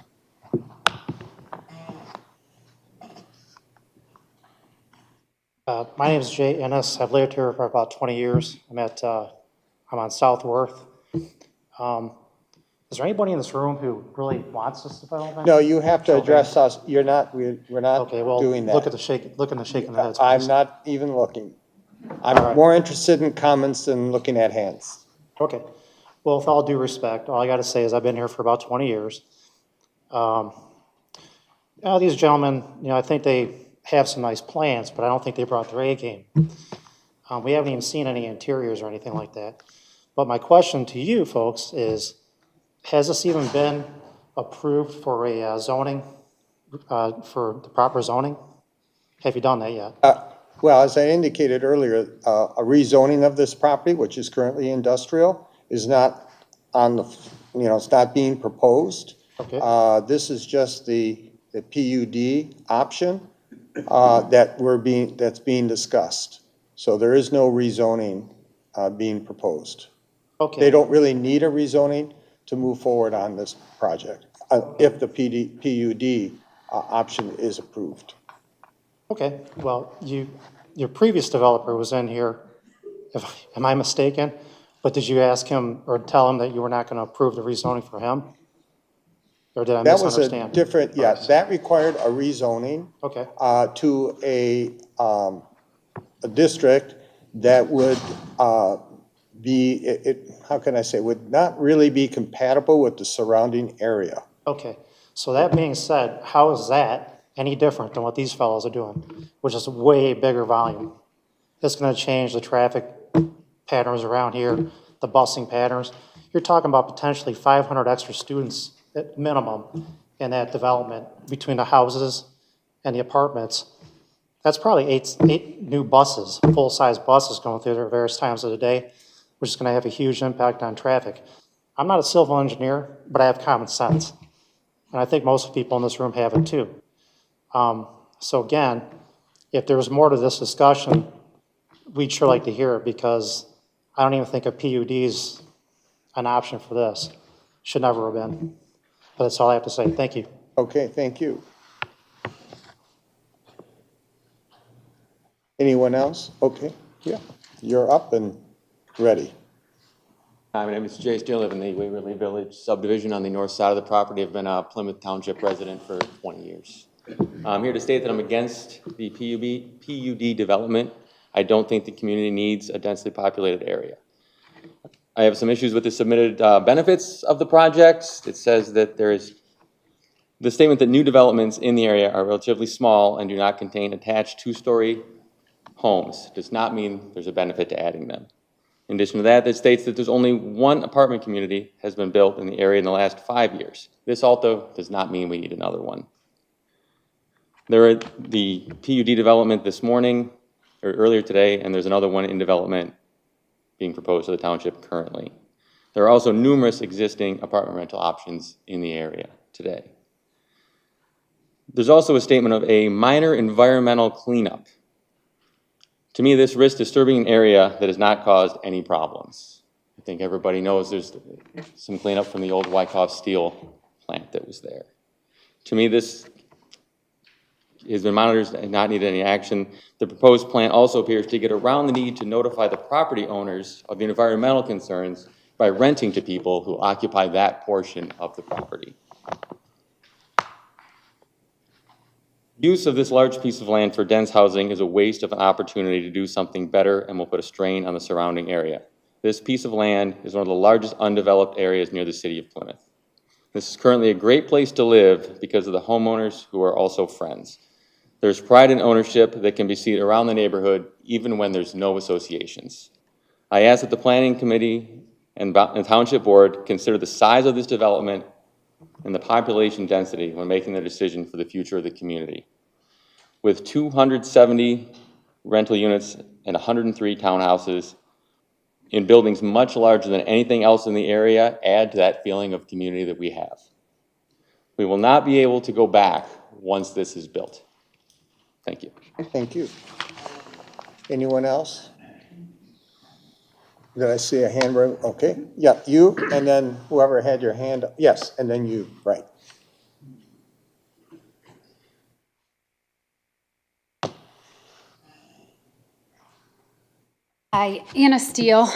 My name is Jay Ennis. I've lived here for about 20 years. I'm on South Worth. Is there anybody in this room who really wants this development? No, you have to address us. We're not Okay, well, doing that. look in the shaking the heads. I'm please. not even looking. I'm All right. more interested in comments than looking at hands. Okay. Well, with all due respect, all I got to say is I've been here for about 20 years. These gentlemen, I think they have some nice plans, but I don't think they brought their A game. We haven't even seen any interiors or anything like that. But my question to you folks is, has this even been approved for a zoning, for the proper zoning? Have you done that yet? Well, as I indicated earlier, a rezoning of this property, which is currently industrial, is not on the, it's not being proposed. Okay. This is just the PUD option that's being discussed. So there is no rezoning being proposed. Okay. They don't really need a rezoning to move forward on this project if the PUD option is approved. Okay, well, your previous developer was in here, am I mistaken? But did you ask him or tell him that you were not going to approve the rezoning for him? Or did I That was a misunderstand? different, yes, that required a rezoning Okay, to a district that would how can I say, would not really be compatible with the surrounding area. okay. So that being said, how is that any different than what these fellows are doing, which is a way bigger volume? It's going to change the traffic patterns around here, the busing patterns. You're talking about potentially 500 extra students at minimum in that development between the houses and the apartments. That's probably eight new buses, full-size buses going through there at various times of the day, which is going to have a huge impact on traffic. I'm not a civil engineer, but I have common sense. And I think most people in this room have it too. So again, if there was more to this discussion, we'd sure like to hear it, because I don't even think a PUD is an option for this. Should never have been. But that's all I have to say. Thank you. Okay, thank you. Anyone else? Okay, yeah, you're up and ready. Hi, my name is Jay Steele. I live in the Waverly Village subdivision on the north side of the property. I've been a Plymouth Township resident for 20 years. I'm here to state that I'm against the PUD development. I don't think the community needs a densely populated area. I have some issues with the submitted benefits of the project. It says that there is the statement that new developments in the area are relatively small and do not contain attached two-story homes. Does not mean there's a benefit to adding them. In addition to that, it states that there's only one apartment community has been built in the area in the last 5 years. This also does not mean we need another one. There are the PUD development this morning, or earlier today, and there's another one in development being proposed to the township currently. There are also numerous existing apartment rental options in the area today. There's also a statement of a minor environmental cleanup. To me, this risks disturbing an area that has not caused any problems. I think everybody knows there's some cleanup from the old Wyckoff steel plant that was there. To me, this has been monitored and not needed any action. The proposed plan also appears to get around the need to notify the property owners of the environmental concerns by renting to people who occupy that portion of the property. Use of this large piece of land for dense housing is a waste of an opportunity to do something better and will put a strain on the surrounding area. This piece of land is one of the largest undeveloped areas near the city of Plymouth. This is currently a great place to live because of the homeowners who are also friends. There's pride in ownership that can be seen around the neighborhood even when there's no associations. I ask that the Planning Committee and Township Board consider the size of this development and the population density when making their decision for the future of the community. With 270 rental units and 103 townhouses in buildings much larger than anything else in the area, add to that feeling of community that we have. We will not be able to go back once this is built. Thank you. Thank you. Anyone else? Did I see a hand raised? Okay, yeah, you, and then whoever had your hand, yes, and then you, right. Hi, Anna Steele.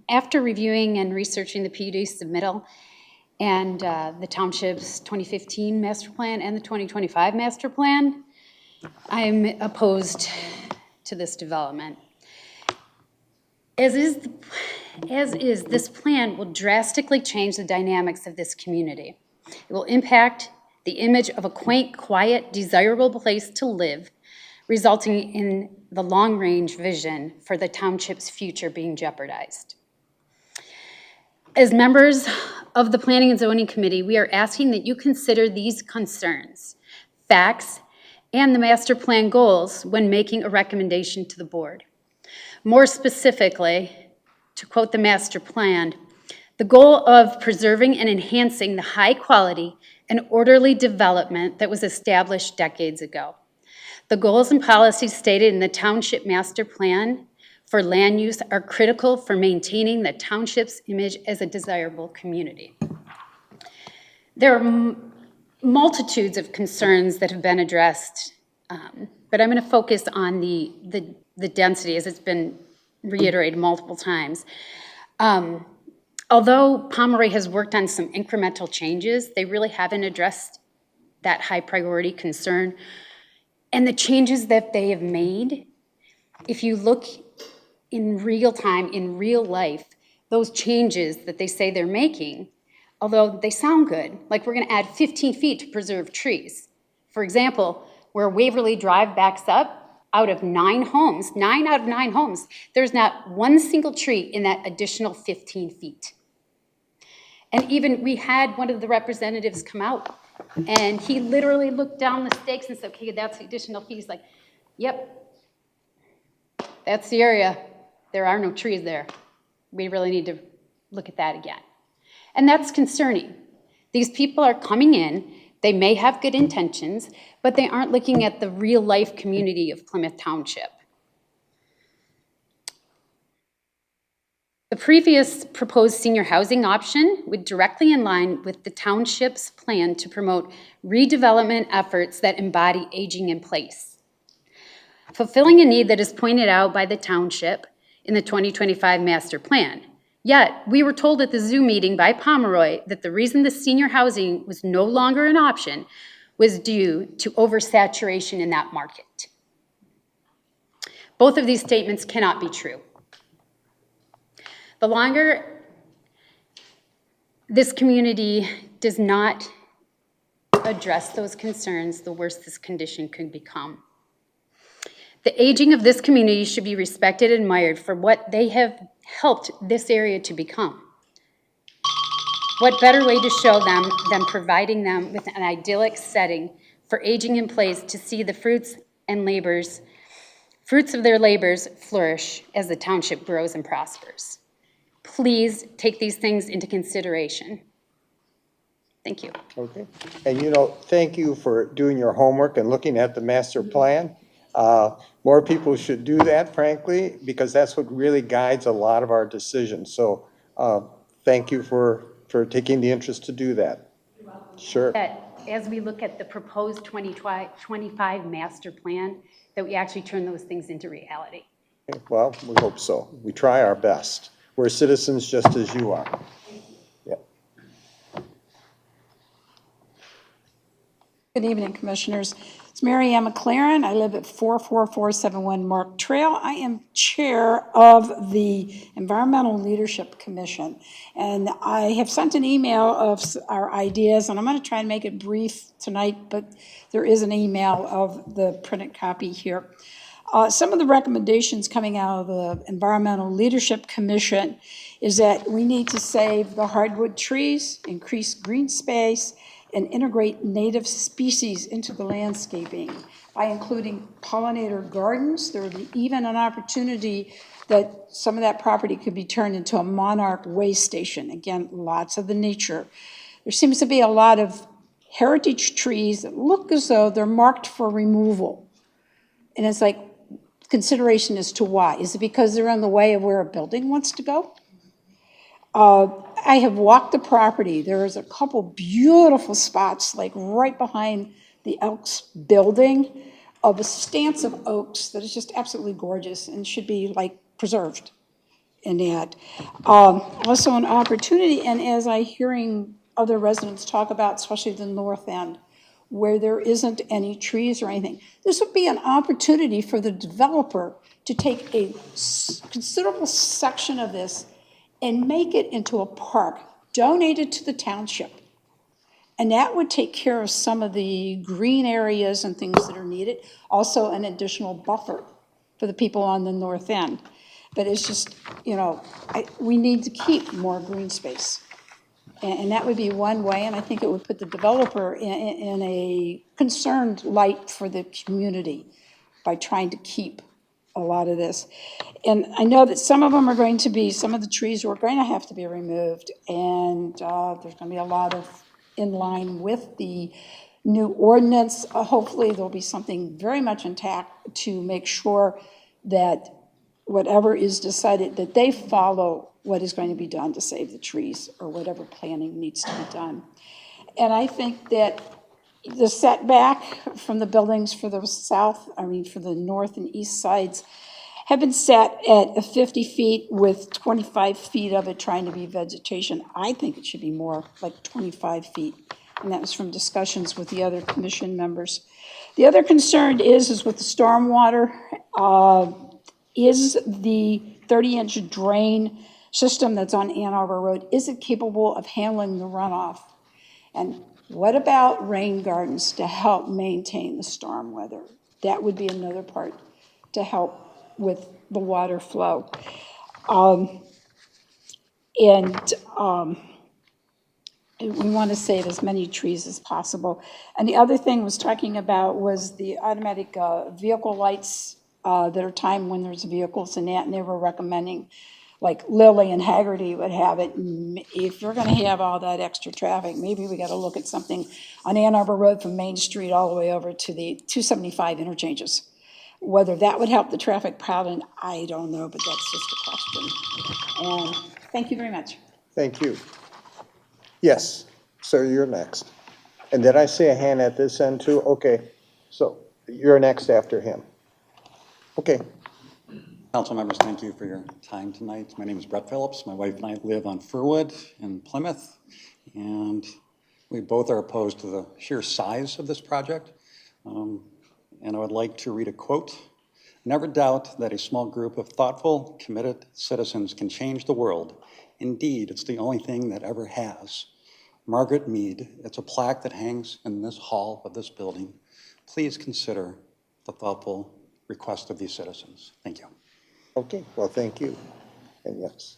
After reviewing and researching the PUD submittal and the township's 2015 master plan and the 2025 master plan, I'm opposed to this development. As is, this plan will drastically change the dynamics of this community. It will impact the image of a quaint, quiet, desirable place to live, resulting in the long-range vision for the township's future being jeopardized. As members of the Planning and Zoning Committee, we are asking that you consider these concerns, facts, and the master plan goals when making a recommendation to the board. More specifically, to quote the master plan, the goal of preserving and enhancing the high quality and orderly development that was established decades ago. The goals and policies stated in the township master plan for land use are critical for maintaining the township's image as a desirable community. There are multitudes of concerns that have been addressed, but I'm going to focus on the density as it's been reiterated multiple times. Although Pomeroy has worked on some incremental changes, they really haven't addressed that high priority concern. And the changes that they have made, if you look in real time, in real life, those changes that they say they're making, although they sound good, like we're going to add 15 feet to preserve trees. For example, where Waverly Drive backs up, out of 9 homes, 9 out of 9 homes, there's not one single tree in that additional 15 feet. And even we had one of the representatives come out, and he literally looked down the stakes and said, okay, that's the additional fee. He's like, yep, that's the area. There are no trees there. We really need to look at that again. And that's concerning. These people are coming in, they may have good intentions, but they aren't looking at the real life community of Plymouth Township. The previous proposed senior housing option would directly in line with the township's plan to promote redevelopment efforts that embody aging in place, fulfilling a need that is pointed out by the township in the 2025 master plan. Yet, we were told at the Zoom meeting by Pomeroy that the reason the senior housing was no longer an option was due to oversaturation in that market. Both of these statements cannot be true. The longer this community does not address those concerns, the worse this condition could become. The aging of this community should be respected and admired for what they have helped this area to become. What better way to show them than providing them with an idyllic setting for aging in place to see the fruits of their labors flourish as the township grows and prospers. please take these things into consideration. Thank you. Okay. And thank you for doing your homework and looking at the master plan. More people should do that, frankly, because that's what really guides a lot of our decisions. So thank you for taking the interest to do that. Sure. That as we look at the proposed 2025 master plan, that we actually turn those things into reality. Okay, well, we hope so. We try our best. We're citizens just as you are. Yeah. Good evening, Commissioners. It's Mary Ann McLaren. I live at 44471 Mark Trail. I am Chair of the Environmental Leadership Commission. And I have sent an email of our ideas, and I'm going to try and make it brief tonight, but there is an email of the printed copy here. Some of the recommendations coming out of the Environmental Leadership Commission is that we need to save the hardwood trees, increase green space, and integrate native species into the landscaping by including pollinator gardens. There would be even an opportunity that some of that property could be turned into a monarch way station. Again, lots of the nature. There seems to be a lot of heritage trees that look as though they're marked for removal. And it's like, consideration as to why. Is it because they're in the way of where a building wants to go? I have walked the property. There is a couple beautiful spots, like right behind the Elks building, of a stance of oaks that is just absolutely gorgeous and should be like preserved in that. Also an opportunity, and as I hearing other residents talk about, especially the north end, where there isn't any trees or anything, this would be an opportunity for the developer to take a considerable section of this and make it into a park, donated to the township. And that would take care of some of the green areas and things that are needed. Also an additional buffer for the people on the north end. But it's just, we need to keep more green space. And that would be one way, and I think it would put the developer in a concerned light for the community by trying to keep a lot of this. And I know that some of them are going to be, some of the trees are going to have to be removed, and there's going to be a lot of in line with the new ordinance. Hopefully there'll be something very much intact to make sure that whatever is decided, that they follow what is going to be done to save the trees or whatever planning needs to be done. And I think that the setback from the buildings for the for the north and east sides have been set at 50 feet with 25 feet of it trying to be vegetation. I think it should be more like 25 feet. And that was from discussions with the other commission members. The other concern is with the stormwater, is the 30-inch drain system that's on Ann Arbor Road, is it capable of handling the runoff? And what about rain gardens to help maintain the storm weather? That would be another part to help with the water flow. We want to save as many trees as possible. And the other thing was talking about was the automatic vehicle lights that are timed when there's vehicles in that, and they were recommending, like Lilly and Haggerty would have it. If you're going to have all that extra traffic, maybe we got to look at something on Ann Arbor Road from Main Street all the way over to the 275 interchanges. Whether that would help the traffic pattern, I don't know, but that's just a question. And thank you very much. Thank you. Yes, sir, you're next. And did I see a hand at this end too? Okay, so you're next after him. Okay. Council members, thank you for your time tonight. My name is Brett Phillips. My wife and I live on Furwood in Plymouth, and we both are opposed to the sheer size of this project. And I would like to read a quote. "Never doubt that a small group of thoughtful, committed citizens can change the world. Indeed, it's the only thing that ever has. Margaret Mead." It's a plaque that hangs in this hall of this building. Please consider the thoughtful request of these citizens. Thank you. Okay, well, thank you. And yes.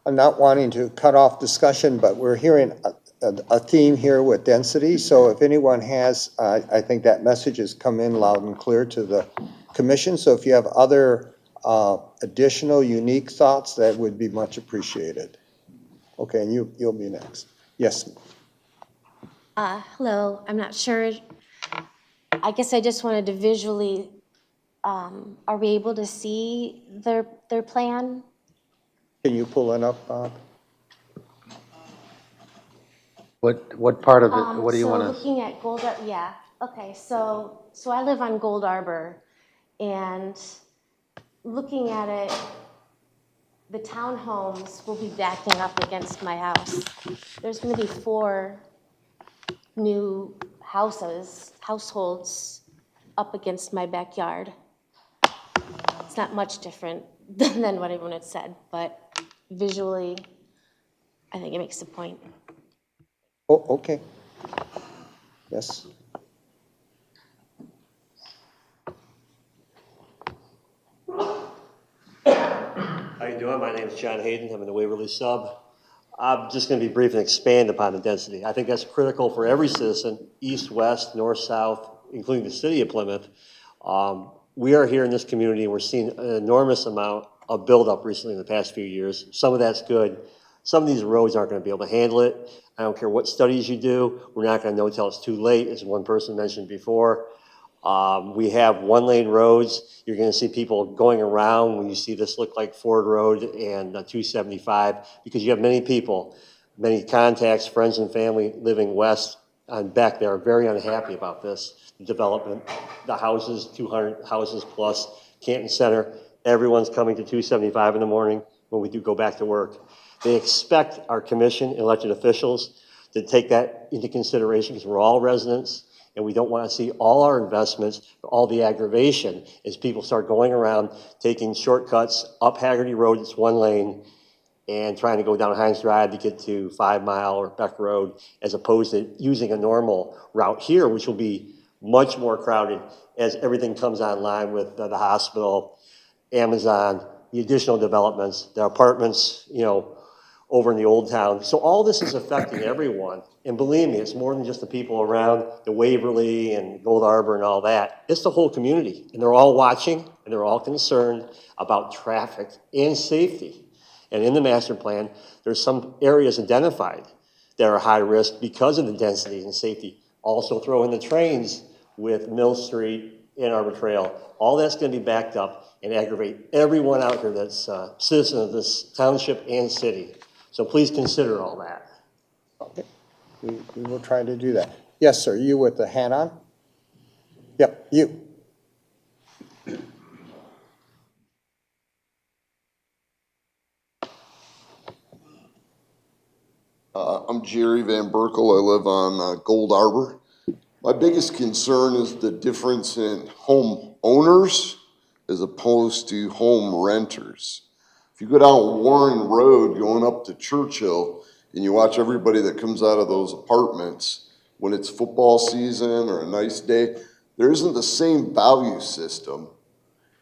I'm not wanting to cut off discussion, but we're hearing a theme here with density. So if anyone has, I think that message has come in loud and clear to the commission. So if you have other additional unique thoughts, that would be much appreciated. Okay, and you'll be next. Yes. Hello, I'm not sure. I guess I just wanted to visually, are we able to see their plan? Can you pull it up, Bob? What part of it, what do you So want to? looking at Gold, yeah, okay, so I live on Gold Arbor, and looking at it, the townhomes will be backing up against my house. There's gonna be 4 new households up against my backyard. It's not much different than what everyone had said, but visually, I think it makes the point. Oh, okay. Yes. How you doing? My name is John Hayden. I'm in the Waverly Sub. I'm just going to be brief and expand upon the density. I think that's critical for every citizen, east, west, north, south, including the city of Plymouth. We are here in this community, and we're seeing an enormous amount of buildup recently in the past few years. Some of that's good. Some of these roads aren't going to be able to handle it. I don't care what studies you do. We're not going to know until it's too late, as one person mentioned before. We have one-lane roads. You're going to see people going around when you see this look like Ford Road and 275, because you have many people, many contacts, friends and family living west on Beck that are very unhappy about this development. The houses, 200 houses plus, Canton Center, everyone's coming to 275 in the morning when we do go back to work. They expect our commission, elected officials, to take that into consideration, because we're all residents. And we don't want to see all our investments, all the aggravation, as people start going around, taking shortcuts up Haggerty Road, it's one lane, and trying to go down Hines Drive to get to 5 Mile or Beck Road, as opposed to using a normal route here, which will be much more crowded as everything comes online with the hospital, Amazon, the additional developments, the apartments, over in the old town. So all this is affecting everyone. And believe me, it's more than just the people around the Waverly and Gold Arbor and all that. It's the whole community. And they're all watching, and they're all concerned about traffic and safety. And in the master plan, there's some areas identified that are high risk because of the density and safety. Also throw in the trains with Mill Street, Ann Arbor Trail. All that's going to be backed up and aggravate everyone out here that's a citizen of this township and city. So please consider all that. Okay. We will try to do that. Yes, sir. You with the hat on? Yep, you. I'm Jerry Van Berkel. I live on Gold Arbor. My biggest concern is the difference in home owners as opposed to home renters. If you go down Warren Road going up to Churchill and you watch everybody that comes out of those apartments when it's football season or a nice day, there isn't the same value system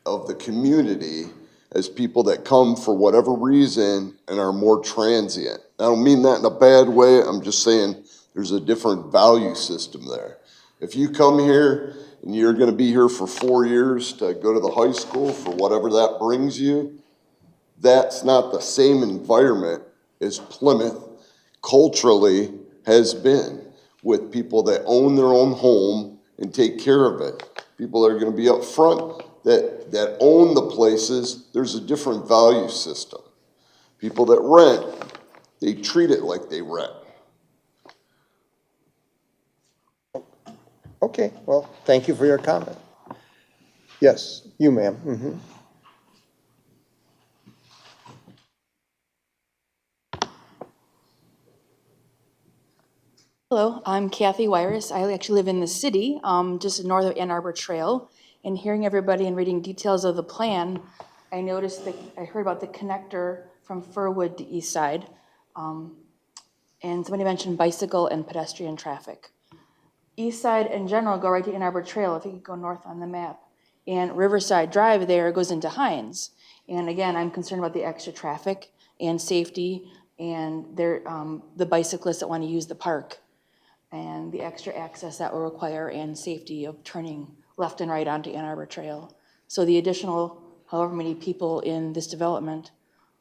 of the community as people that come for whatever reason and are more transient. I don't mean that in a bad way. I'm just saying there's a different value system there. If you come here and you're going to be here for 4 years to go to the high school for whatever that brings you, that's not the same environment as Plymouth culturally has been, with people that own their own home and take care of it. People that are going to be up front that own the places, there's a different value system. People that rent, they treat it like they rent. Okay, well, thank you for your comment. Yes, you, ma'am. Mm-hmm. Hello, I'm Kathy Wyris. I actually live in the city, just north of Ann Arbor Trail. And hearing everybody and reading details of the plan, I noticed that I heard about the connector from Furwood to East Side. And somebody mentioned bicycle and pedestrian traffic. East Side in general go right to Ann Arbor Trail if you could go north on the map. And Riverside Drive there goes into Hines. And again, I'm concerned about the extra traffic and safety and the bicyclists that want to use the park, and the extra access that will require and safety of turning left and right onto Ann Arbor Trail. So the additional however many people in this development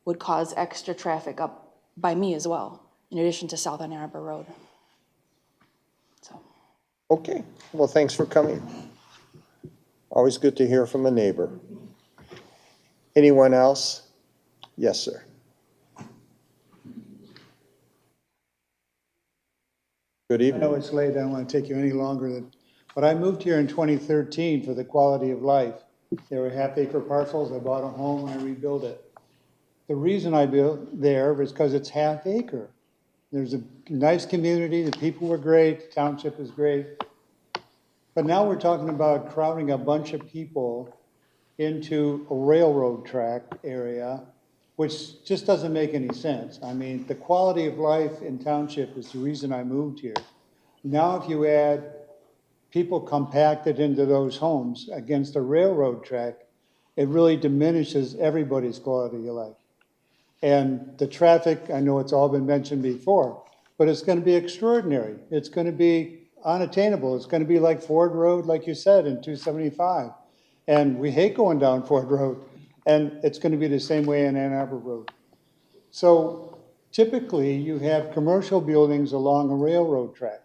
would cause extra traffic up by me as well, in addition to South Ann Arbor Road. Okay, well, thanks for coming. Always good to hear from a neighbor. Anyone else? Yes, sir. Good I evening. know it's late, I don't want to take you any longer, but I moved here in 2013 for the quality of life. There were half-acre parcels, I bought a home, and I rebuilt it. The reason I built there is because it's half-acre. There's a nice community, the people were great, the township is great. But now we're talking about crowding a bunch of people into a railroad track area, which just doesn't make any sense. I mean, the quality of life in township is the reason I moved here. Now, if you add people compacted into those homes against a railroad track, it really diminishes everybody's quality of life. And the traffic, I know it's all been mentioned before, but it's going to be extraordinary. It's going to be unattainable. It's going to be like Ford Road, like you said, in 275. And we hate going down Ford Road. And it's going to be the same way in Ann Arbor Road. So typically, you have commercial buildings along a railroad track.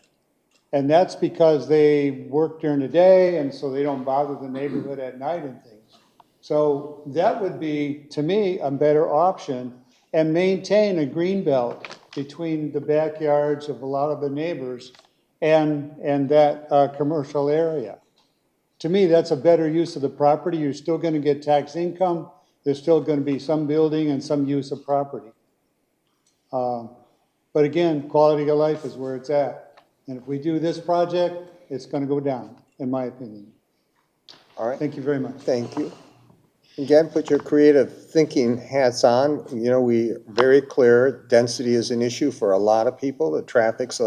And that's because they work during the day, and so they don't bother the neighborhood at night and things. So that would be, to me, a better option, and maintain a green belt between the backyards of a lot of the neighbors and that commercial area. To me, that's a better use of the property. You're still going to get tax income. There's still going to be some building and some use of property. But again, quality of life is where it's at. And if we do this project, it's going to go down, in my opinion. All right. Thank you very much. Thank you. Again, put your creative thinking hats on. You know, we very clear density is an issue for a lot of people. The traffic's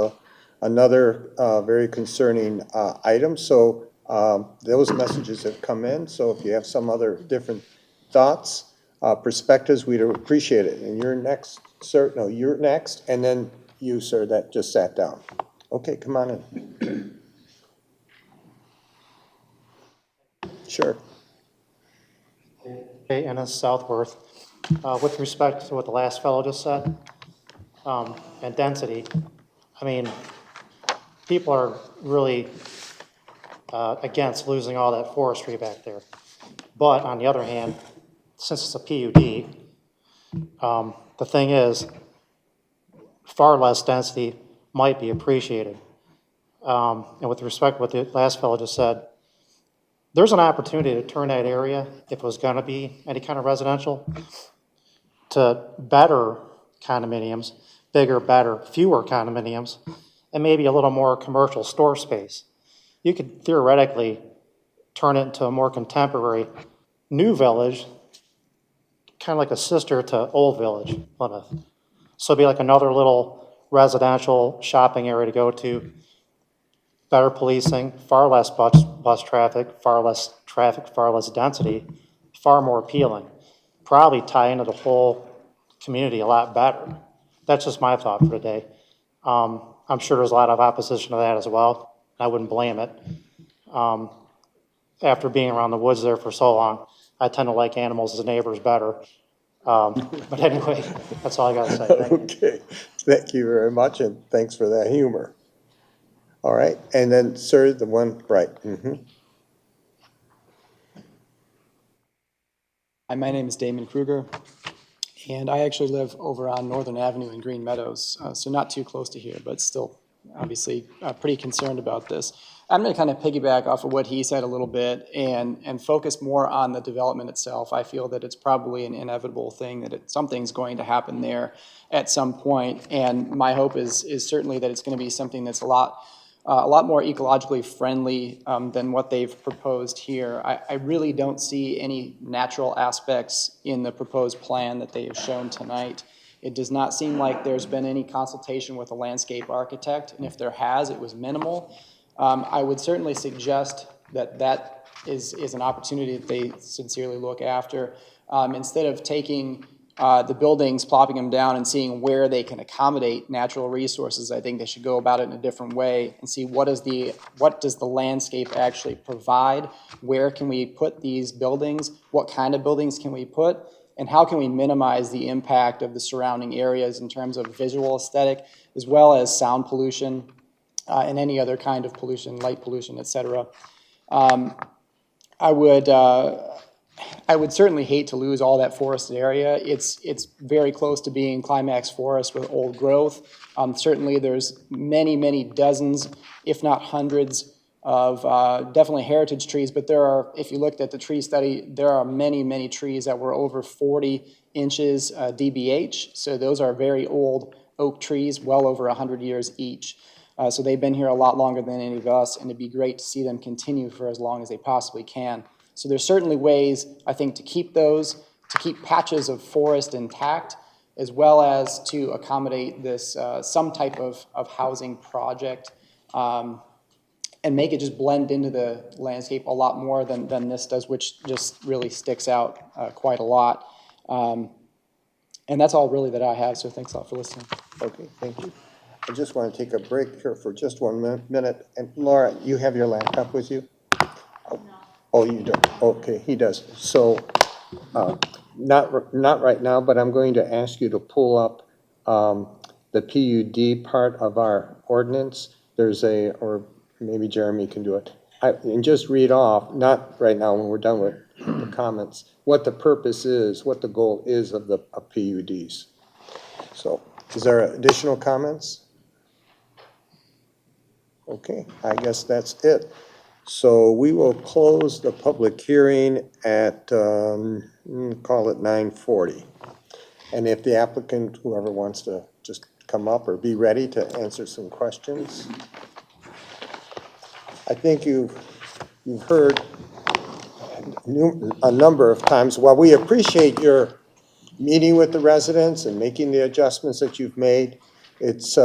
another very concerning item. So those messages have come in. So if you have some other different thoughts, perspectives, we'd appreciate it. And you're next, sir. No, you're next. And then you, sir, that just sat down. Okay, come on in. Sure. Hey, Ennis Southworth. With respect to what the last fellow just said, and density, I mean, people are really against losing all that forestry back there. But on the other hand, since it's a PUD, the thing is, far less density might be appreciated. And with respect to what the last fellow just said, there's an opportunity to turn that area, if it was going to be any kind of residential, to better condominiums, bigger, better, fewer condominiums, and maybe a little more commercial store space. You could theoretically turn it into a more contemporary new village, kind of like a sister to Old Village, Plymouth. So it'd be like another little residential shopping area to go to, better policing, far less bus traffic, far less density, far more appealing. Probably tie into the whole community a lot better. That's just my thought for today. I'm sure there's a lot of opposition to that as well. I wouldn't blame it. After being around the woods there for so long, I tend to like animals as neighbors better. But anyway, that's all I got to say. Thank you. Okay, thank you very much, and thanks for that humor. All right, and then, sir, the one right. Hi, my name is Damon Kruger, and I actually live over on Northern Avenue in Green Meadows, so not too close to here, but still obviously pretty concerned about this. I'm going to kind of piggyback off of what he said a little bit and focus more on the development itself. I feel that it's probably an inevitable thing, that something's going to happen there at some point, and my hope is certainly that it's going to be something that's a lot more ecologically friendly than what they've proposed here. I really don't see any natural aspects in the proposed plan that they have shown tonight. It does not seem like there's been any consultation with a landscape architect, and if there has, it was minimal. I would certainly suggest that is an opportunity that they sincerely look after. Instead of taking the buildings, plopping them down and seeing where they can accommodate natural resources. I think they should go about it in a different way and see what does the landscape actually provide? Where can we put these buildings? What kind of buildings can we put? And how can we minimize the impact of the surrounding areas in terms of visual aesthetic, as well as sound pollution and any other kind of pollution, light pollution, et cetera. I would certainly hate to lose all that forested area. It's very close to being climax forest with old growth. Certainly there's many dozens, if not hundreds, of definitely heritage trees, but there are, if you looked at the tree study, there are many trees that were over 40 inches DBH. So those are very old oak trees, well over 100 years each. So they've been here a lot longer than any of us, and it'd be great to see them continue for as long as they possibly can. So there's certainly ways, I think, to keep those, to keep patches of forest intact, as well as to accommodate this, some type of housing project, and make it just blend into the landscape a lot more than this does, which just really sticks out quite a lot. And that's all really that I have, so thanks a lot for listening. Okay, thank you. I just want to take a break here for just 1 minute. And Laura, you have your laptop with you? Oh, you don't? Okay, he does. So, not right now, but I'm going to ask you to pull up the PUD part of our ordinance. There's or maybe Jeremy can do it. And just read off, not right now when we're done with the comments, what the purpose is, what the goal is of the PUDs. So, is there additional comments? Okay, I guess that's it. So we will close the public hearing at, call it 9:40. And if the applicant, whoever wants to just come up or be ready to answer some questions. I think you've heard a number of times, while we appreciate your meeting with the residents and making the adjustments that you've made, it's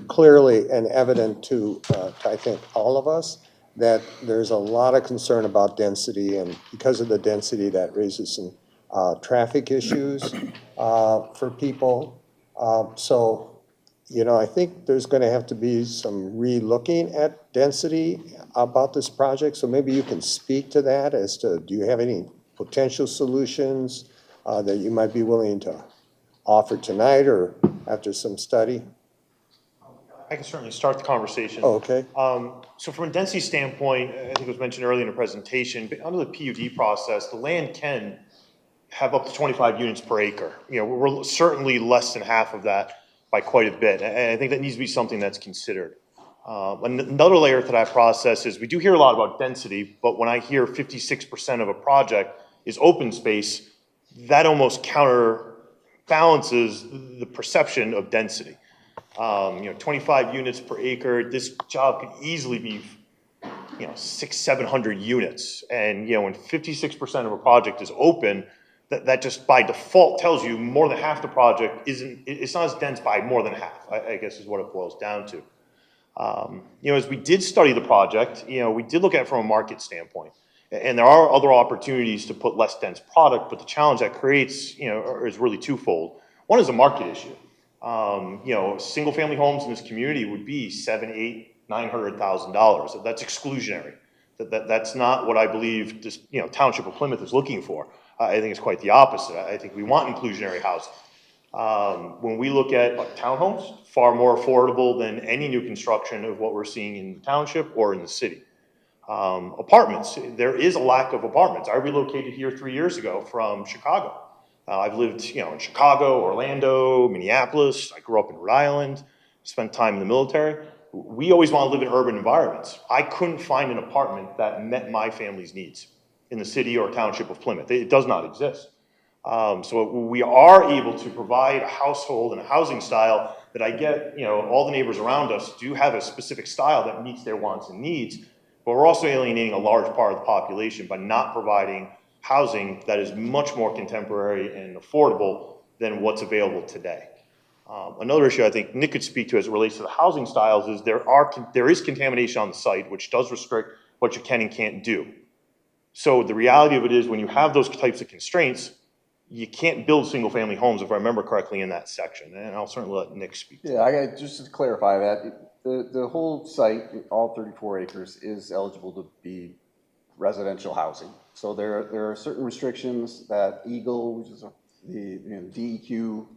clearly and evident to I think all of us that there's a lot of concern about density, and because of the density that raises some traffic issues for people. So, you know, I think there's going to have to be some re-looking at density about this project. So maybe you can speak to that as to, do you have any potential solutions that you might be willing to offer tonight or after some study? I can certainly start the conversation. Oh, okay. So from a density standpoint, I think it was mentioned earlier in the presentation, but under the PUD process, the land can have up to 25 units per acre. You know, we're certainly less than half of that by quite a bit, and I think that needs to be something that's considered. Another layer to that process is we do hear a lot about density, but when I hear 56% of a project is open space, that almost counterbalances the perception of density. 25 units per acre, this job could easily be, 600-700 units. And, when 56% of a project is open, that just by default tells you more than half the project it's not as dense by more than half, I guess is what it boils down to. As we did study the project, we did look at it from a market standpoint. And there are other opportunities to put less dense product, but the challenge that creates, is really twofold. One is a market issue. Single family homes in this community would be $700,000, $800,000, $900,000. That's exclusionary. That's not what I believe this, township of Plymouth is looking for. I think it's quite the opposite. I think we want inclusionary housing. When we look at townhomes, far more affordable than any new construction of what we're seeing in the township or in the city. Apartments, there is a lack of apartments. I relocated here 3 years ago from Chicago. I've lived, in Chicago, Orlando, Minneapolis. I grew up in Rhode Island, spent time in the military. We always want to live in urban environments. I couldn't find an apartment that met my family's needs in the city or township of Plymouth. It does not exist. So we are able to provide a household and a housing style that I get, all the neighbors around us do have a specific style that meets their wants and needs, but we're also alienating a large part of the population by not providing housing that is much more contemporary and affordable than what's available today. Another issue I think Nick could speak to as it relates to the housing styles is there is contamination on the site, which does restrict what you can and can't do. So the reality of it is when you have those types of constraints, you can't build single-family homes, if I remember correctly, in that section, and I'll certainly let Nick speak to that. Yeah, just to clarify that, the whole site, all 34 acres, is eligible to be residential housing. So there are certain restrictions that Eagle, which is the DEQ,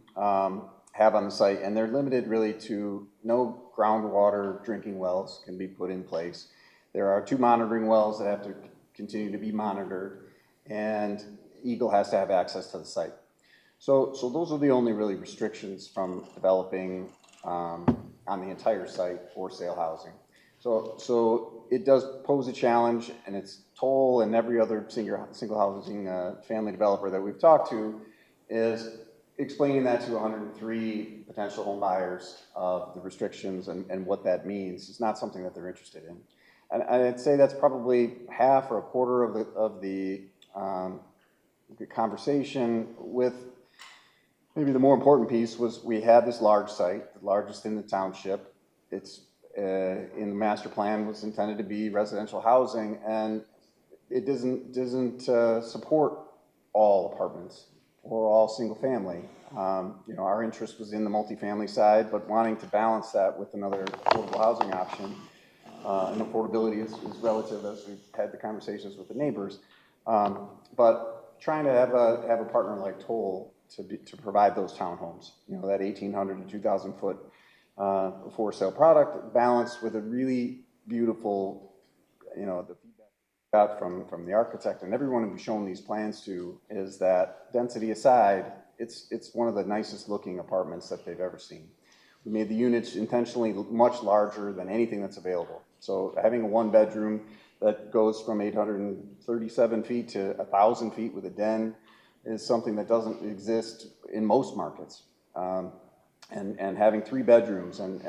have on the site, and they're limited really to no groundwater drinking wells can be put in place. There are 2 monitoring wells that have to continue to be monitored, and Eagle has to have access to the site. So those are the only really restrictions from developing on the entire site for sale housing. So it does pose a challenge, and it's Toll and every other single housing family developer that we've talked to is explaining that to 103 potential home buyers of the restrictions and what that means. It's not something that they're interested in. And I'd say that's probably half or a quarter of the conversation. With maybe the more important piece was we had this large site, the largest in the township. It's in the master plan was intended to be residential housing, and it doesn't support all apartments or all single family. Our interest was in the multifamily side, but wanting to balance that with another affordable housing option. And affordability is relative, as we've had the conversations with the neighbors. But trying to have a partner like Toll to provide those townhomes, that 1,800 to 2,000 foot for sale product, balanced with a really beautiful, the feedback we got from the architect and everyone we've shown these plans to is that, density aside, it's one of the nicest looking apartments that they've ever seen. We made the units intentionally much larger than anything that's available. So having a 1-bedroom that goes from 837 feet to 1,000 feet with a den is something that doesn't exist in most markets. And having 3 bedrooms and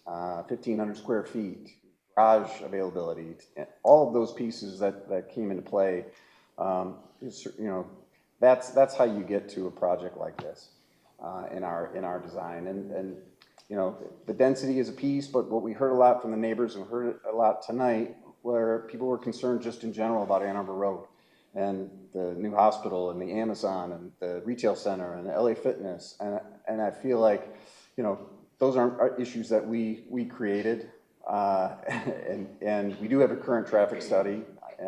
1,500 square feet, garage availability, all of those pieces that came into play, that's how you get to a project like this in our design. And the density is a piece, but what we heard a lot from the neighbors and heard a lot tonight, where people were concerned just in general about Ann Arbor Road and the new hospital and the Amazon and the retail center and the LA Fitness. And I feel like, those aren't issues that we created. And we do have a current traffic study.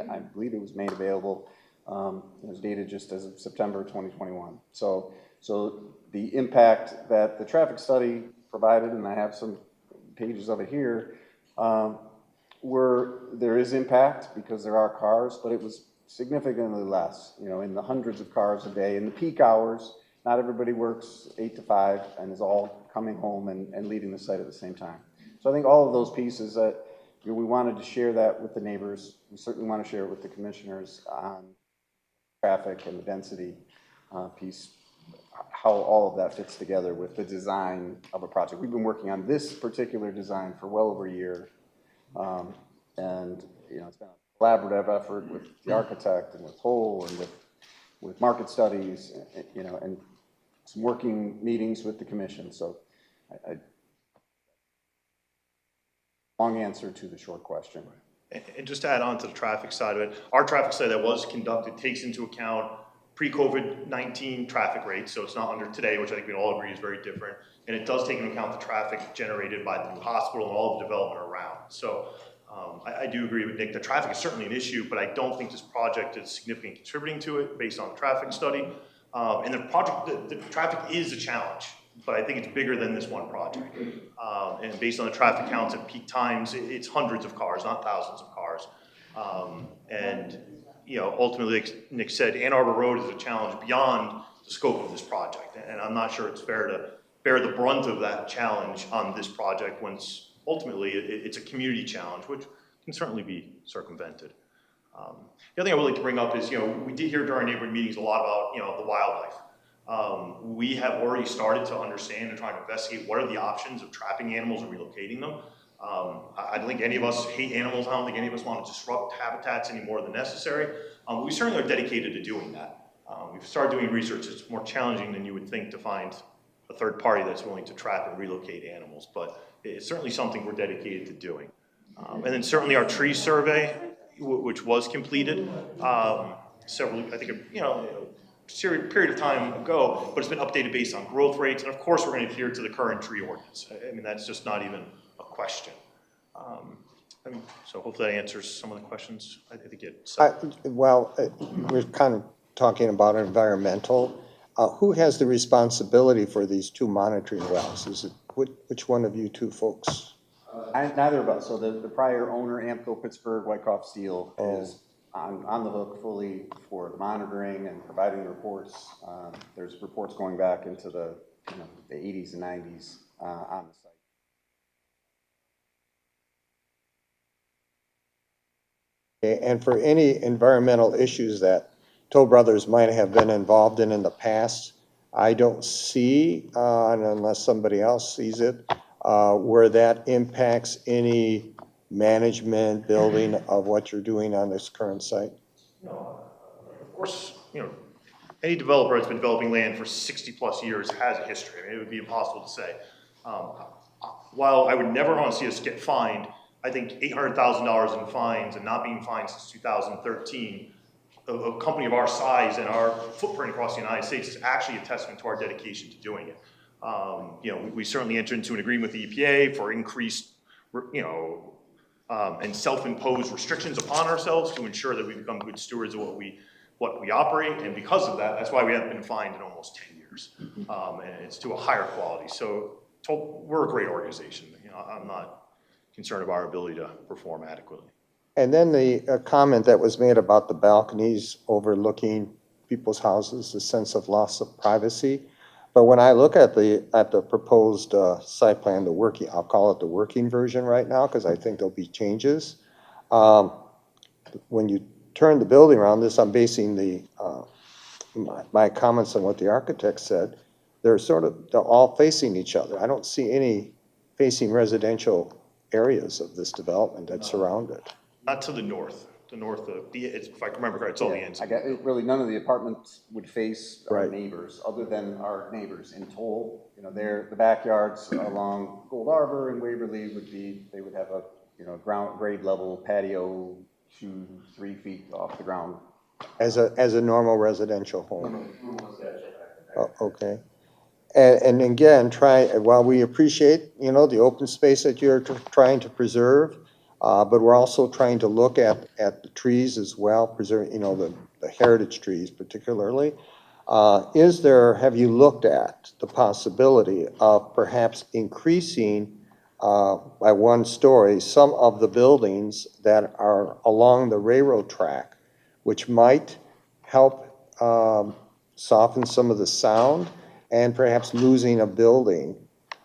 I believe it was made available. It was dated just as of September 2021. So the impact that the traffic study provided, and I have some pages of it here, there is impact because there are cars, but it was significantly less, in the hundreds of cars a day. In the peak hours, not everybody works 8 to 5 and is all coming home and leaving the site at the same time. So I think all of those pieces that we wanted to share that with the neighbors. We certainly want to share it with the commissioners on traffic and the density piece, how all of that fits together with the design of a project. We've been working on this particular design for well over a year. And it's been a collaborative effort with the architect and with Toll and with market studies, and some working meetings with the commission. So long answer to the short question. And just to add on to the traffic side of it, our traffic study that was conducted takes into account pre-COVID-19 traffic rates, so it's not under today, which I think we all agree is very different, and it does take into account the traffic generated by the new hospital and all the development around. So I do agree with Nick, the traffic is certainly an issue, but I don't think this project is significantly contributing to it based on the traffic study. And the traffic is a challenge, but I think it's bigger than this one project. And based on the traffic counts at peak times, it's hundreds of cars, not thousands of cars. And ultimately, like Nick said, Ann Arbor Road is a challenge beyond the scope of this project. And I'm not sure it's fair to bear the brunt of that challenge on this project when ultimately it's a community challenge, which can certainly be circumvented. The other thing I would like to bring up is, we did hear during our neighborhood meetings a lot about, the wildlife. We have already started to understand and try to investigate what are the options of trapping animals and relocating them. I don't think any of us hate animals. I don't think any of us want to disrupt habitats any more than necessary. We certainly are dedicated to doing that. We've started doing research. It's more challenging than you would think to find a third party that's willing to trap and relocate animals, but it's certainly something we're dedicated to doing. And then certainly our tree survey, which was completed, period of time ago, but it's been updated based on growth rates, and of course, we're gonna adhere to the current tree ordinance. I mean, that's just not even a question. So hopefully that answers some of the questions I think it. We're kind of talking about environmental. Who has the responsibility for these two monitoring wells? Is it, which one of you two folks? Neither of us. So the prior owner, Ampco Pittsburgh Wyckoff Steel, is on the hook fully for the monitoring and providing the reports. There's reports going back into the 80s and 90s on the site. And for any environmental issues that Toll Brothers might have been involved in the past, I don't see, and unless somebody else sees it, where that impacts any management, building of what you're doing on this current site. No, of course, any developer that's been developing land for 60+ years has a history. I mean, it would be impossible to say. While I would never want to see us get fined, I think $800,000 in fines and not being fined since 2013, a company of our size and our footprint across the United States is actually a testament to our dedication to doing it. We certainly entered into an agreement with the EPA for increased, and self-imposed restrictions upon ourselves to ensure that we become good stewards of what we operate, and because of that, that's why we haven't been fined in almost 10 years. And it's to a higher quality. So we're a great organization. I'm not concerned of our ability to perform adequately. And then the comment that was made about the balconies overlooking people's houses, the sense of loss of privacy. But when I look at the proposed site plan, I'll call it the working version right now, because I think there'll be changes. When you turn the building around, I'm basing my comments on what the architect said. They're all facing each other. I don't see any facing residential areas of this development that surround it. Not to the north. The north of if I remember correctly, it's all the ends. Really, none of the apartments would face our neighbors, other than our neighbors in Toll. The backyards along Gold Arbor and Waverly they would have a grade level patio 2-3 feet off the ground. As a normal residential home. Okay. And again, while we appreciate, the open space that you're trying to preserve, but we're also trying to look at the trees as well, preserve, the heritage trees particularly. Have you looked at the possibility of perhaps increasing by 1 story some of the buildings that are along the railroad track, which might help soften some of the sound, and perhaps losing a building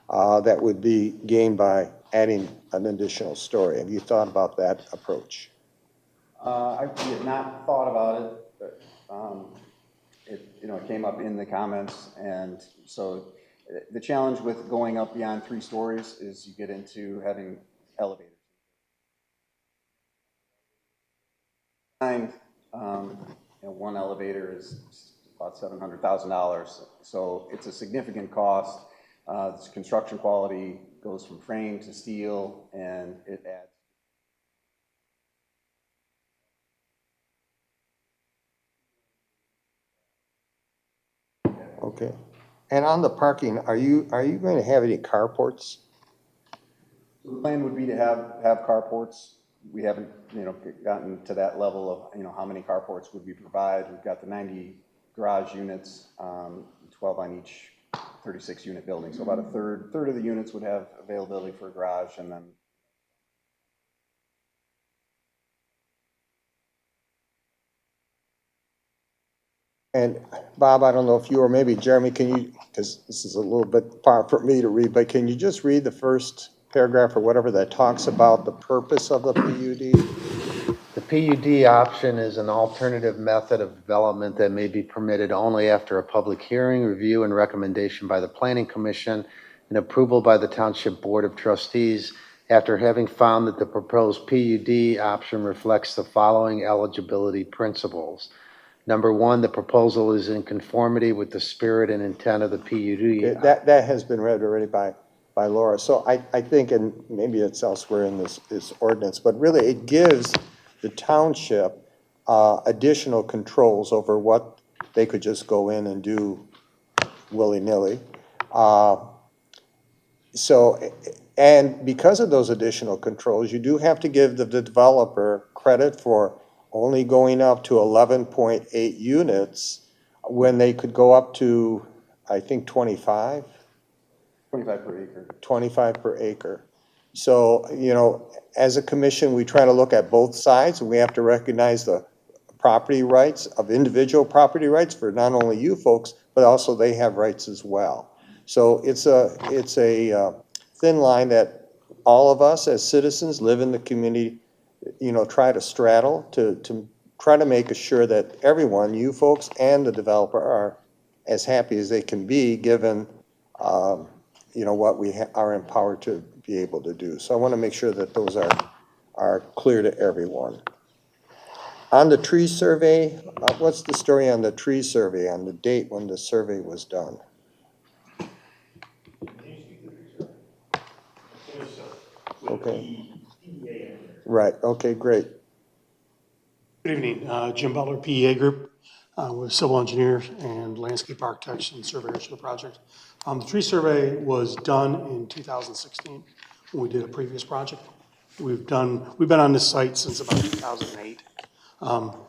that would be gained by adding an additional story? Have you thought about that approach? I have not thought about it, but it came up in the comments, and so the challenge with going up beyond 3 stories is you get into having elevators. One elevator is about $700,000, so it's a significant cost. This construction quality goes from frame to steel, and it adds. Okay. And on the parking, are you going to have any carports? The plan would be to have carports. We haven't, gotten to that level of, how many carports would we provide. We've got the 90 garage units, 12 on each 36-unit building. So about a third of the units would have availability for a garage, and then. And Bob, I don't know if you or maybe Jeremy, because this is a little bit far for me to read, but can you just read the first paragraph or whatever that talks about the purpose of the PUD? The PUD option is an alternative method of development that may be permitted only after a public hearing, review, and recommendation by the Planning Commission and approval by the Township Board of Trustees after having found that the proposed PUD option reflects the following eligibility principles. Number 1, the proposal is in conformity with the spirit and intent of the PUD. That has been read already by Laura. So I think, and maybe it's elsewhere in this ordinance, but really it gives the township additional controls over what they could just go in and do willy-nilly. And because of those additional controls, you do have to give the developer credit for only going up to 11.8 units when they could go up to, I think, 25? 25 per acre. 25 per acre. So, as a commission, we try to look at both sides, and we have to recognize the property rights of individual property rights for not only you folks, but also they have rights as well. So it's a thin line that all of us as citizens live in the community, try to straddle to try to make sure that everyone, you folks and the developer, are as happy as they can be given, what we are empowered to be able to do. So I want to make sure that those are clear to everyone. On the tree survey, what's the story on the tree survey, on the date when the survey was done? Okay. Right, okay, great. Good evening, Jim Butler, PEA Group, with civil engineers and landscape architects and surveyors for the project. The tree survey was done in 2016 when we did a previous project. We've been on this site since about 2008.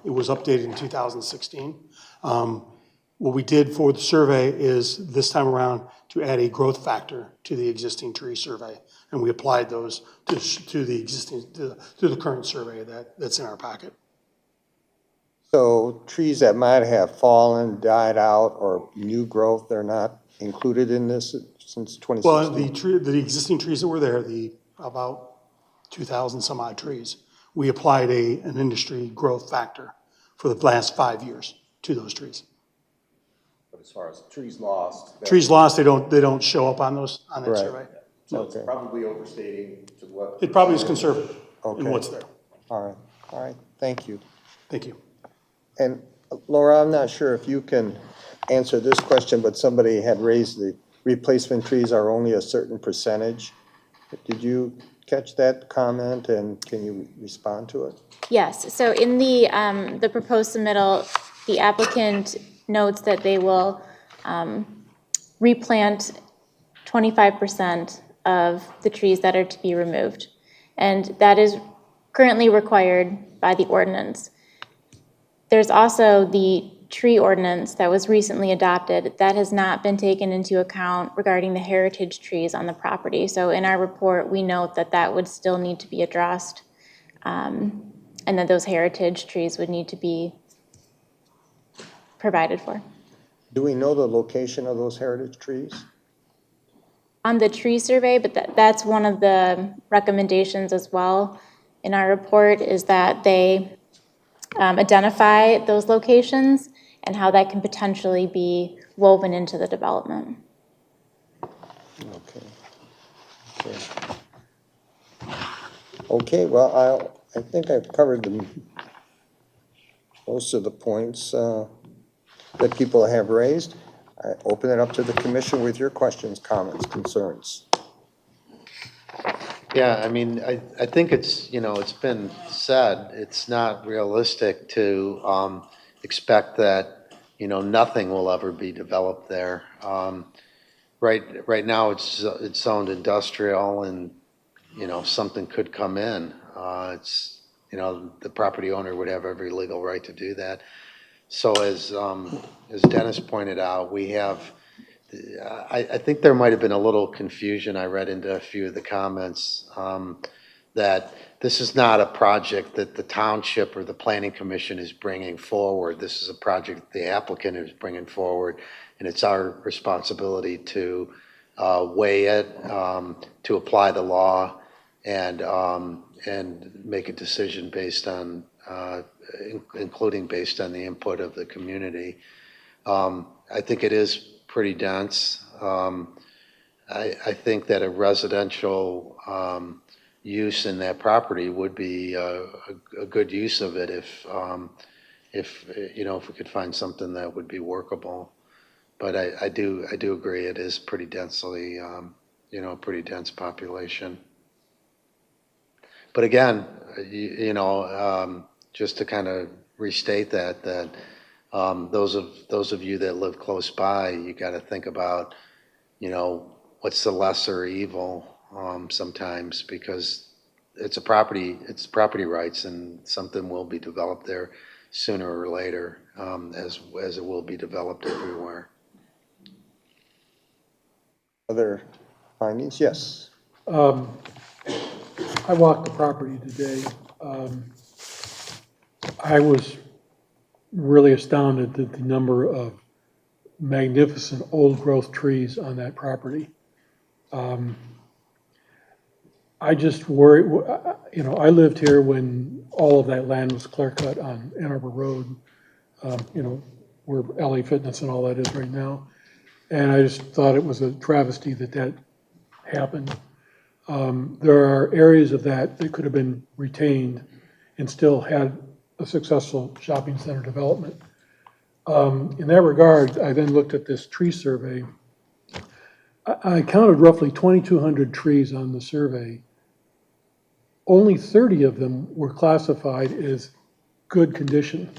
It was updated in 2016. What we did for the survey is this time around to add a growth factor to the existing tree survey. And we applied those to the current survey that's in our packet. So trees that might have fallen, died out, or new growth, they're not included in this since 2016? Well, the existing trees that were there, about 2,000 some odd trees, we applied an industry growth factor for the last 5 years to those trees. But as far as trees lost. Trees lost, they don't show up on that Right. survey. So it's probably overstating to what. It probably is conservative Okay. in what's there. All right, thank you. Thank you. And Laura, I'm not sure if you can answer this question, but somebody had raised the replacement trees are only a certain percentage. Did you catch that comment, and can you respond to it? Yes, so in the proposed submittal, the applicant notes that they will replant 25% of the trees that are to be removed. And that is currently required by the ordinance. There's also the tree ordinance that was recently adopted that has not been taken into account regarding the heritage trees on the property. So in our report, we note that that would still need to be addressed, and that those heritage trees would need to be provided for. Do we know the location of those heritage trees? On the tree survey, but that's one of the recommendations as well in our report, is that they identify those locations and how that can potentially be woven into the development. Okay, well, I think I've covered most of the points that people have raised. I open it up to the commission with your questions, comments, concerns. Yeah, I mean, I think it's, it's been said, it's not realistic to expect that, nothing will ever be developed there. Right now, it's zoned industrial, and, something could come in. The property owner would have every legal right to do that. So as Dennis pointed out, we have, I think there might have been a little confusion. I read into a few of the comments that this is not a project that the township or the planning commission is bringing forward. This is a project the applicant is bringing forward, and it's our responsibility to weigh it, to apply the law, and make a decision based on, including based on the input of the community. I think it is pretty dense. I think that a residential use in that property would be a good use of it if we could find something that would be workable. But I do agree it is pretty densely, pretty dense population. But again, just to kind of restate that Those of you that live close by, you got to think about, what's the lesser evil sometimes, because it's property rights, and something will be developed there sooner or later, as it will be developed everywhere. Other findings? Yes. I walked the property today. I was really astounded at the number of magnificent old-growth trees on that property. I just worry, I lived here when all of that land was clear-cut on Ann Arbor Road, where LA Fitness and all that is right now. And I just thought it was a travesty that happened. There are areas of that could have been retained and still had a successful shopping center development. In that regard, I then looked at this tree survey. I counted roughly 2,200 trees on the survey. Only 30 of them were classified as good condition.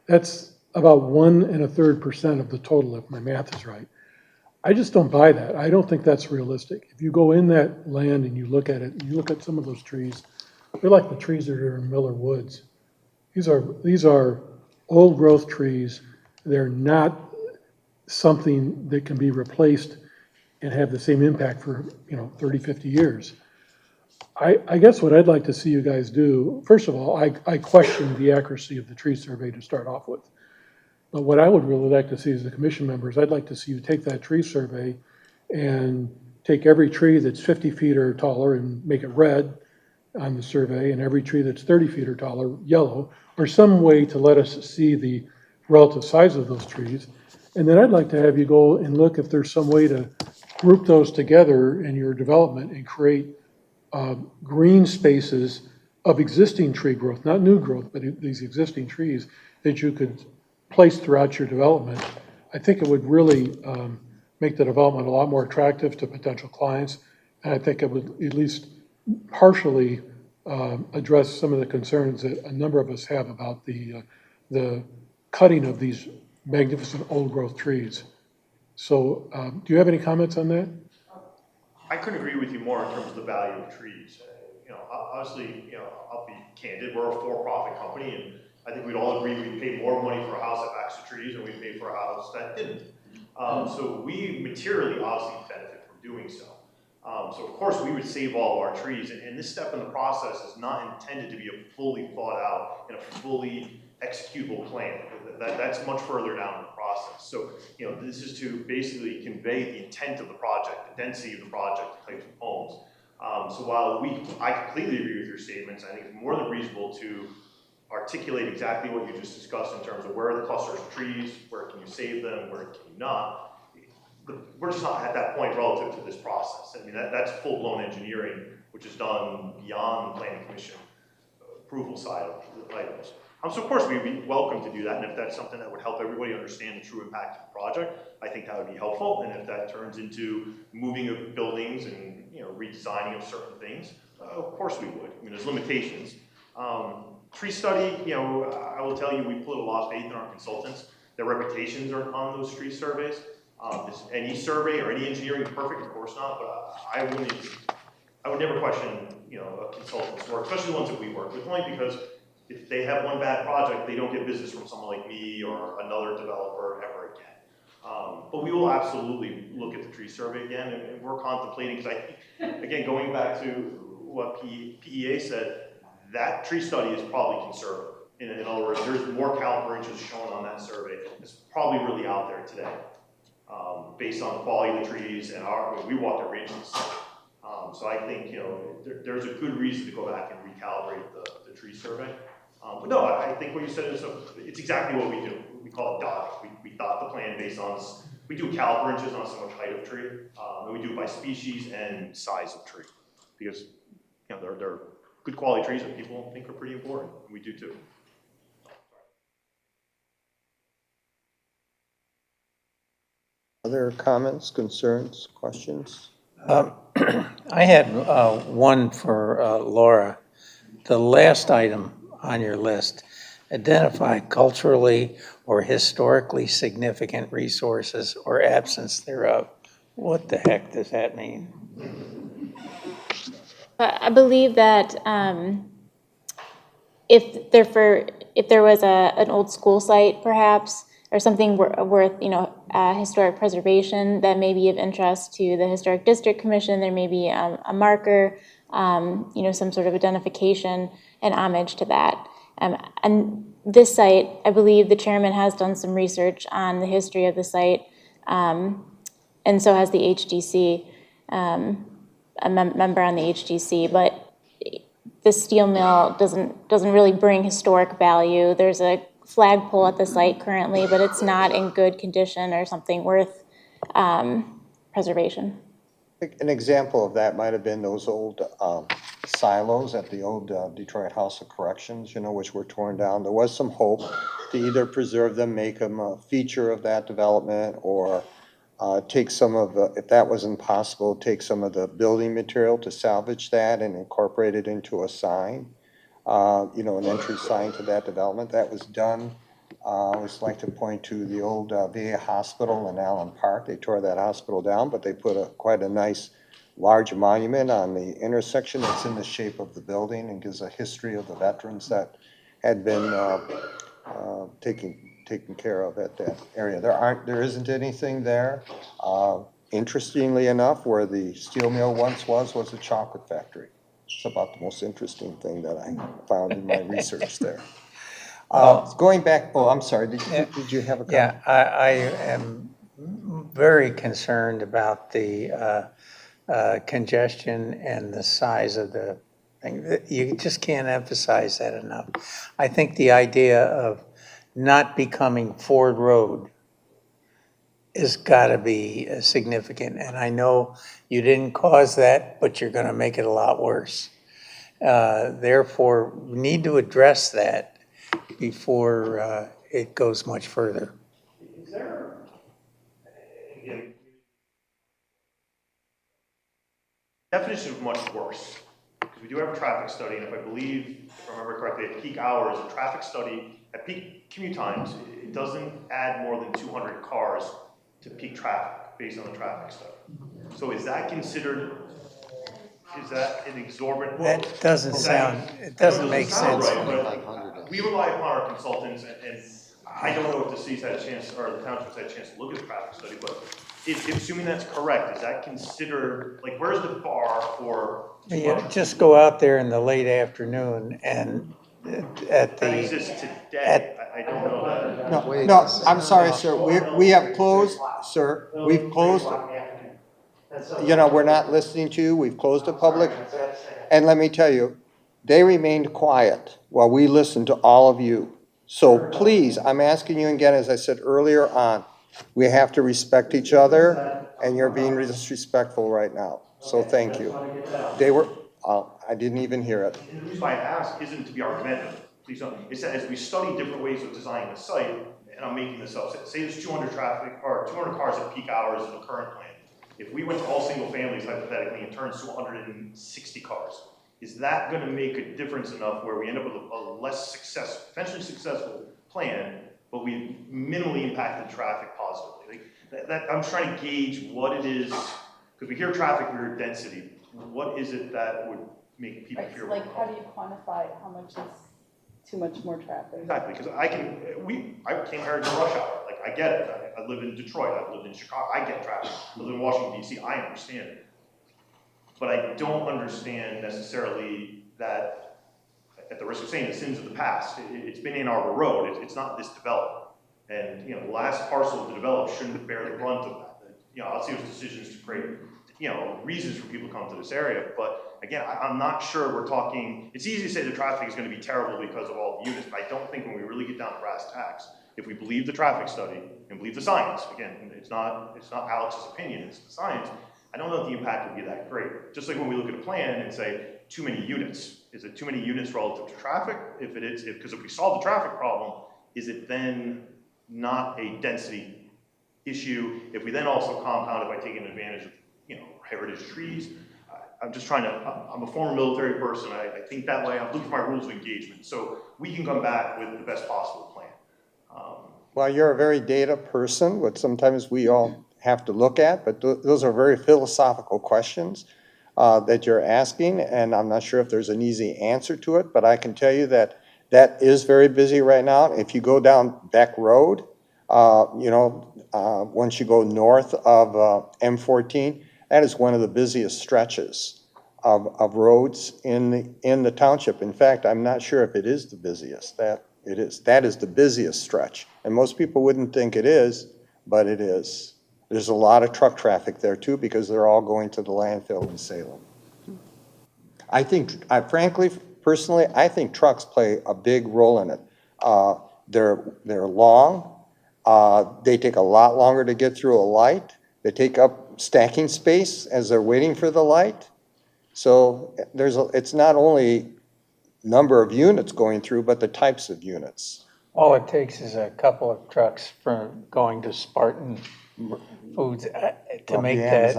That's about 1 1/3% of the total, if my math is right. I just don't buy that. I don't think that's realistic. If you go in that land and you look at it, and you look at some of those trees, they're like the trees that are in Miller Woods. These are old growth trees. They're not something that can be replaced and have the same impact for 30, 50 years. I guess what I'd like to see you guys do, first of all, I question the accuracy of the tree survey to start off with. But what I would really like to see as the commission members, I'd like to see you take that tree survey and take every tree that's 50 feet or taller and make it red on the survey, and every tree that's 30 feet or taller, yellow, or some way to let us see the relative size of those trees. And then I'd like to have you go and look if there's some way to group those together in your development and create green spaces of existing tree growth, not new growth, but these existing trees that you could place throughout your development. I think it would really make the development a lot more attractive to potential clients. And I think it would at least partially address some of the concerns that a number of us have about the cutting of these magnificent old growth trees. So do you have any comments on that? I couldn't agree with you more in terms of the value of trees. Obviously, I'll be candid, we're a for-profit company, and I think we'd all agree we'd pay more money for a house that backs the trees than we'd pay for a house that didn't. So we materially obviously benefit from doing so. So of course we would save all of our trees, and this step in the process is not intended to be a fully thought out and a fully executable plan. That's much further down in the process. So, this is to basically convey the intent of the project, the density of the project, the types of homes. So while I completely agree with your statements, I think it's more than reasonable to articulate exactly what you just discussed in terms of where are the clusters of trees, where can you save them, where can you not. We're just not at that point relative to this process. I mean, that's full-blown engineering, which is done beyond the planning commission approval side of the items. So of course we'd be welcome to do that, and if that's something that would help everybody understand the true impact of the project, I think that would be helpful. And if that turns into moving of buildings and redesigning of certain things, of course we would. I mean, there's limitations. Tree study, I will tell you, we put a lot of faith in our consultants. Their reputations are on those tree surveys. Is any survey or any engineering perfect? Of course not, but I would never question, a consultant's work, especially the ones that we work with, only because if they have one bad project, they don't get business from someone like me or another developer ever again. But we will absolutely look at the tree survey again, and we're contemplating, because I think, again, going back to what PEA said, that tree study is probably conservative. In other words, there's more caliper inches shown on that survey. It's probably really out there today, based on the quality of the trees and we walked our ridges. So I think, there's a good reason to go back and recalibrate the tree survey. But no, I think what you said is, it's exactly what we do. We call it dotting. We thought the plan based on this. We do caliper inches on so much height of tree, and we do it by species and size of tree, because they're good quality trees that people think are pretty important. And we do too. Other comments, concerns, questions? I had one for Laura. The last item on your list, identify culturally or historically significant resources or absence thereof. What the heck does that mean? I believe that if there was an old school site, perhaps, or something worth historic preservation that may be of interest to the Historic District Commission, there may be a marker, some sort of identification and homage to that. And this site, I believe the chairman has done some research on the history of the site, and so has the HDC, a member on the HDC, but the steel mill doesn't really bring historic value. There's a flagpole at the site currently, but it's not in good condition or something worth preservation. An example of that might have been those old silos at the old Detroit House of Corrections, which were torn down. There was some hope to either preserve them, make them a feature of that development, or take some of the, if that was impossible, take some of the building material to salvage that and incorporate it into a sign, an entry sign to that development. That was done. I always like to point to the old VA hospital in Allen Park. They tore that hospital down, but they put quite a nice large monument on the intersection that's in the shape of the building and gives a history of the veterans that had been taken care of at that area. There isn't anything there. Interestingly enough, where the steel mill once was a chocolate factory. It's about the most interesting thing that I found in my research there. Going back, I'm sorry, did you have a comment? Yeah, I am very concerned about the congestion and the size of the thing. You just can't emphasize that enough. I think the idea of not becoming Ford Road has got to be significant. And I know you didn't cause that, but you're going to make it a lot worse. Therefore, we need to address that before it goes much further. Is there, again, definition of much worse? Because we do have a traffic study, and if I remember correctly, at peak hours, a traffic study, at peak commute times, it doesn't add more than 200 cars to peak traffic based on the traffic study. So is that considered, is that an exorbitant? That doesn't sound, it doesn't make sense. Right, but we rely upon our consultants, and I don't know if the city's had a chance, or the township's had a chance to look at the traffic study, but if assuming that's correct, is that considered, like, where's the bar for? Just go out there in the late afternoon and at That the. exists today, I don't know that. No, I'm sorry, sir. We have closed, sir. We've closed. We're not listening to you. We've closed the public. And let me tell you, they remained quiet while we listened to all of you. So please, I'm asking you again, as I said earlier on, we have to respect each other, and you're being disrespectful right now. So thank you. I didn't even hear it. And the reason why I ask isn't to be argumentative, please don't. It's that as we study different ways of designing the site, and I'm making this up, say there's 200 cars at peak hours in the current plan. If we went to all single families hypothetically and turned to 160 cars, is that going to make a difference enough where we end up with a less potentially successful plan, but we minimally impacted traffic positively? I'm trying to gauge what it is, because we hear traffic, we hear density. What is it that would make people feel? Like, how do you quantify how much is too much more traffic? Exactly, because I came here in rush hour. Like, I get it. I live in Detroit. I've lived in Chicago. I get traffic. I live in Washington, D.C. I understand it. But I don't understand necessarily that, at the risk of saying the sins of the past, it's been Ann Arbor Road. It's not this development. And, the last parcel to develop shouldn't bear the brunt of that. I'll see those decisions to create, reasons for people to come to this area. But again, I'm not sure we're talking, it's easy to say the traffic is going to be terrible because of all the units, but I don't think when we really get down to brass tacks, if we believe the traffic study and believe the science, again, it's not Alex's opinion, it's the science, I don't know if the impact would be that great. Just like when we look at a plan and say, too many units. Is it too many units relative to traffic? If it is, because if we solve the traffic problem, is it then not a density issue? If we then also compound it by taking advantage of, heritage trees, I'm just trying to, I'm a former military person, I think that way, I'm looking for my rules of engagement, so we can come back with the best possible plan. Well, you're a very data person, which sometimes we all have to look at, but those are very philosophical questions that you're asking, and I'm not sure if there's an easy answer to it, but I can tell you that that is very busy right now. If you go down Beck Road, once you go north of M14, that is one of the busiest stretches of roads in the township. In fact, I'm not sure if it is the busiest. That is the busiest stretch. And most people wouldn't think it is, but it is. There's a lot of truck traffic there too, because they're all going to the landfill in Salem. I think, frankly, personally, I think trucks play a big role in it. They're long. They take a lot longer to get through a light. They take up stacking space as they're waiting for the light. So it's not only number of units going through, but the types of units. All it takes is a couple of trucks from going to Spartan Foods to make that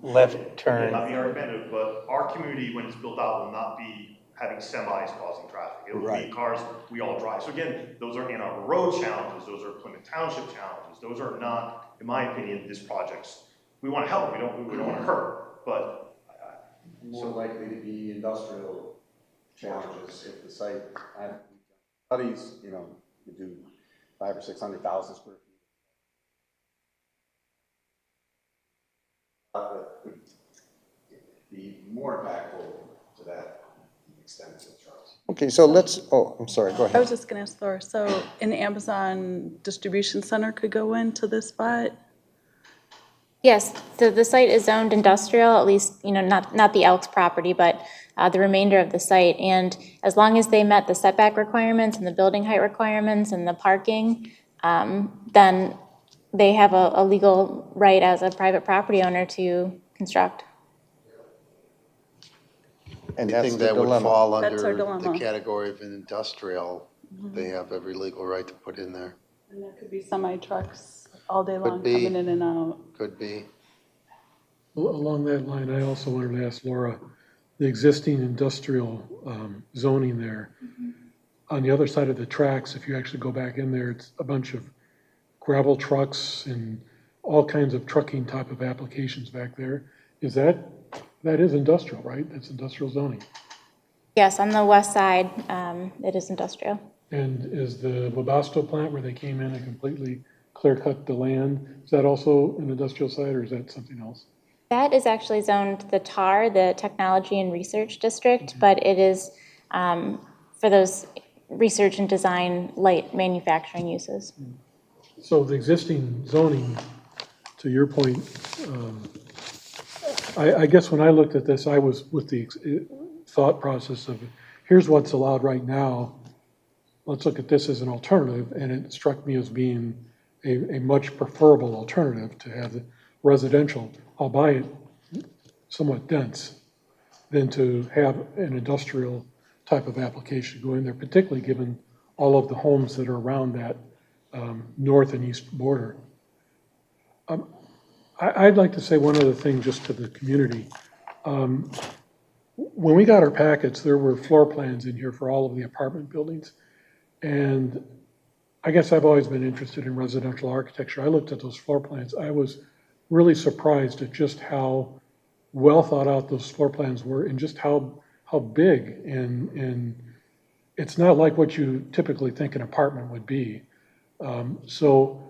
left Again, turn. not being argumentative, but our community, when it's built out, will not be having semis causing traffic. It will be cars we all drive. So again, those are Ann Arbor Road challenges, those are Plymouth Township challenges. Those are not, in my opinion, this project's, we want to help, we don't want to hurt, but. More likely to be industrial challenges if the site, studies, you do 500,000 or 600,000 square feet. Be more impactful to that extent of trucks. Okay, so I'm sorry, go ahead. I was just gonna ask Laura, so an Amazon distribution center could go into this spot? Yes, the site is zoned industrial, at least, not the Elks property, but the remainder of the site. And as long as they met the setback requirements and the building height requirements and the parking, then they have a legal right as a private property owner to construct. And that's Anything the that would dilemma. fall That's our under the dilemma. category of an industrial, they have every legal right to put in there. And there could be semi-trucks all day long be. coming in and out. Could be. Along that line, I also wanted to ask Laura, the existing industrial zoning there, on the other side of the tracks, if you actually go back in there, it's a bunch of gravel trucks and all kinds of trucking type of applications back there. That is industrial, right? That's industrial zoning. Yes, on the west side, it is industrial. And is the Webasto plant where they came in and completely clear cut the land, is that also an industrial site or is that something else? That is actually zoned the TAR, the Technology and Research District, but it is for those research and design light manufacturing uses. So the existing zoning, to your point, I guess when I looked at this, I was with the thought process of, here's what's allowed right now, let's look at this as an alternative, and it struck me as being a much preferable alternative to have the residential, albeit somewhat dense, than to have an industrial type of application go in there, particularly given all of the homes that are around that north and east border. I'd like to say one other thing just to the community. When we got our packets, there were floor plans in here for all of the apartment buildings. And I guess I've always been interested in residential architecture. I looked at those floor plans. I was really surprised at just how well thought out those floor plans were and just how big. And it's not like what you typically think an apartment would be. So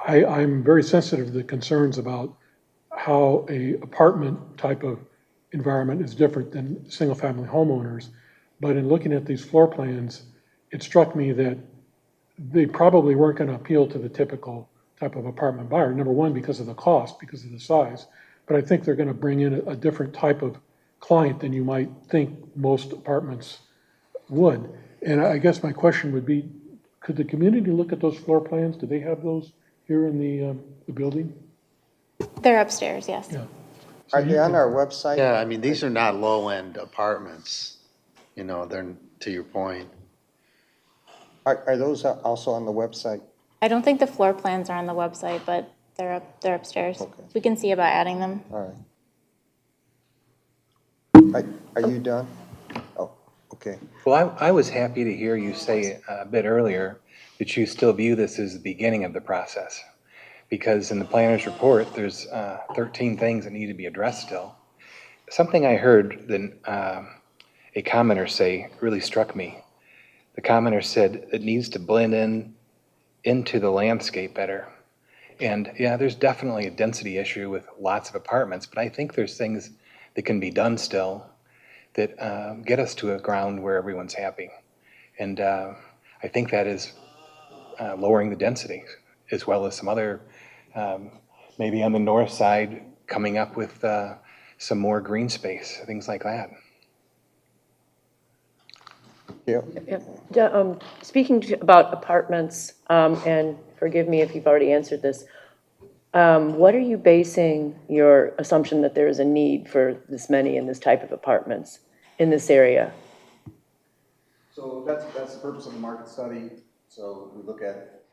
I'm very sensitive to the concerns about how a apartment type of environment is different than single-family homeowners. But in looking at these floor plans, it struck me that they probably weren't going to appeal to the typical type of apartment buyer. Number one, because of the cost, because of the size. But I think they're going to bring in a different type of client than you might think most apartments would. And I guess my question would be, could the community look at those floor plans? Do they have those here in the building? They're upstairs, yes. Yeah. Are they on our website? Yeah, I mean, these are not low-end apartments, they're, to your point. Are those also on the website? I don't think the floor plans are on the website, but they're upstairs. Okay. We can see about adding them. All right. Are you done? Oh, okay. Well, I was happy to hear you say a bit earlier that you still view this as the beginning of the process. Because in the planner's report, there's 13 things that need to be addressed still. Something I heard that a commenter say really struck me. The commenter said it needs to blend into the landscape better. And yeah, there's definitely a density issue with lots of apartments, but I think there's things that can be done still that get us to a ground where everyone's happy. And I think that is lowering the density, as well as some other, maybe on the north side, coming up with some more green space, things like that. Yeah. Speaking about apartments, and forgive me if you've already answered this, what are you basing your assumption that there is a need for this many in this type of apartments in this area? So that's the purpose of the market study. So we look at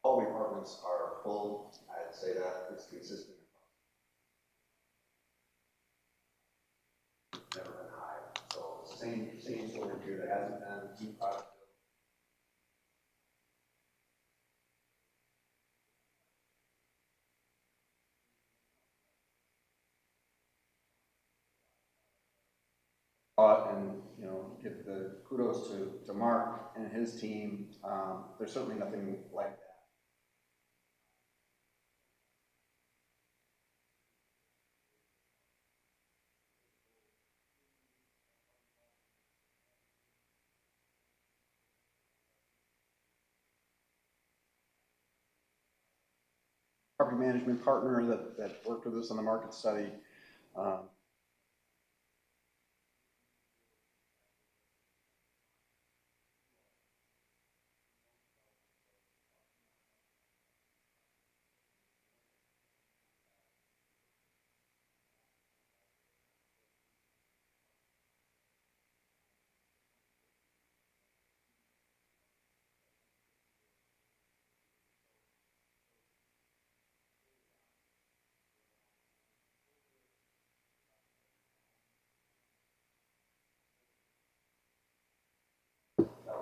all the apartments are full. I'd say that it's consistent. Never been high. So same story here. There hasn't been new product. And give the kudos to Mark and his team. There's certainly nothing like that. Property management partner that worked with us on the market study.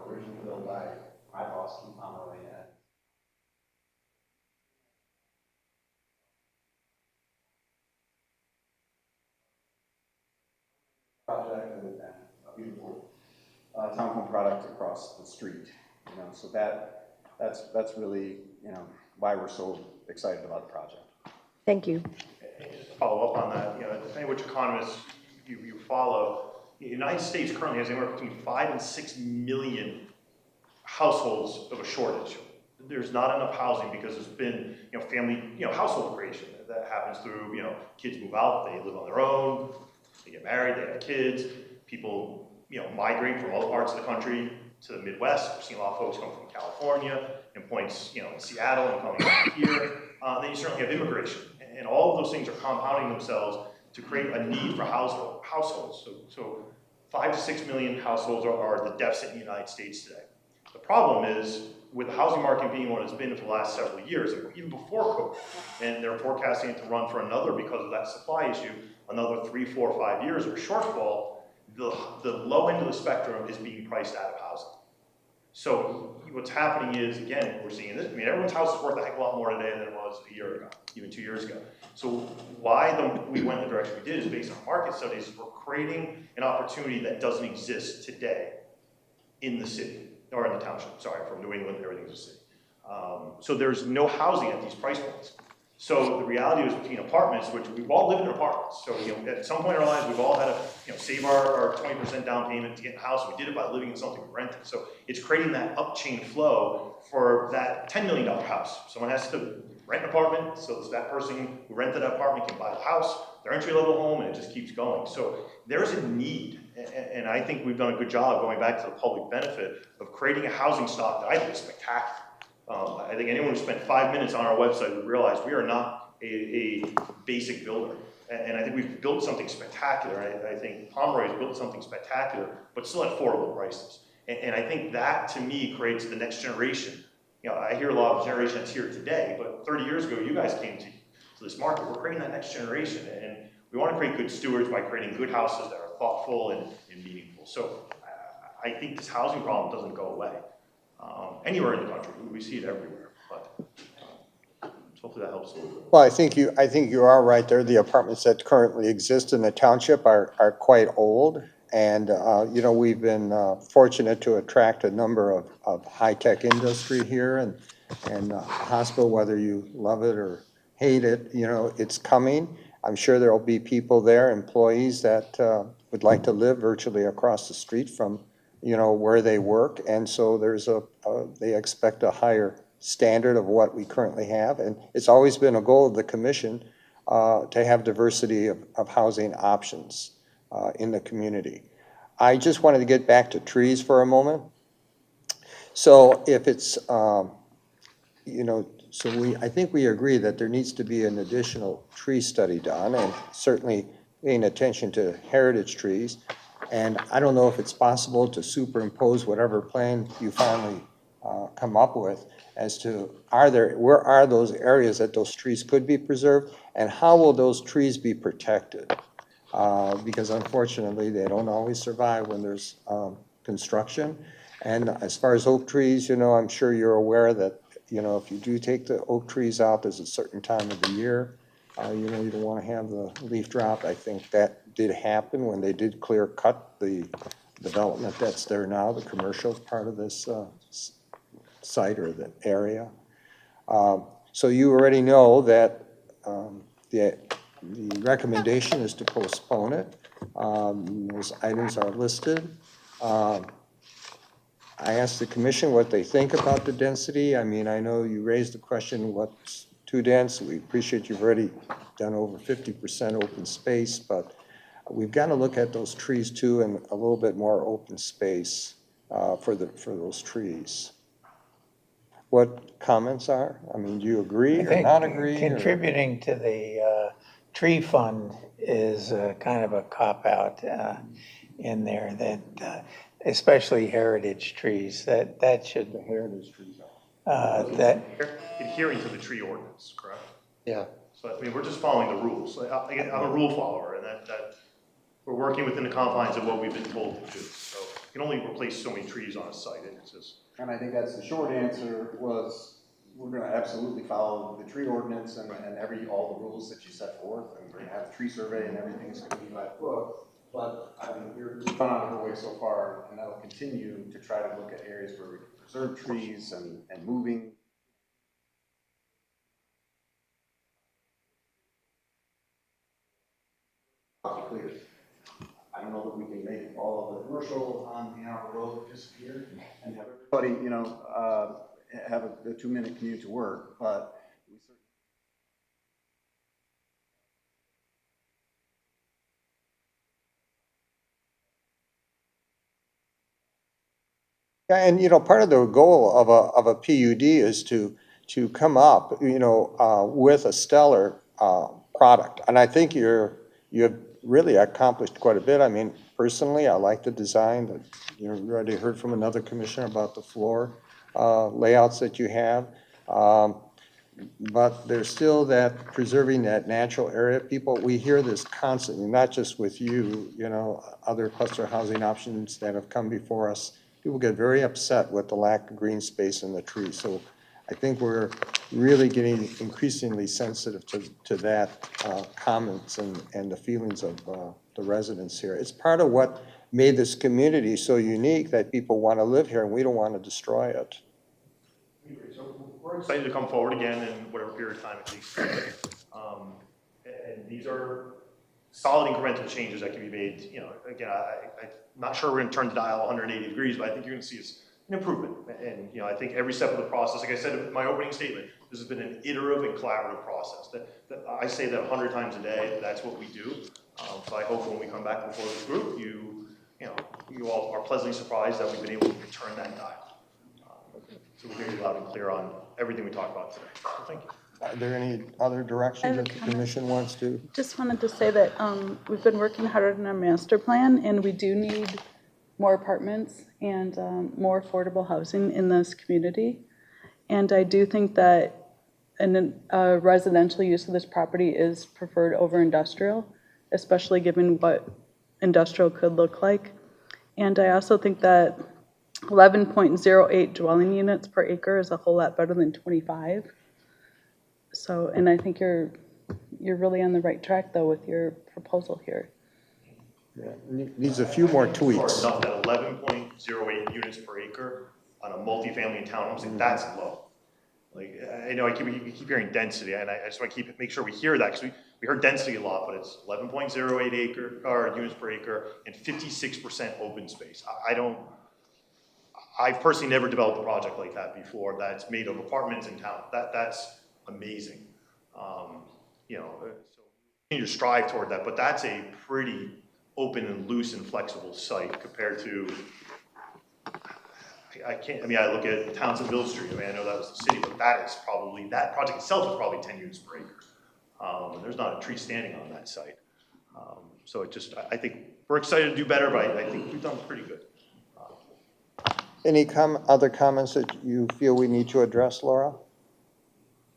Originally built by my boss, Keith Pomeroy, and project and a beautiful townhome product across the street. So that's really why we're so excited about the project. Thank you. And just to follow up on that, depending which economists you follow, the United States currently has anywhere between 5 and 6 million households of a shortage. There's not enough housing because there's been, family, household creation that happens through, kids move out, they live on their own, they get married, they have kids, people, migrate from other parts of the country to the Midwest. We're seeing a lot of folks come from California and points, in Seattle and coming back here. Then you certainly have immigration, and all of those things are compounding themselves to create a need for households. So 5 to 6 million households are the deficit in the United States today. The problem is, with the housing market being what it's been for the last several years, even before COVID, and they're forecasting it to run for another, because of that supply issue, another 3, 4, 5 years of shortfall, the low end of the spectrum is being priced out of housing. So what's happening is, again, we're seeing this, everyone's house is worth a heck of a lot more today than it was a year ago, even 2 years ago. So why we went the direction we did is based on market studies. We're creating an opportunity that doesn't exist today in the city, or in the township, sorry, from New England, everything's a city. So there's no housing at these price points. So the reality is, between apartments, which we've all lived in apartments, so at some point in our lives, we've all had to save our 20% down payment to get in a house. We did it by living in something we rented. So it's creating that upchain flow for that $10 million house. Someone has to rent an apartment, so that person who rented that apartment can buy the house, their entry-level home, and it just keeps going. So there's a need, and I think we've done a good job, going back to the public benefit, of creating a housing stock that I think is spectacular. I think anyone who spent 5 minutes on our website would realize we are not a basic builder. And I think we've built something spectacular. I think Pomeroy has built something spectacular, but still at affordable prices. And I think that, to me, creates the next generation you know, I hear a lot of generation that's here today, but 30 years ago, you guys came to this market. We're creating that next generation, and we want to create good stewards by creating good houses that are thoughtful and meaningful. So I think this housing problem doesn't go away anywhere in the country. We see it everywhere, but so hopefully that helps a little bit. Well, I think you are right there. The apartments that currently exist in the township are quite old. And, you know, we've been fortunate to attract a number of high-tech industry here and hospital, whether you love it or hate it, you know, it's coming. I'm sure there'll be people there, employees that would like to live virtually across the street from, you know, where they work. And so there's they expect a higher standard of what we currently have. And it's always been a goal of the commission to have diversity of housing options in the community. I just wanted to get back to trees for a moment. So if it's, you know, so I think we agree that there needs to be an additional tree study done, and certainly paying attention to heritage trees. And I don't know if it's possible to superimpose whatever plan you finally come up with as to where are those areas that those trees could be preserved, and how will those trees be protected? Because unfortunately, they don't always survive when there's construction. And as far as oak trees, you know, I'm sure you're aware that, you know, if you do take the oak trees out, there's a certain time of the year. You know, you don't want to have the leaf drop. I think that did happen when they did clear cut the development that's there now, the commercial part of this site or the area. So you already know that the recommendation is to postpone it. Those items are listed. I asked the commission what they think about the density. I mean, I know you raised the question, what's too dense? We appreciate you've already done over 50% open space, but we've got to look at those trees too, and a little bit more open space for those trees. What comments are? I mean, do you agree or not agree? Contributing to the tree fund is kind of a cop-out in there that, especially heritage trees, that should. The heritage trees That adhering to the tree ordinance, correct? Yeah. So I mean, we're just following the rules. I'm a rule follower, and that we're working within the confines of what we've been told to do. So you can only replace so many trees on a site. It's just. And I think that's the short answer was, we're going to absolutely follow the tree ordinance and all the rules that you set forth, and we're going to have a tree survey and everything's going to be by the book. But I mean, we've gone out of our way so far, and that'll continue to try to look at areas where we can preserve trees and moving. Clear. I don't know that we can make all of the commercial on Ann Arbor Road disappear and have everybody, you know, have a 2-minute commute to work, but we certainly. Yeah, and you know, part of the goal of a PUD is to come up, you know, with a stellar product. And I think you have really accomplished quite a bit. I mean, personally, I like the design. That you know, you already heard from another commissioner about the floor layouts that you have. But there's still that preserving that natural area. People, we hear this constantly, not just with you, you know, other cluster housing options that have come before us. People get very upset with the lack of green space in the trees. So I think we're really getting increasingly sensitive to that comments and the feelings of the residents here. It's part of what made this community so unique that people want to live here and we don't want to destroy it. So we're excited to come forward again in whatever period of time it takes. And these are solid incremental changes that can be made. You know, again, I'm not sure we're going to turn the dial 180 degrees, but I think you're going to see an improvement. And you know, I think every step of the process, like I said in my opening statement, this has been an iterative and collaborative process. That I say that 100 times a day. That's what we do. So I hope when we come back before this group, you all are pleasantly surprised that we've been able to turn that dial. So we're very loud and clear on everything we talked about today. So thank you. Are there any other directions that the commission wants to? Just wanted to say that we've been working hard on our master plan, and we do need more apartments and more affordable housing in this community. And I do think that a residential use of this property is preferred over industrial, especially given what industrial could look like. And I also think that 11.08 dwelling units per acre is a whole lot better than 25. So, and I think you're really on the right track though with your proposal here. Yeah, needs a few more tweaks. Enough that 11.08 units per acre on a multifamily in townhomes, like, that's low. Like, I know I keep hearing density, and I just want to make sure we hear that, because we heard density a lot, but it's 11.08 units per acre and 56% open space. I've personally never developed a project like that before that's made of apartments in town. That's amazing. You know, so we continue to strive toward that, but that's a pretty open and loose and flexible site compared to, I look at Townsendville Street, I know that was the city, but that project itself is probably 10 units per acre. There's not a tree standing on that site. So I think we're excited to do better, but I think we've done pretty good. Any other comments that you feel we need to address, Laura?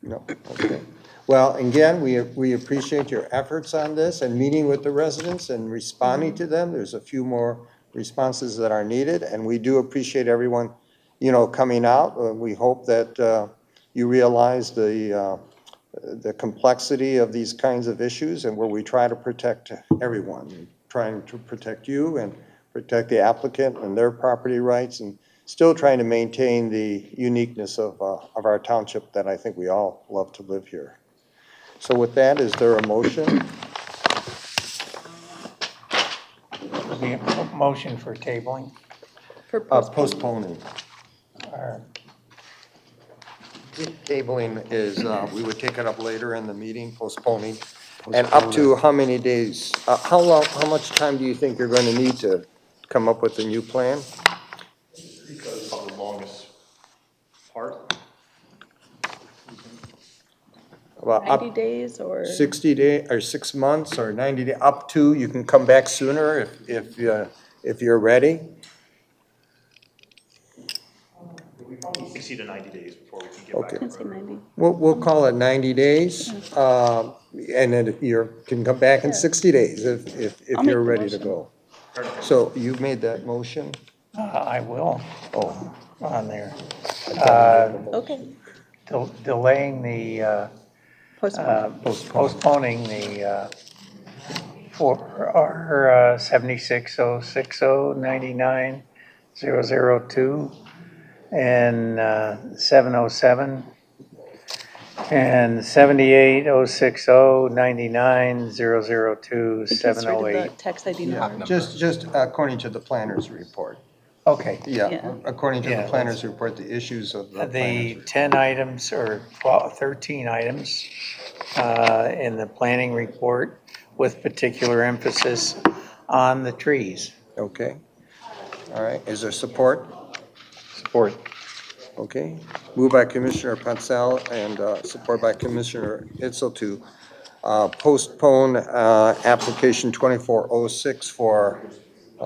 No, okay. Well, again, we appreciate your efforts on this and meeting with the residents and responding to them. There's a few more responses that are needed, and we do appreciate everyone, coming out. We hope that you realize the complexity of these kinds of issues, and where we try to protect everyone, trying to protect you and protect the applicant and their property rights, and still trying to maintain the uniqueness of our township that I think we all love to live here. So with that, is there a motion? The motion for tabling? For Postponing. Or Tabling is, we would take it up later in the meeting, postponing. And up to how many days? How much time do you think you're going to need to come up with a new plan? Because of the longest part. Well, 90 days or? 60 days, or 6 months, or 90 days, up to, you can come back sooner if you're ready. We probably 60 to 90 days before we can get Okay. back. I'd say 90. We'll call it 90 days, and then you can come back in 60 days if I'll make you're the ready to motion. go. So you made that motion? I will, Oh. on there. Okay. Delaying the, postponing the, for our 7606099002 and 707 and 7806099002708. Disregarded the tax ID Yeah, number. just according to the planner's report. Okay. Yeah, according to the Yeah, planner's report, the issues of the The planner's. 10 items or 13 items in the planning report with particular emphasis on the trees. Okay. All right, is there support? Support. Okay, moved by Commissioner Pansel and support by Commissioner Itzel to postpone application 2406 for,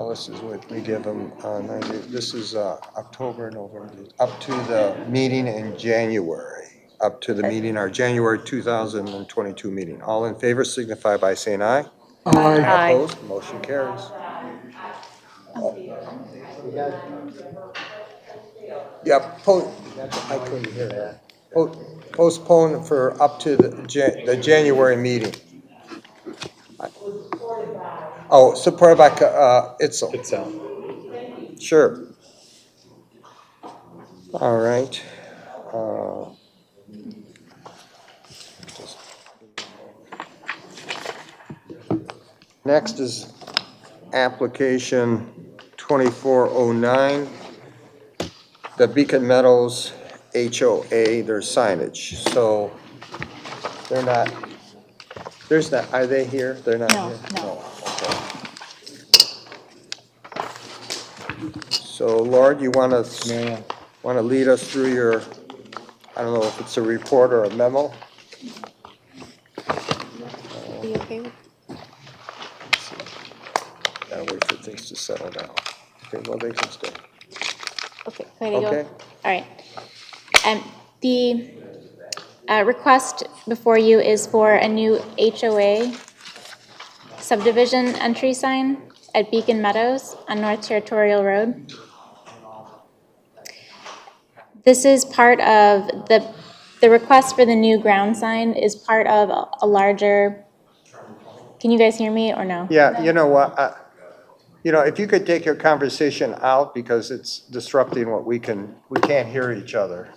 this is what we give them, this is October, November, up to the meeting in January, our January 2022 meeting. All in favor signify by saying aye. Aye. Opposed, motion carries. Yeah, I couldn't hear that. Postpone for up to the January meeting. Oh, supported by Itzel. Sure. All right. Next is application 2409, the Beacon Meadows HOA, their signage. So they're not, are they here? They're not No, here? no. Okay. So Lord, you want to lead us through your, I don't know if it's a report or a memo? Are you okay with? Gotta wait for things to settle down. Okay, well, they can stay. Okay, ready to go? Okay. All right. The request before you is for a new HOA subdivision entry sign at Beacon Meadows on North Territorial Road. This is part of the request for the new ground sign is part of a larger, can you guys hear me or no? Yeah, you know what, if you could take your conversation out because it's disrupting what we can't hear each other.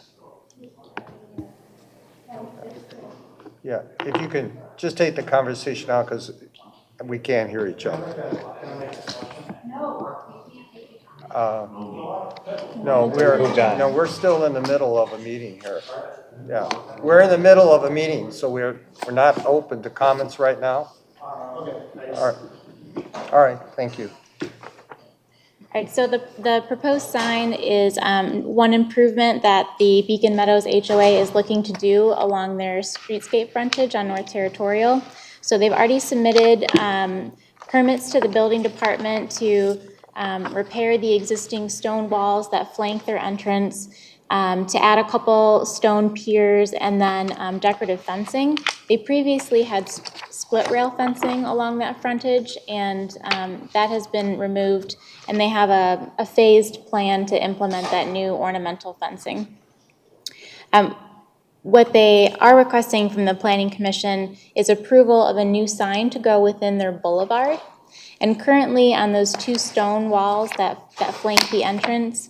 Yeah, if you can just take the conversation out because we can't hear each other. No, we're still in the middle of a meeting here. Yeah, we're in the middle of a meeting, so we're not open to comments right now. All right, thank you. All right, so the proposed sign is one improvement that the Beacon Meadows HOA is looking to do along their streetscape frontage on North Territorial. So they've already submitted permits to the building department to repair the existing stone walls that flank their entrance, to add a couple stone piers and then decorative fencing. They previously had split rail fencing along that frontage, and that has been removed, and they have a phased plan to implement that new ornamental fencing. What they are requesting from the Planning Commission is approval of a new sign to go within their boulevard. And currently on those two stone walls that flank the entrance,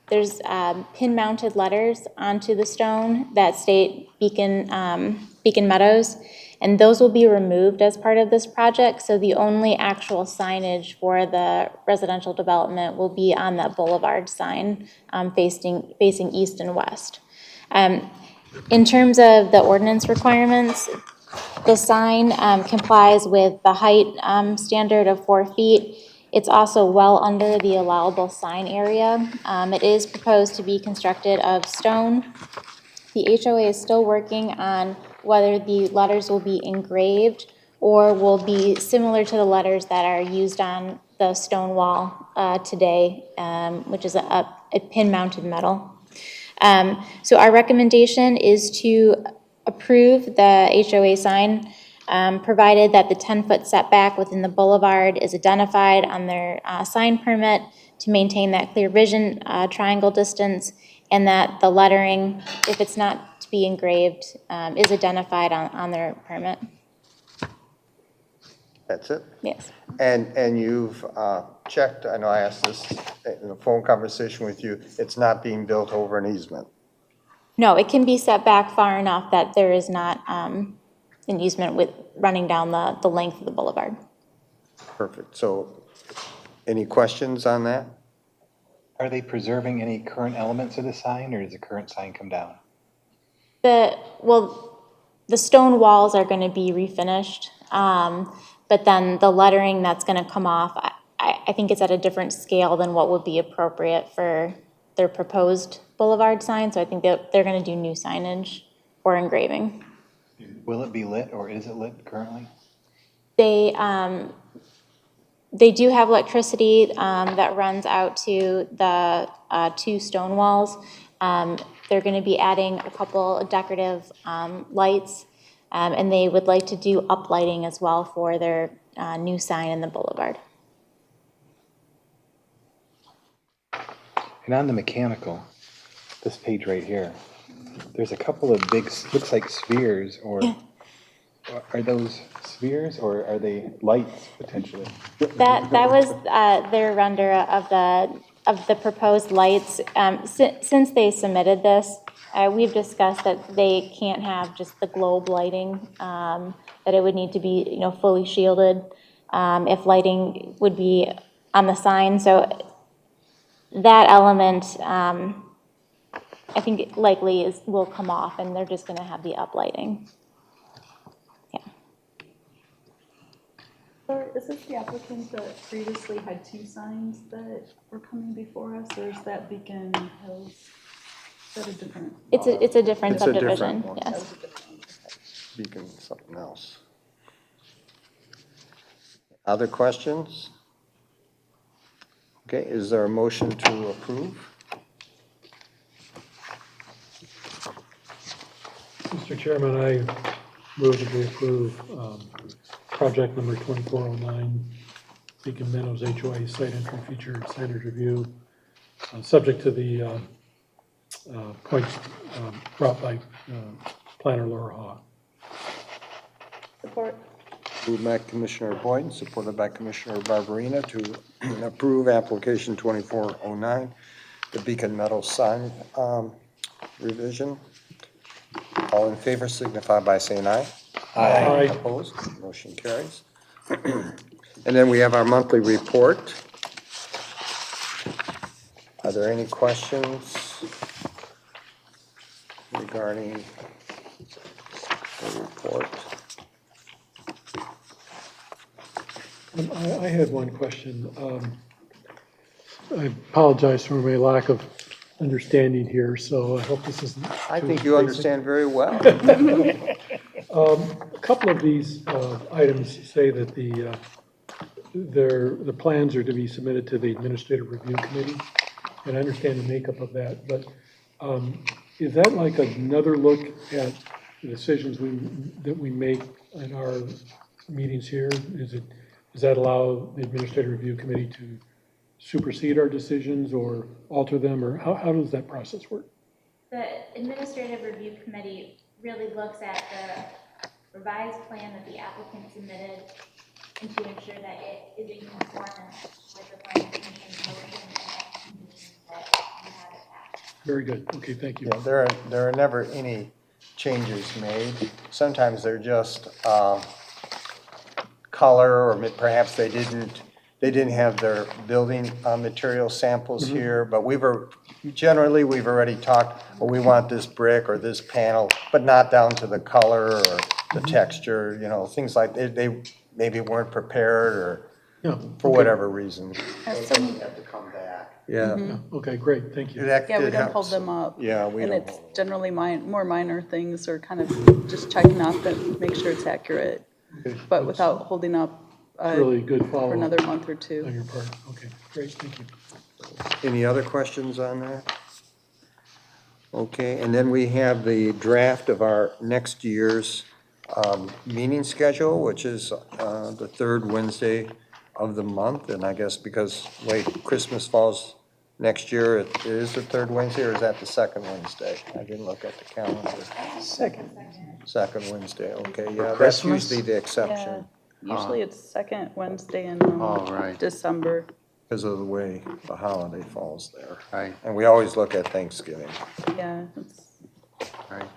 there's pin-mounted letters onto the stone that state Beacon Meadows, and those will be removed as part of this project, so the only actual signage for the residential development will be on that boulevard sign facing east and west. In terms of the ordinance requirements, the sign complies with the height standard of 4 feet. It's also well under the allowable sign area. It is proposed to be constructed of stone. The HOA is still working on whether the letters will be engraved or will be similar to the letters that are used on the stone wall today, which is a pin-mounted metal. So our recommendation is to approve the HOA sign, provided that the 10-foot setback within the boulevard is identified on their sign permit to maintain that clear vision triangle distance, and that the lettering, if it's not to be engraved, is identified on their permit. That's it? Yes. And you've checked, I know I asked this in a phone conversation with you, it's not being built over an easement? No, it can be set back far enough that there is not an easement with running down the length of the boulevard. Perfect. So any questions on that? Are they preserving any current elements of the sign, or does the current sign come down? The stone walls are going to be refinished, but then the lettering that's going to come off, I think it's at a different scale than what would be appropriate for their proposed boulevard sign, so I think they're going to do new signage or engraving. Will it be lit, or is it lit currently? They do have electricity that runs out to the two stone walls. They're going to be adding a couple of decorative lights, and they would like to do uplighting as well for their new sign in the boulevard. And on the mechanical, this page right here, there's a couple of big, looks like spheres, or are those spheres, or are they lights potentially? That was their render of the proposed lights. Since they submitted this, we've discussed that they can't have just the globe lighting, that it would need to be fully shielded if lighting would be on the sign. So that element, I think likely will come off, and they're just going to have the uplighting. So is this the applicant that previously had two signs that were coming before us, or is that Beacon Hills? Is that a different? It's a different It's a subdivision, different one. yes. Beacon something else. Other questions? Okay, is there a motion to approve? Mr. Chairman, I move that we approve project number 2409, Beacon Meadows HOA site entry feature standard review, subject to the points brought by planner Laura Haw. Support. Moved by Commissioner Boyd, supported by Commissioner Barberina to approve application 2409, the Beacon Meadows sign revision. All in favor signify by saying aye. Aye. Opposed? Motion carries. And then we have our monthly report. Are there any questions regarding the report? I had one question. I apologize for my lack of understanding here, so I hope this isn't. I think you understand very well. A couple of these items say that the plans are to be submitted to the Administrative Review Committee, and I understand the makeup of that, but is that like another look at the decisions that we make in our meetings here? Does that allow the Administrative Review Committee to supersede our decisions or alter them, or how does that process work? The Administrative Review Committee really looks at the revised plan that the applicant submitted and to ensure that it is in conformance with the planning commission's motion and conditions that you have attached. Very good. Okay, thank you. Yeah, there are never any changes made. Sometimes they're just color, or perhaps they didn't have their building material samples here, but we've already talked, well, we want this brick or this panel, but not down to the color or the texture, things like, they maybe weren't prepared or for whatever reason. Have to come back. Yeah. Okay, great, thank you. Yeah, we don't hold them up. Yeah, we And don't. it's generally more minor things or kind of just checking off that, make sure it's accurate, but without holding up Really good for follow-up another month or two. on your part. Okay, great, thank you. Any other questions on that? Okay, and then we have the draft of our next year's meeting schedule, which is the third Wednesday of the month. And I guess because Christmas falls next year, it is the third Wednesday, or is that the second Wednesday? I didn't look at the calendar. Second Wednesday, okay, yeah, that's Christmas? usually the exception. Usually it's second Wednesday in right. December. Because of the way the holiday falls there. Right. And we always look at Thanksgiving. Yeah, Right.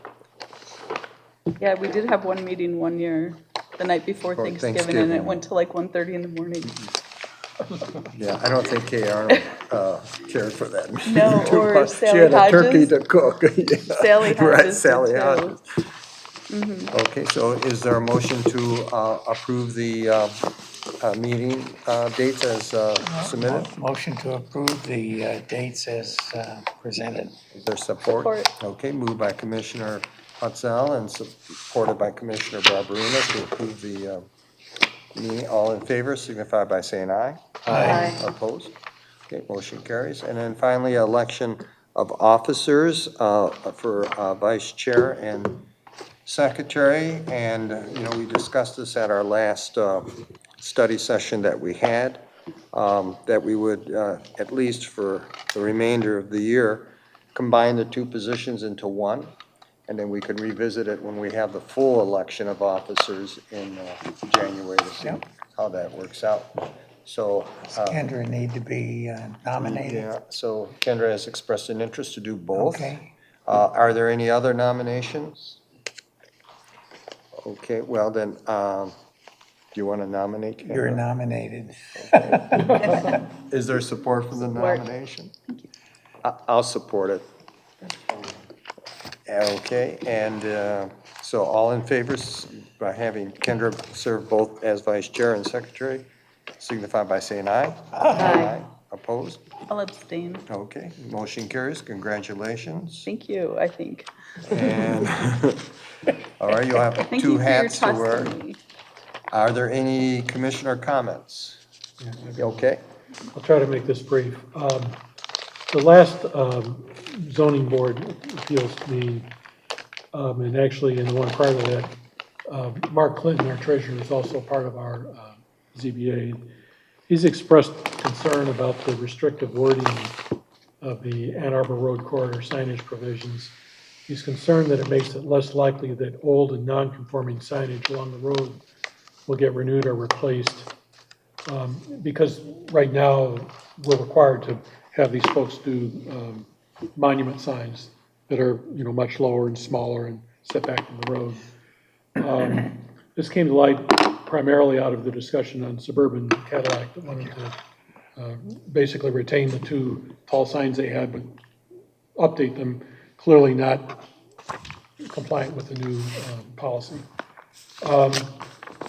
yeah, we did have one meeting one year, the night before For Thanksgiving, and Thanksgiving. it went to like 1:30 in the morning. Yeah, I don't think Kay Arnold cared for that meeting No, too or much. Sally She had a turkey Hodges. to cook. Yeah. Sally Right, Hodges did Sally too. Hodges. Mhm. Okay, so is there a motion to approve the meeting dates as submitted? Motion to approve the dates as presented. Is there support? Support. Okay, moved by Commissioner Hutzel and supported by Commissioner Barberina to approve the meeting. All in favor signify by saying aye. Aye. Opposed? Okay, motion carries. And then finally, election of officers for vice chair and secretary. And, we discussed this at our last study session that we had, that we would, at least for the remainder of the year, combine the two positions into one. And then we can revisit it when we have the full election of officers in January to see how that works out. So. Does Kendra need to be nominated? Yeah, so Kendra has expressed an interest to do both. Okay. Are there any other nominations? Okay, well then, do you want to nominate Kendra? You're nominated. Is there support for the Support. nomination? I'll support it. Okay, and so all in favor by having Kendra serve both as vice chair and secretary, signify by saying aye. Aye. Opposed? I'll abstain. Okay, motion carries. Congratulations. Thank you, I think. And, all right, you'll have Thank two you for your hats to trust wear. in me. Are there any commissioner comments? Okay, I'll try to make this brief. The last zoning board appeals to me And actually, in the one prior to that, Mark Clinton, our treasurer, is also part of our ZBA. He's expressed concern about the restrictive wording of the Ann Arbor Road corridor signage provisions. He's concerned that it makes it less likely that old and non-conforming signage along the road will get renewed or replaced. Because right now, we're required to have these folks do monument signs that are, much lower and smaller and set back from the road. This came to light primarily out of the discussion on suburban Cadillac that wanted to basically retain the two tall signs they had, but update them, clearly not compliant with the new policy.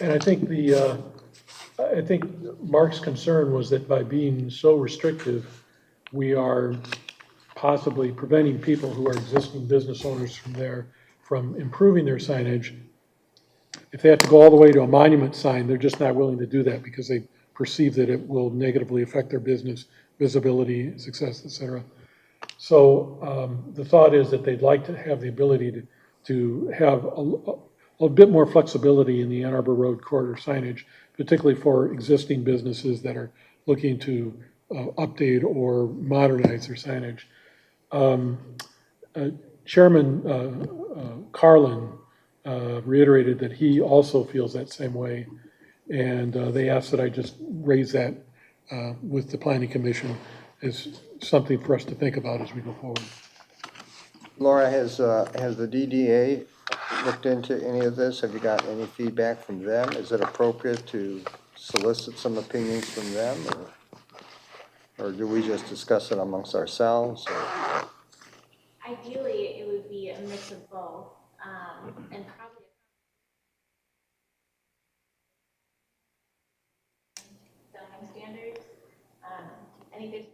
And I think Mark's concern was that by being so restrictive, we are possibly preventing people who are existing business owners from improving their signage. If they have to go all the way to a monument sign, they're just not willing to do that because they perceive that it will negatively affect their business, visibility, success, et cetera. So the thought is that they'd like to have the ability to have a bit more flexibility in the Ann Arbor Road corridor signage, particularly for existing businesses that are looking to update or modernize their signage. Chairman Carlin reiterated that he also feels that same way, and they asked that I just raise that with the Planning Commission as something for us to think about as we go forward. Laura, has the DDA looked into any of this? Have you got any feedback from them? Is it appropriate to solicit some opinions from them, or do we just discuss it amongst ourselves? Or? Ideally, it would be a mix of both, and probably zoning standards. I think there's been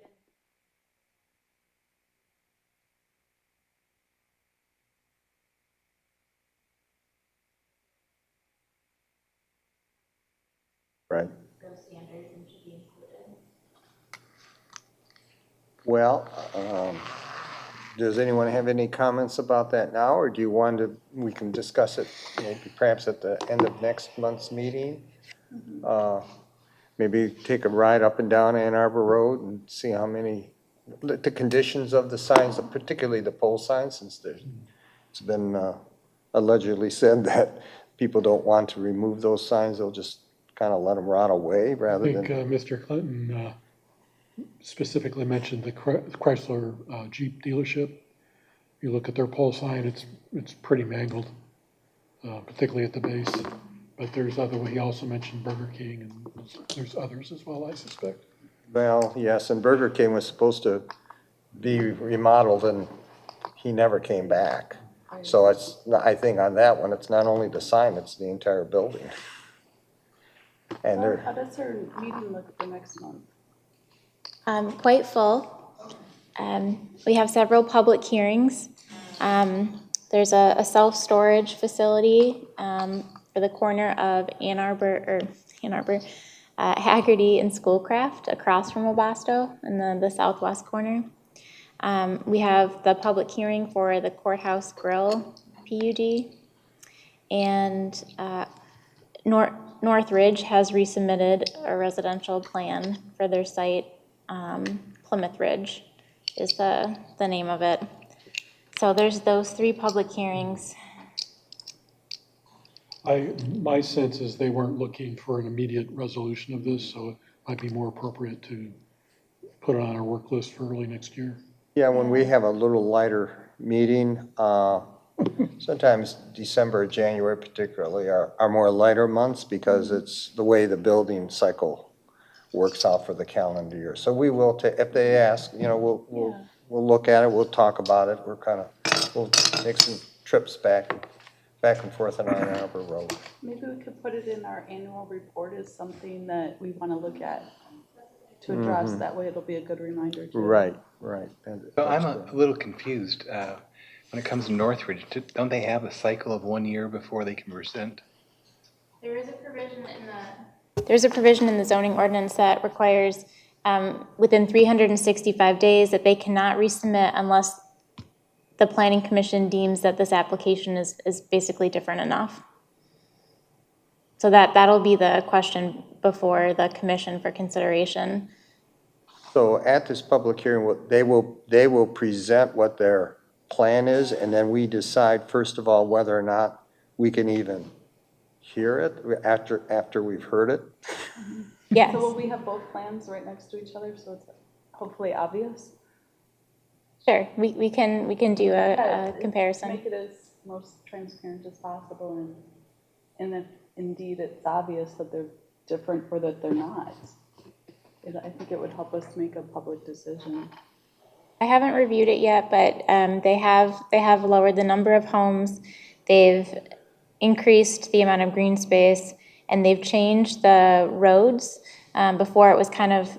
Right. those standards and should be included. Well, does anyone have any comments about that now, or do you want to, we can discuss it maybe perhaps at the end of next month's meeting? Maybe take a ride up and down Ann Arbor Road and see how many, the conditions of the signs, particularly the pole signs, since it's been allegedly said that people don't want to remove those signs, they'll just kind of let them rot away rather than. I think Mr. Clinton specifically mentioned the Chrysler Jeep dealership. You look at their pole sign, it's pretty mangled, particularly at the base. But he also mentioned Burger King, and there's others as well, I suspect. Well, yes, and Burger King was supposed to be remodeled, and he never came back. So I think on that one, it's not only the sign, it's the entire building. And How does our meeting look for next month? Quite full. We have several public hearings. There's a self-storage facility for the corner of Haggerty and Schoolcraft across from Obasto in the southwest corner. We have the public hearing for the Courthouse Grill PUD. And Northridge has resubmitted a residential plan for their site. Plymouth Ridge is the name of it. So there's those 3 public hearings. My sense is they weren't looking for an immediate resolution of this, so it might be more appropriate to put it on our work list for early next year. yeah, when we have a little lighter meeting, sometimes December, January particularly are more lighter months because it's the way the building cycle works out for the calendar year. So we will, if they ask, we'll look at it, we'll talk about it. We'll make some trips back and forth on Ann Arbor Road. Maybe we could put it in our annual report as something that we want to look at to address. Mm-hmm. That way it'll be a good reminder too. Right. So I'm a little confused. When it comes to Northridge, don't they have a cycle of 1 year before they can present? There is a provision in the zoning ordinance that requires within 365 days that they cannot resubmit unless the planning commission deems that this application is basically different enough. So that'll be the question before the commission for consideration. So at this public hearing, they will present what their plan is, and then we decide, first of all, whether or not we can even hear it after we've heard it? Yes. So will we have both plans right next to each other, so it's hopefully obvious? Sure, we can do a comparison. Make it as most transparent as possible, and if indeed it's obvious that they're different or that they're not. I think it would help us make a public decision. I haven't reviewed it yet, but they have lowered the number of homes, they've increased the amount of green space, and they've changed the roads. Before it was kind of,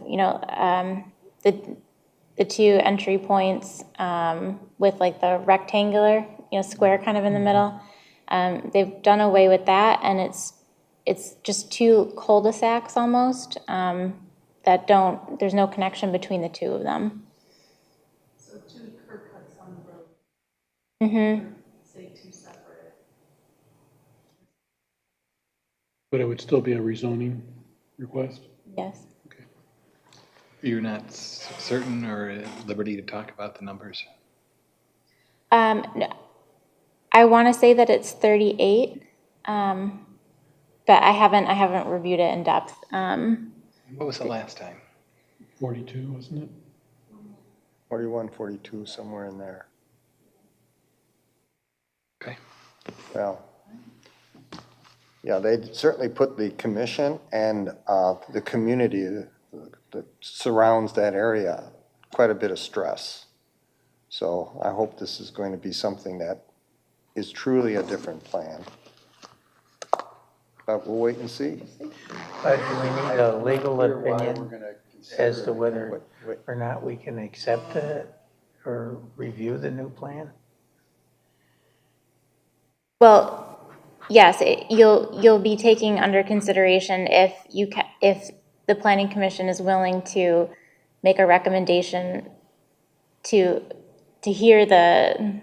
the two entry points with like the rectangular, square kind of in the middle. They've done away with that, and it's just two cul-de-sacs almost there's no connection between the two of them. So two curb cuts on the road. Mm-hmm. Say two separate. But it would still be a rezoning request? Yes. You're not certain or at liberty to talk about the numbers? No, I want to say that it's 38, but I haven't reviewed it in depth. What was the last time? 42, wasn't it? 41, 42, somewhere in there. Okay. Well, yeah, they certainly put the commission and the community that surrounds that area quite a bit of stress. So I hope this is going to be something that is truly a different plan. But we'll wait and see. But do we need a legal Why we're opinion gonna as consider to it. whether or not we can accept it or review the new plan? Well, yes, you'll be taking under consideration if the planning commission is willing to make a recommendation to hear the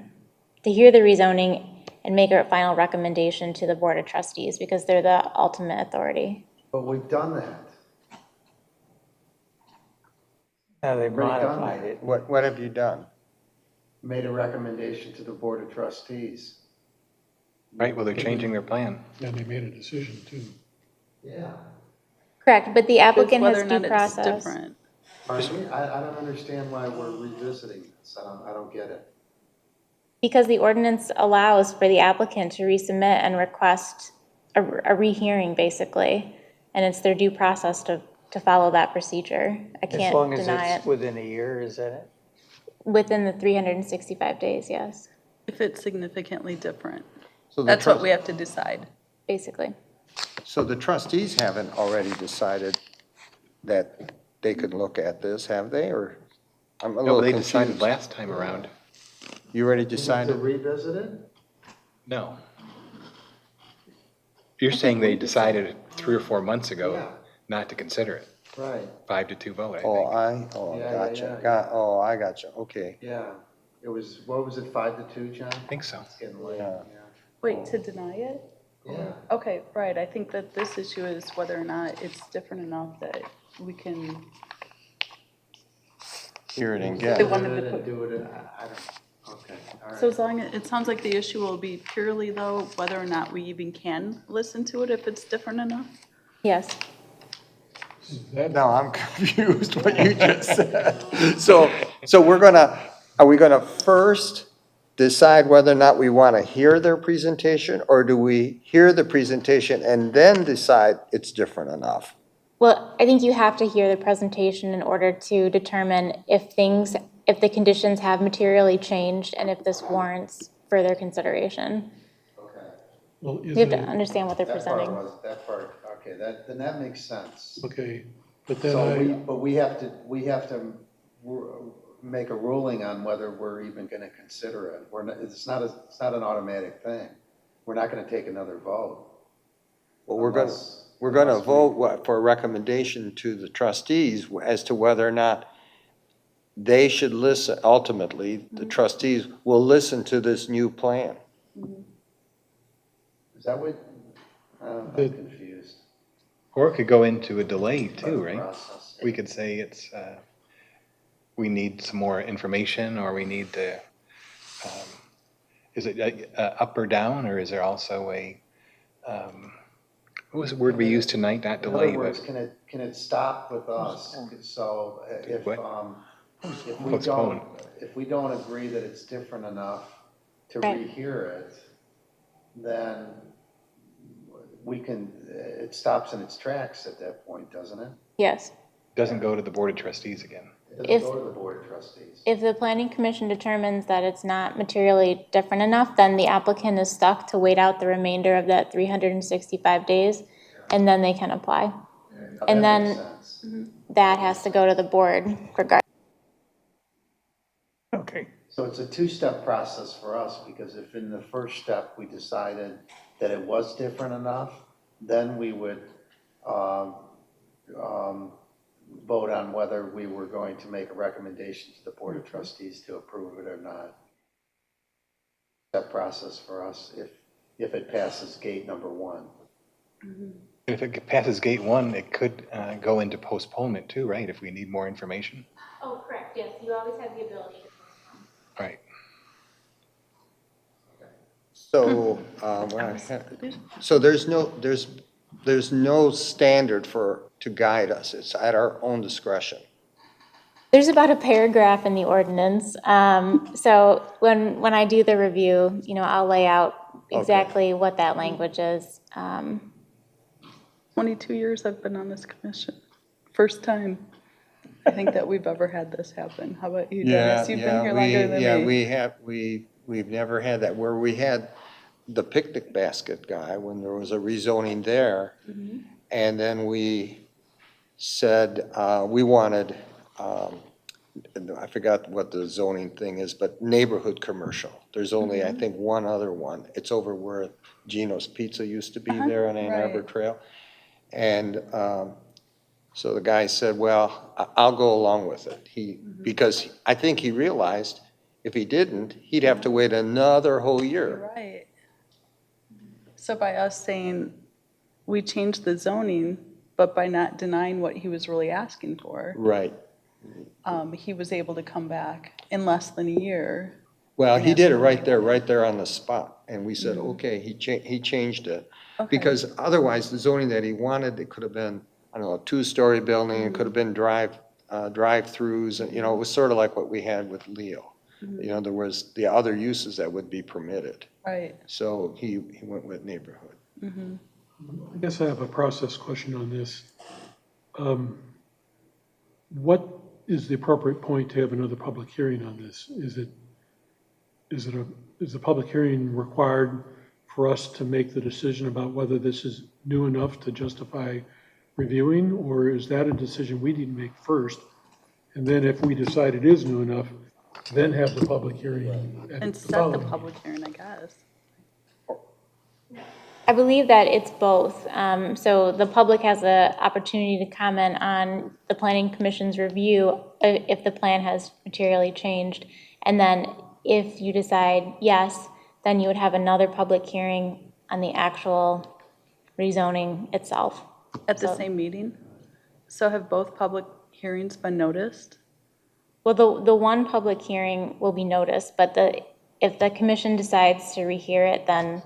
rezoning and make a final recommendation to the Board of Trustees, because they're the ultimate authority. But we've done that. Now they've Already done modified that. it. What have you done? Made a recommendation to the Board of Trustees. Right, well, they're changing their plan. And they made a decision too. Yeah. Correct, but the applicant has Whether or due not it's process. different. Pardon me? I don't understand why we're revisiting this. I don't get it. Because the ordinance allows for the applicant to resubmit and request a rehearing, basically. And it's their due process to follow that procedure. I As can't long as deny it's it. within a year, is that it? Within the 365 days, yes, If it's significantly different. So the That's what trust- we have to decide. basically. So the trustees haven't already decided that they could look at this, have they, or? I'm a No, little they confused. decided last time around. You already To decided? revisit it? No. You're saying they decided 3 or 4 months ago Yeah. not to consider it. Right. 5-2 vote, I Oh, think. Yeah, gotcha. yeah. I gotcha, okay. Yeah. It was, what was it, 5-2, John? I think so. It's getting late, Yeah. Wait, to deny it? Yeah. Okay, right, I think that this issue is whether or not it's different enough that we can, Hear it They again. wanted to Do it put- and do it, I don't, okay, all right. so as long as, it sounds like the issue will be purely though, whether or not we even can listen to it if it's different enough? Yes. No, I'm confused what you just said. So are we gonna first decide whether or not we want to hear their presentation, or do we hear the presentation and then decide it's different enough? Well, I think you have to hear the presentation in order to determine if the conditions have materially changed and if this warrants further consideration. Okay. Well, is You have to it, understand what they're presenting. That part, okay, then that makes sense. okay, but then So we have to make a ruling on whether we're even gonna consider it. It's not an automatic thing. We're not gonna take another vote. Well, we're gonna unless we- vote, for a recommendation to the trustees as to whether or not they should listen, ultimately, the trustees will listen to this new plan. Is that what, I'm confused. Or it could go into a delay too, right? Process. We could say it's, we need some more information, or we need to, is it up or down, or is there also a, what was the word we used tonight, not In delay, other words, but can it stop with us? So if What? we Postpone. don't, if we don't agree that it's different enough to Right. rehear it, then we can, it stops in its tracks at that point, doesn't it? Yes. doesn't go to the Board of Trustees again. It If- doesn't go to the Board of Trustees. If the planning commission determines that it's not materially different enough, then the applicant is stuck to wait out the remainder of that 365 days, and then they can apply. Now, And that makes then sense. that has to go to the board regardless. Okay. So it's a two-step process for us, because if in the first step we decided that it was different enough, then we would vote on whether we were going to make a recommendation to the Board of Trustees to approve it or not. That process for us, if it passes gate number one. If it passes gate one, it could go into postponement too, right, if we need more information? Oh, correct, yes, you always have the ability to postpone. Right. So, so there's no standard to guide us. It's at our own discretion. There's about a paragraph in the ordinance. So when I do the review, I'll lay out exactly what that language is. 22 years I've been on this commission. First time I think that we've ever had this happen. How about you, Dennis? You've been here longer than me. Yeah, we've never had that, where we had the picnic basket guy when there was a rezoning there. And then we said, we wanted, I forgot what the zoning thing is, but neighborhood commercial. There's only, I think, one other one. It's over where Gino's Pizza used to be there on Ann Arbor Trail. And so the guy said, well, I'll go along with it. Because I think he realized if he didn't, he'd have to wait another whole year. Right. So by us saying we changed the zoning, but by not denying what he was really asking for, Right. He was able to come back in less than a year. Well, he did it right there on the spot. And we said, okay, he changed it. Because otherwise, the zoning that he wanted, it could have been, I don't know, a two-story building, it could have been drive-throughs, and, it was sort of like what we had with Leo. There was the other uses that would be permitted. Right. So he went with neighborhood. I guess I have a process question on this. What is the appropriate point to have another public hearing on this? Is the public hearing required for us to make the decision about whether this is new enough to justify reviewing, or is that a decision we need to make first? And then if we decide it is new enough, then have the public hearing. And set the public hearing, I guess. I believe that it's both. So the public has the opportunity to comment on the planning commission's review if the plan has materially changed. And then if you decide yes, then you would have another public hearing on the actual rezoning itself. At the same meeting? So have both public hearings been noticed? Well, the one public hearing will be noticed, but if the commission decides to rehear it, then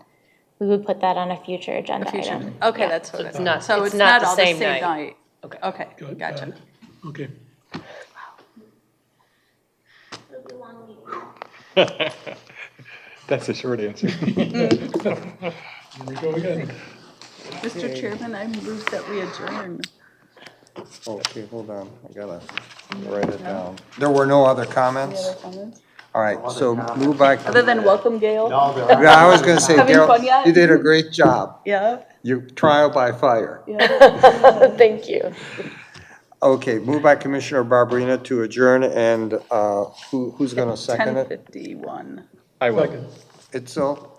we would put that on a future agenda item. Okay, Yeah. that's what So it's it is. not- So it's it's not not the all the same same night. night. Okay. Okay, Good, gotcha. got it. Okay. That's the short answer. Here we go again. Mr. Chairman, I move that we adjourn. Okay, hold on, I gotta write it down. There were no other comments? Any other comments? All right, so move by. Other than welcome, Gail? Yeah, I was gonna say, Having Gail, fun yet? you did a great job. Yeah. You trial by fire. Thank you. Okay, moved by Commissioner Barberina to adjourn, and who's gonna second it? 10:51. I will. Second. Itzel?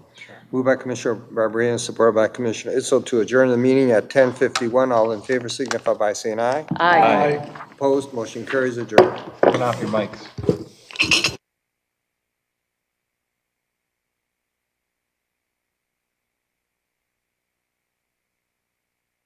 Moved by Commissioner Barberina, supported by Commissioner Itzel to adjourn the meeting at 10:51. All in favor signify by saying aye. Aye. Opposed, motion carries, adjourned. Turn off your mics.